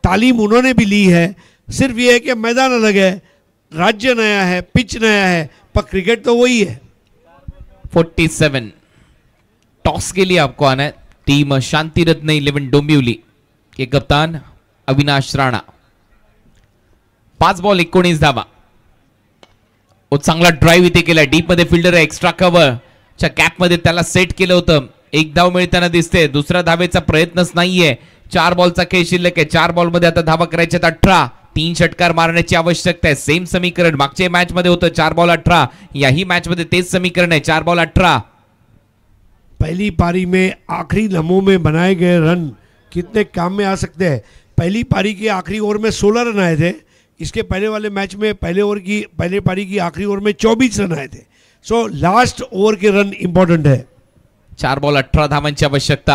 तालीम उन्होंने भी ली है. सिर्फ ये है कि मैदान अलग है, राज्य नया है, पिच नया है, पर क्रिकेट तो वही है. 47 टॉस के लिए आपको आना है. टीम शांति रत्न 11 डोंबिवली के कप्तान अविनाश राणा. 5 बॉल 19 धावा. चांगला ड्राईव्ह इथे केला. डीप मध्ये फिल्डर आहे. एक्स्ट्रा कव्हर च्या कॅप मध्ये त्याला सेट केलं होतं. 1 धाव मिळताना दिसते. दुसरा धावेचा प्रयत्नच नाहीये. 4 बॉलचा खेळ शिल्लक आहे. 4 बॉल मध्ये आता धावा करायच्या 18. 3 षटकार मारण्याची आवश्यकता आहे. सेम समीकरण मागच्या मॅच मध्ये होतं. 4 बॉल 18. याही मॅच मध्ये तेच समीकरण आहे. 4 बॉल 18. पहली पारी में आखिरी लम्हों में बनाए गए रन कितने काम में आ सकते हैं. पहली पारी के आखिरी ओवर में 16 रन आए थे. इसके पहले वाले मैच में पहले पारी की आखिरी ओवर में 24 रन आए थे. सो लास्ट ओवर के रन इंपॉर्टंट है. 4 बॉल 18 धावांची आवश्यकता.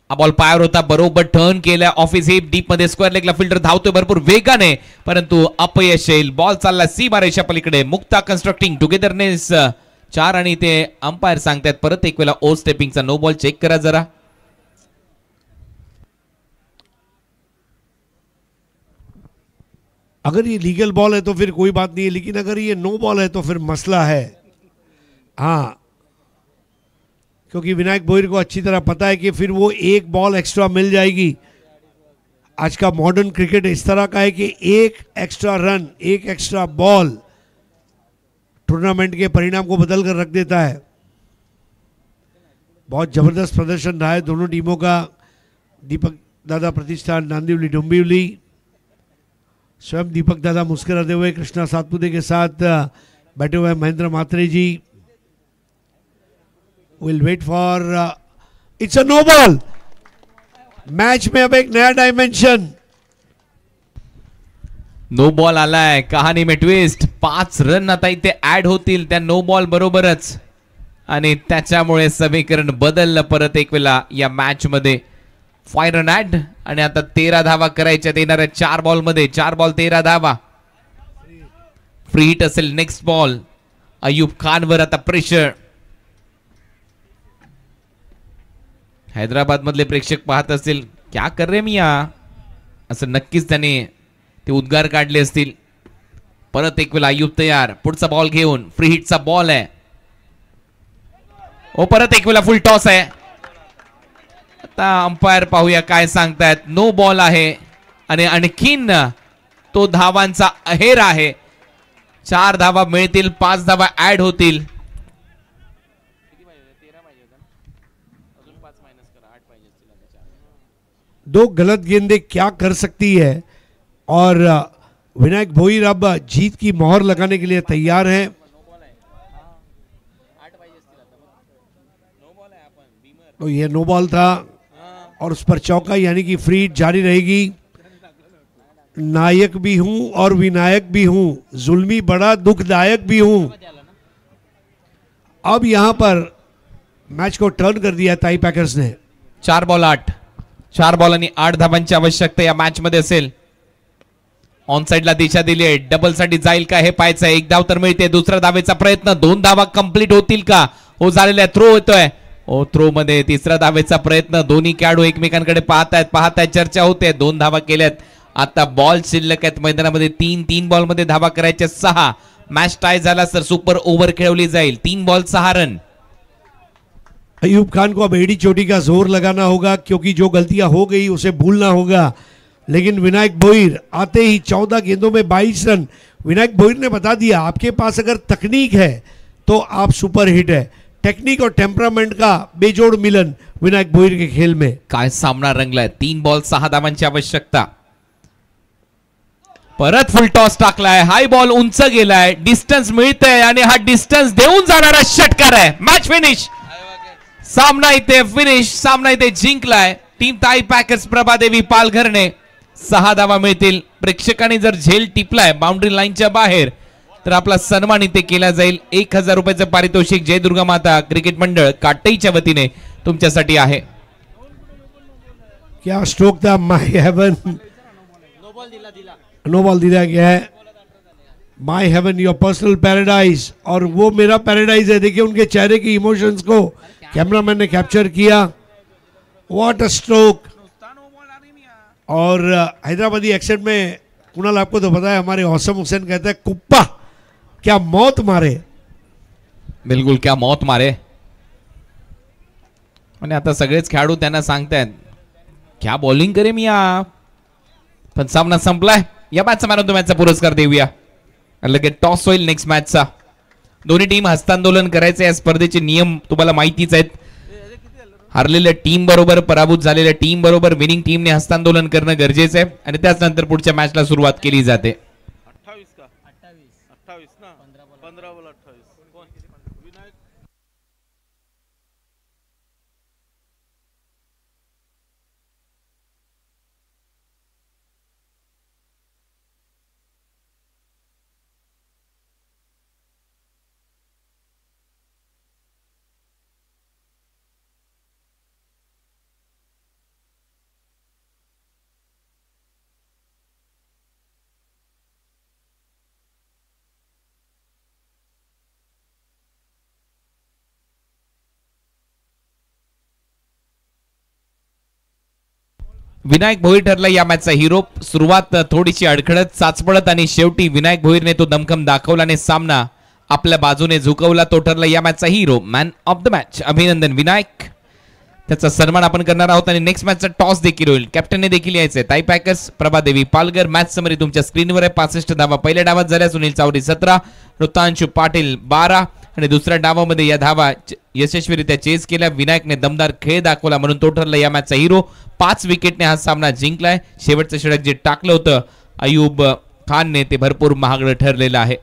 हा बॉल पायावर होता. बरोबर टर्न केला. ऑफिस हिप डीप मध्ये स्क्वेअर लेगला फिल्डर धावतोय भरपूर वेगाने, परंतु अपयश येईल. बॉल चालला सीमा रेषा पलीकडे. मुक्ता कन्स्ट्रक्टिंग टुगेदरनेस 4 आणि ते अंपायर सांगतात परत एक वेळा ओ स्टेपिंगचा नो बॉल चेक करा जरा. अगर ये लीगल बॉल है तो फिर कोई बात नहीं है, लेकिन अगर ये नो बॉल है तो फिर मसला है। हाँ, क्योंकि विनायक भोईर को अच्छी तरह पता है कि फिर वो एक बॉल एक्स्ट्रा मिल जाएगी। आज का मॉडर्न क्रिकेट इस तरह का है कि एक एक्स्ट्रा रन, एक एक्स्ट्रा बॉल टूर्नामेंट के परिणाम को बदल कर रख देता है। बहुत जबरदस्त प्रदर्शन रहा है दोनों टीमों का। दीपक दादा प्रतिष्ठान नांदिवली डोंबिवली, स्वयं दीपक दादा मुस्कुराते हुए कृष्णा सातपुते के साथ बैठे हुए Mahendra Mhatre ji. Will wait for, it's a no ball. Match में अब एक नया डायमेंशन। नो बॉल आलाय, कहाणी ट्विस्ट. 5 रन आता इथे ऍड होतील त्या नो बॉल बरोबरच, आणि त्याच्यामुळे समीकरण बदललं परत एक वेळा या मॅच मध्ये. 5 रन ऍड आणि आता 13 धावा करायच्यात येणाऱ्या 4 बॉल मध्ये. 4 बॉल 13 धावा. फ्री हिट असेल नेक्स्ट बॉल. अयूब खान वर आता प्रेशर. हैदराबाद मधले प्रेक्षक पाहत असतील, क्या कर रे मिया, असं नक्कीच त्याने ते उद्गार काढले असतील. परत एक वेळा अयूब तयार, पुढचा बॉल घेऊन. फ्री हिटचा बॉल आहे. ओ परत एक वेळा फुल टॉस आहे. आता अंपायर पाहूया काय सांगतायत. नो बॉल आहे आणि आणखीन तो धावांचा अहेर आहे. 4 धावा मिळतील, 5 धावा ऍड होतील. दो गलत गेंदें क्या कर सकती है, और विनायक भोईर अब जीत की मोहर लगाने के लिए तैयार हैं। तो ये नो बॉल था और उस पर चौका, यानी कि फ्री हिट जारी रहेगी। नायक भी हूं और विनायक भी हूं, जुल्मी बड़ा दुखदायक भी हूं। अब यहां पर मैच को टर्न कर दिया ताई पैकर्स ने। 4 बॉल 8. 4 बॉल आणि 8 धावांची आवश्यकता या मॅच मध्ये असेल. ऑन साइडला दिशा दिली आहे. डबल साठी जाईल का हे पाहायचं आहे. 1 धाव तर मिळते. दुसरा धावेचा प्रयत्न. 2 धावा कंप्लीट होतील का. हो झालेला आहे. थ्रो येतोय. ओ थ्रो मध्ये तिसरा धावेचा प्रयत्न. दोन्ही खेळाडू एकमेकांकडे पाहतायत. चर्चा होते. 2 धावा केल्यात. आता बॉल शिल्लक आहेत मैदानामध्ये. 3 बॉल मध्ये धावा करायच्या 6. मॅच टाय झाला तर सुपर ओव्हर खेळवली जाईल. 3 बॉल 6 रन. अयूब खान को अब एड़ी चोटी का जोर लगाना होगा, क्योंकि जो गलतियां हो गई उसे भूलना होगा। लेकिन विनायक भोईर आते ही 14 गेंदों में 22 रन। विनायक भोईर ने बता दिया, आपके पास अगर तकनीक है तो आप सुपर हिट है। टेक्निक और टेम्परामेंट का बेजोड़ मिलन विनायक भोईर के खेल में। काय सामना रंगलाय. 3 बॉल 6 धावांची आवश्यकता. परत फुल टॉस टाकलाय. हाय बॉल उंच गेलाय. डिस्टन्स मिळतंय आणि हा डिस्टन्स देऊन जाणारा षटकार आहे. Match finish. सामना इथे फिनिश. सामना इथे जिंकलाय टीम ताई पॅकर्स प्रभादेवी पालघरने. 6 धावा मिळतील. प्रेक्षकांनी जर झेल टिपलाय बाउंड्री लाईनच्या बाहेर तर आपला सन्मान इथे केला जाईल. 1000 रुपयाचं पारितोषिक जय दुर्गा माता क्रिकेट मंडळ काटईच्या वतीने तुमच्यासाठी आहे. क्या स्ट्रोक था माय हेवन. नो बॉल दिया गया है. My heaven your personal paradise, और वो मेरा पैराडाइज है. देखिए उनके चेहरे की इमोशंस को कैमरामैन ने कैप्चर किया. What a stroke. और हैदराबादी एक्सेंट में कुणाल आपको तो पता है, हमारे औसम हुसैन कहते हैं कुप्पा, क्या मौत मारे. बिलकुल क्या मौत मारे. आणि आता सगळेच खेळाडू त्यांना सांगतायत क्या बॉलिंग करे मिया. पण सामना संपलाय. या मॅचचा मॅन ऑफ द मॅचचा पुरस्कार देऊया. लगेच टॉस होईल नेक्स्ट मॅचचा. दोन्ही टीम हस्तांदोलन करायचे. या स्पर्धेचे नियम तुम्हाला माहितीच आहेत. हारलेल्या टीम बरोबर, पराभूत झालेल्या टीम बरोबर विनिंग टीमने हस्तांदोलन करणं गरजेचं आहे आणि त्याच नंतर पुढच्या मॅचला सुरुवात केली जाते. 28 ना 15 बॉल 28. विनायक भोईर ठरला या मॅचचा हिरो. सुरुवात थोडीशी अडखळत, चाचपडत आणि शेवटी विनायक भोईरने तो दमखम दाखवला आणि सामना आपल्या बाजूने झुकवला. तो ठरला या मॅचचा हिरो, मॅन ऑफ द मॅच. अभिनंदन विनायक. त्याचा सन्मान आपण करणार आहोत आणि नेक्स्ट मॅचचा टॉस देखील होईल. कॅप्टनने देखील यायचंय. ताई packers, Prabhadevi Palghar. Match summary तुमच्या स्क्रीनवर आहे. 65 धावा पहिल्या डावात झाल्या. सुनील चावरी 17, ऋतांशु पाटील 12 आणि दुसऱ्या डावामध्ये या धावा यशस्वीरित्या चेस केल्या. विनायकने दमदार खेळ दाखवला म्हणून तो ठरला या मॅचचा हिरो. 5 विकेटने हा सामना जिंकलाय. शेवटचं षटक जे टाकलं होतं अयूब खानने ते भरपूर महागडं ठरलेलं आहे.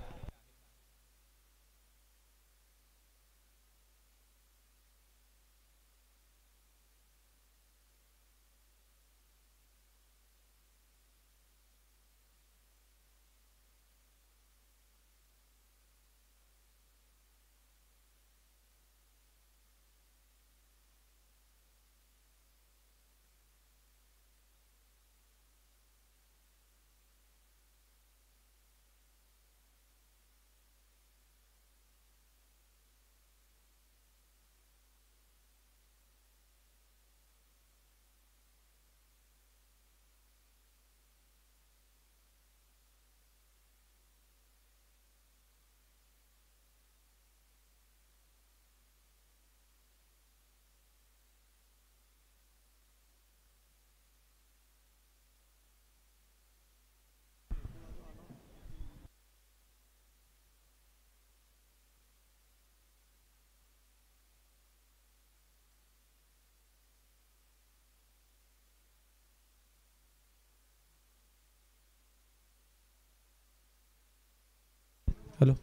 हॅलो.